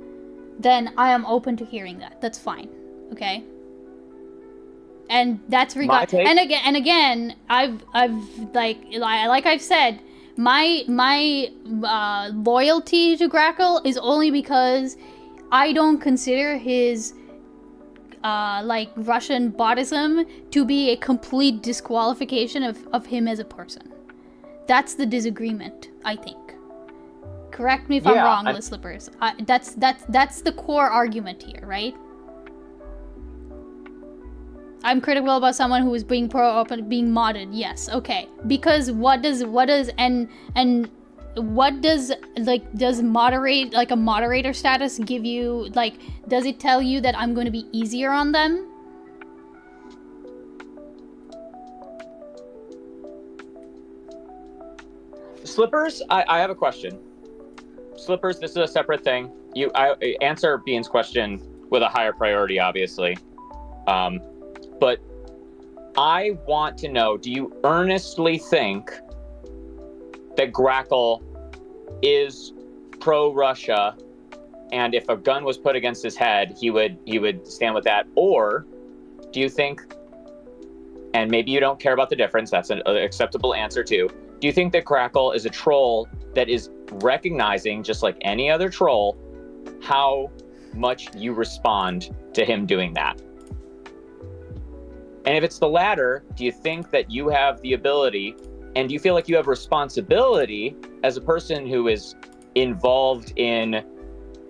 Speaker 3: then I am open to hearing that. That's fine. Okay? And that's and again, I've like I've said, my loyalty to Grackle is only because I don't consider his Russian bottism to be a complete disqualification of him as a person. That's the disagreement, I think. Correct me if I'm wrong, Liz Slippers. That's the core argument here, right? I'm critical about someone who is being being modded. Yes, okay. Because what does moderate, like a moderator status give you, like, does it tell you that I'm going to be easier on them?
Speaker 10: Slippers, I have a question. Slippers, this is a separate thing. I answer Bean's question with a higher priority, obviously. But I want to know, do you earnestly think that Grackle is pro-Russia, and if a gun was put against his head, he would stand with that? Or do you think, and maybe you don't care about the difference, that's an acceptable answer too, do you think that Grackle is a troll that is recognizing, just like any other troll, how much you respond to him doing that? And if it's the latter, do you think that you have the ability, and do you feel like you have responsibility as a person who is involved in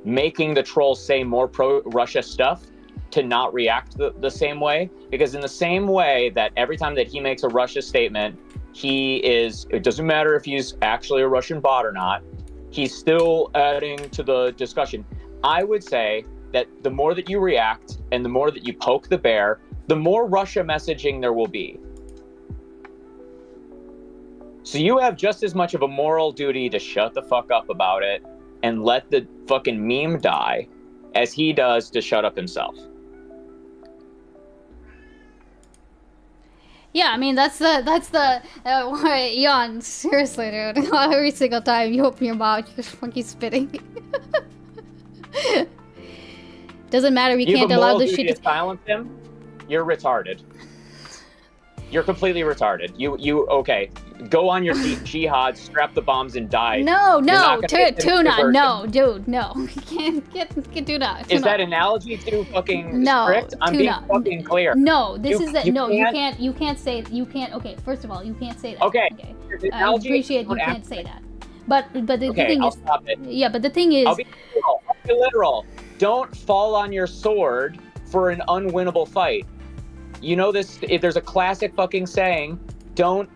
Speaker 10: making the troll say more pro-Russia stuff, to not react the same way? Because in the same way that every time that he makes a Russia statement, it doesn't matter if he's actually a Russian bot or not, he's still adding to the discussion. I would say that the more that you react and the more that you poke the bear, the more Russia messaging there will be. So you have just as much of a moral duty to shut the fuck up about it and let the fucking meme die as he does to shut up himself.
Speaker 3: Yeah, I mean, that's the Jan, seriously, dude. Every single time you open your mouth, you're fucking spitting. Doesn't matter, we can't allow this shit
Speaker 10: to silence him. You're retarded. You're completely retarded. You okay? Go on your jihad, strap the bombs, and die.
Speaker 3: No, Tuna, no, dude, no. You can't do that.
Speaker 10: Is that analogy too fucking
Speaker 3: no,
Speaker 10: strict? I'm being fucking clear.
Speaker 3: No, you can't say, okay, first of all, you can't say that.
Speaker 10: Okay.
Speaker 3: I appreciate you can't say that. But the thing is,
Speaker 10: stop it.
Speaker 3: Yeah, but the thing is,
Speaker 10: I'll be literal. Don't fall on your sword for an unwinnable fight. You know this, if there's a classic fucking saying, don't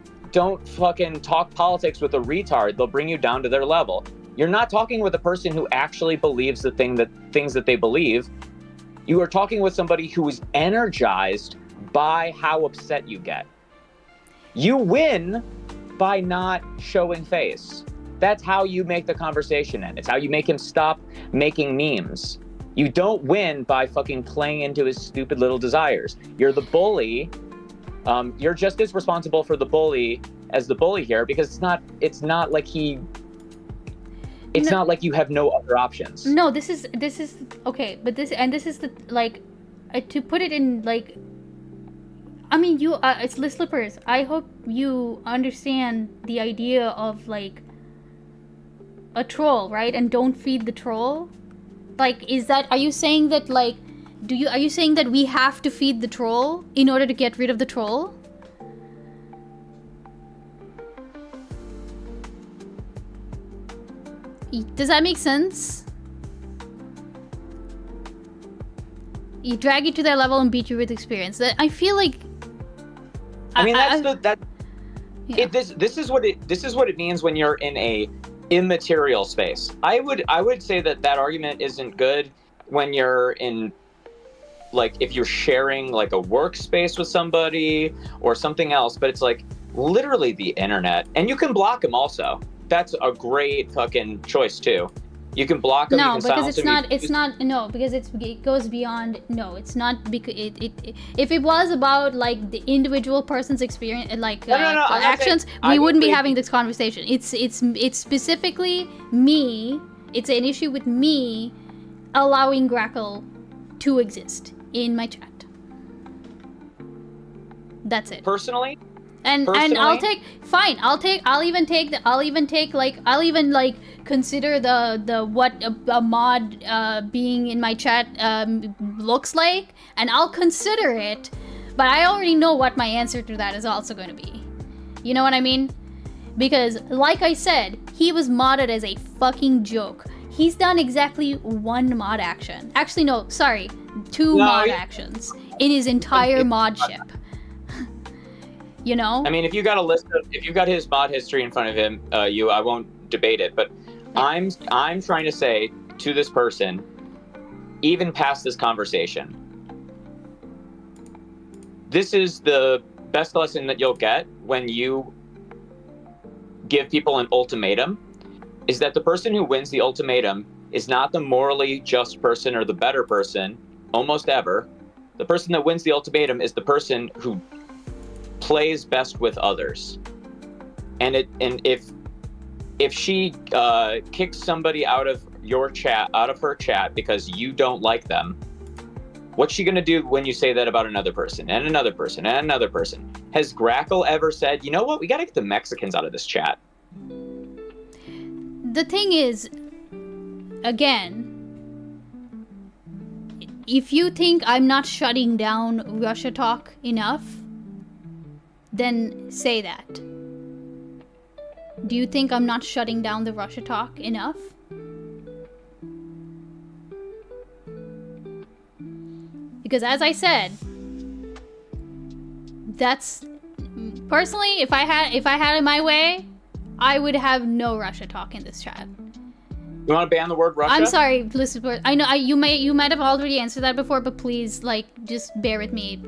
Speaker 10: fucking talk politics with a retard. They'll bring you down to their level. You're not talking with a person who actually believes things that they believe. You are talking with somebody who is energized by how upset you get. You win by not showing face. That's how you make the conversation end. It's how you make him stop making memes. You don't win by fucking playing into his stupid little desires. You're the bully. You're just as responsible for the bully as the bully here, because it's not like you have no other options.
Speaker 3: No, this is okay, but this is the, like, to put it in, like, I mean, it's the Slippers. I hope you understand the idea of, like, a troll, right? And don't feed the troll. Like, are you saying that, like, are you saying that we have to feed the troll in order to get rid of the troll? Does that make sense? You drag it to their level and beat you with experience. I feel like,
Speaker 10: I mean, this is what it means when you're in a immaterial space. I would say that argument isn't good when you're in, like, if you're sharing like a workspace with somebody or something else, but it's like literally the internet, and you can block them also. That's a great fucking choice too. You can block them.
Speaker 3: No, because because it goes beyond. No, it's not, because if it was about, like, the individual person's experience, like, actions, we wouldn't be having this conversation. It's specifically me. It's an issue with me allowing Grackle to exist in my chat. That's it.
Speaker 10: Personally,
Speaker 3: and I'll even consider the what a mod being in my chat looks like, and I'll consider it, but I already know what my answer to that is also going to be. You know what I mean? Because, like I said, he was modded as a fucking joke. He's done exactly one mod action. Actually, no, sorry, two mod actions in his entire mod ship. You know?
Speaker 10: I mean, if you got his mod history in front of him, I won't debate it. But I'm trying to say to this person, even past this conversation, this is the best lesson that you'll get when you give people an ultimatum, is that the person who wins the ultimatum is not the morally just person or the better person, almost ever. The person that wins the ultimatum is the person who plays best with others. And if she kicks somebody out of her chat because you don't like them, what's she gonna do when you say that about another person and another person and another person? Has Grackle ever said, you know what, we gotta get the Mexicans out of this chat?
Speaker 3: The thing is, again, if you think I'm not shutting down Russia talk enough, then say that. Do you think I'm not shutting down the Russia talk enough? Because as I said, that's personally, if I had it my way, I would have no Russia talk in this chat.
Speaker 10: You want to ban the word Russia?
Speaker 3: I'm sorry, listen. I know you might have already answered that before, but please, like, just bear with me.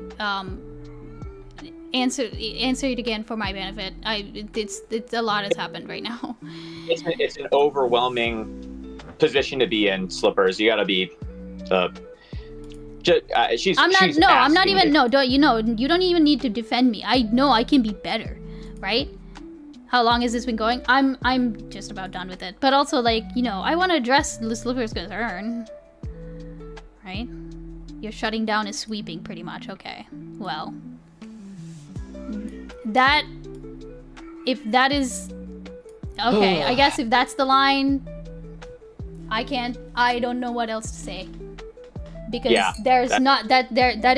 Speaker 3: Answer it again for my benefit. It's a lot has happened right now.
Speaker 10: It's an overwhelming position to be in, Slippers. You gotta be. You don't even need to defend me. I know I can be better, right? How long has this been going? I'm just about done with it. But also, like, I want to address the Slipper's concern, right? You're shutting down his sweeping, pretty much. Okay, well, if that is okay, I guess if that's the line, I don't know what else to say. Because that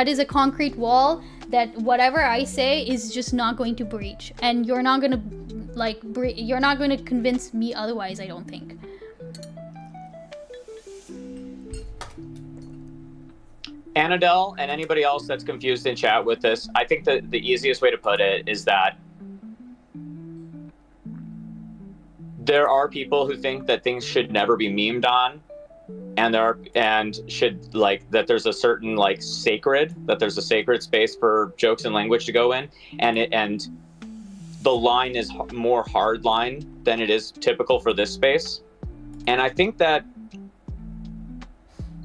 Speaker 10: is a concrete wall that whatever I say is just not going to breach, and you're not gonna you're not going to convince me otherwise, I don't think. Annadelle and anybody else that's confused in chat with this, I think that the easiest way to put it is that there are people who think that things should never be memed on. And there's a certain there's a sacred space for jokes and language to go in, and the line is more hard line than it is typical for this space. And I think that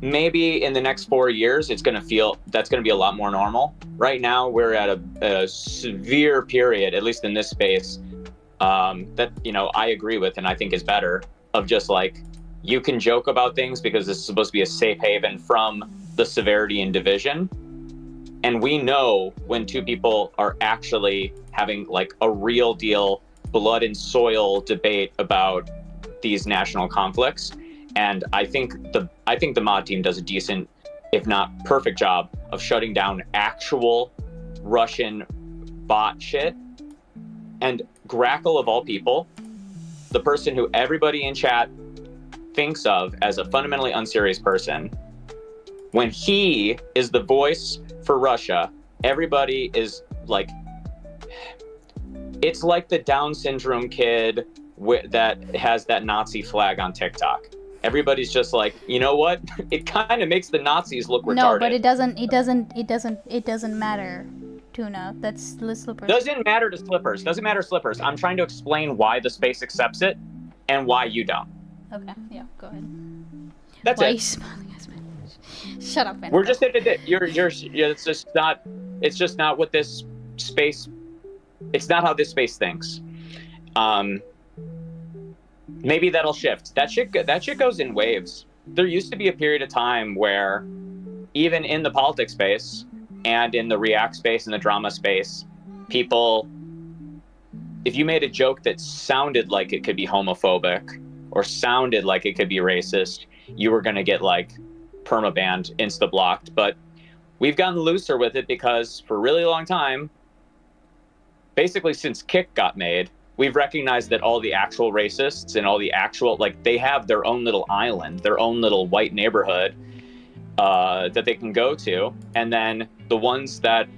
Speaker 10: maybe in the next 4 years, that's going to be a lot more normal. Right now, we're at a severe period, at least in this space, that I agree with and I think is better, of just like, you can joke about things because this is supposed to be a safe haven from the severity and division. And we know when two people are actually having like a real deal blood and soil debate about these national conflicts. And I think the mod team does a decent, if not perfect job of shutting down actual Russian bot shit. And Grackle, of all people, the person who everybody in chat thinks of as a fundamentally unserious person, when he is the voice for Russia, everybody is like, it's like the Down syndrome kid that has that Nazi flag on TikTok. Everybody's just like, you know what? It kind of makes the Nazis look retarded.
Speaker 3: No, but it doesn't matter, Tuna. That's the Slippers.
Speaker 10: Doesn't matter to Slippers. Doesn't matter, Slippers. I'm trying to explain why the space accepts it and why you don't.
Speaker 3: Okay, yeah, go ahead.
Speaker 10: That's
Speaker 3: Why
Speaker 10: it.
Speaker 3: are you smiling at me? Shut up, man.
Speaker 10: We're just at it. It's just not what this space. It's not how this space thinks. Maybe that'll shift. That shit goes in waves. There used to be a period of time where, even in the politics space and in the react space and the drama space, people, if you made a joke that sounded like it could be homophobic or sounded like it could be racist, you were going to get like permabanned, insta-blocked. But we've gotten looser with it because for a really long time, basically since Kick got made, we've recognized that all the actual racists and all the actual, like, they have their own little island, their own little white neighborhood that they can go to. And then the ones that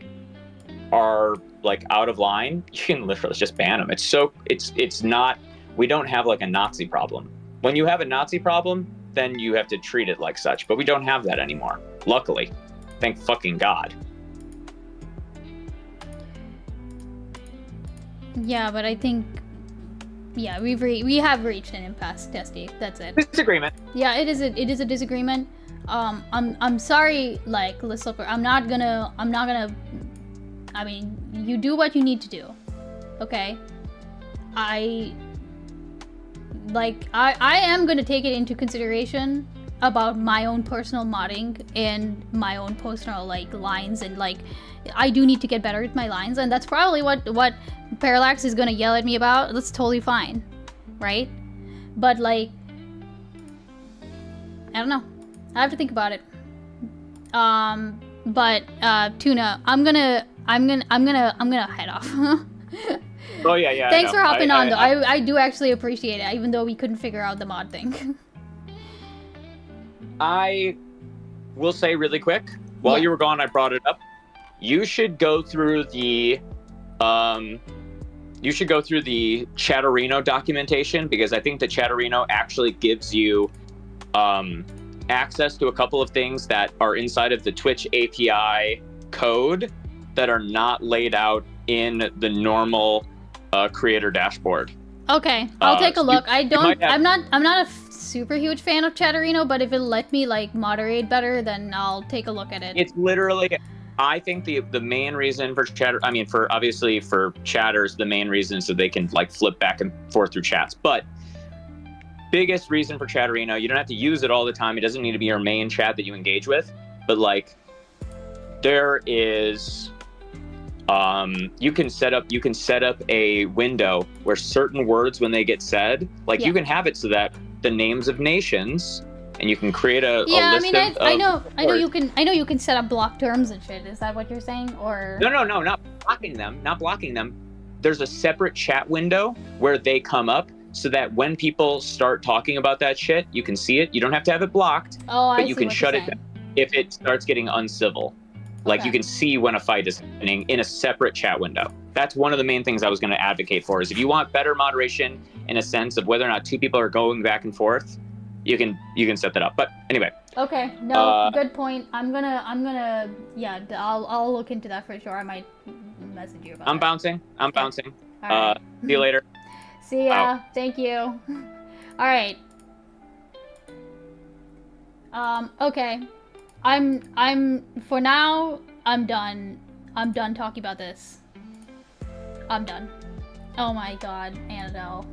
Speaker 10: are like out of line, you can literally just ban them. It's not, we don't have like a Nazi problem. When you have a Nazi problem, then you have to treat it like such, but we don't have that anymore. Luckily, thank fucking God.
Speaker 3: Yeah, but I think, yeah, we have reached an impasse, Testy. That's it.
Speaker 10: Disagreement.
Speaker 3: Yeah, it is a disagreement. I'm sorry, like, Slipper. I'm not gonna. I mean, you do what you need to do. Okay. I am gonna take it into consideration about my own personal modding and my own personal like lines, and like I do need to get better at my lines, and that's probably what Parallax is gonna yell at me about. That's totally fine, right? But like, I don't know. I have to think about it. But Tuna, I'm gonna head off.
Speaker 10: Oh yeah.
Speaker 3: Thanks for hopping on, though. I do actually appreciate it, even though we couldn't figure out the mod thing.
Speaker 10: I will say really quick, while you were gone, I brought it up. You should go through the Chatterino documentation, because I think the Chatterino actually gives you access to a couple of things that are inside of the Twitch API code that are not laid out in the normal creator dashboard.
Speaker 3: Okay, I'll take a look. I'm not a super huge fan of Chatterino, but if it let me like moderate better, then I'll take a look at it.
Speaker 10: It's literally, I think the main reason for obviously for chatters, the main reason is so they can like flip back and forth through chats. But biggest reason for Chatterino, you don't have to use it all the time. It doesn't need to be your main chat that you engage with, but like there is, you can set up a window where certain words, when they get said, like you can have it so that the names of nations, and you can create a list of
Speaker 3: I know you can set up block terms and shit. Is that what you're saying? Or
Speaker 10: no, not blocking them. There's a separate chat window where they come up so that when people start talking about that shit, you can see it. You don't have to have it blocked, but you can shut it down if it starts getting uncivil. Like you can see when a fight is happening in a separate chat window. That's one of the main things I was going to advocate for, is if you want better moderation in a sense of whether or not two people are going back and forth, you can set that up. But anyway.
Speaker 3: Okay. No, good point. I'm gonna yeah, I'll look into that for sure. I might message you about it.
Speaker 10: I'm bouncing.
Speaker 3: All right.
Speaker 10: See you later.
Speaker 3: See ya. Thank you. All right. Okay. I'm for now, I'm done talking about this. I'm done. Oh my god, Annabelle.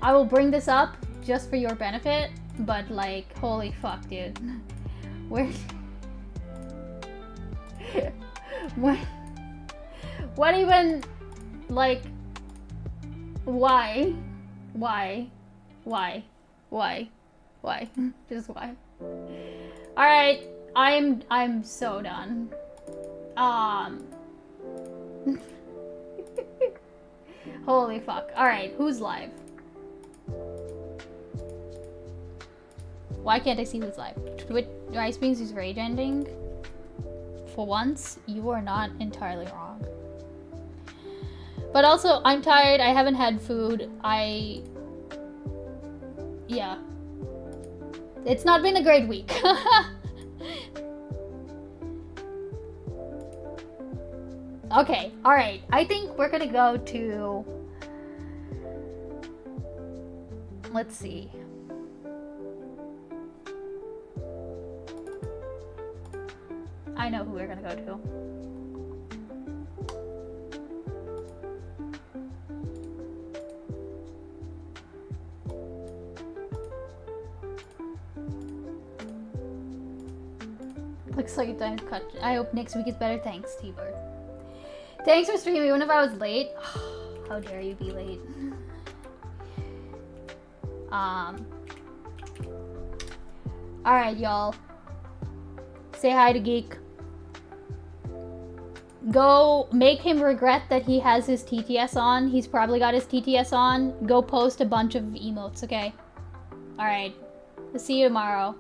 Speaker 3: I will bring this up just for your benefit, but like, holy fuck, dude. What even, like, why? Just why? Alright, I'm so done. Holy fuck. Alright, who's live? Why can't I see who's live? Twitch Ice Beans is rage ending. For once, you are not entirely wrong. But also, I'm tired, I haven't had food, yeah. It's not been a great week. Okay, alright. I think we're gonna go to... Let's see. I know who we're gonna go to. Looks like a time cut. I hope next week is better. Thanks, T-Bird. Thanks for streaming, even if I was late. How dare you be late? Alright, y'all. Say hi to Geek. Go make him regret that he has his TTS on. He's probably got his TTS on. Go post a bunch of emotes, okay? Alright. See you tomorrow.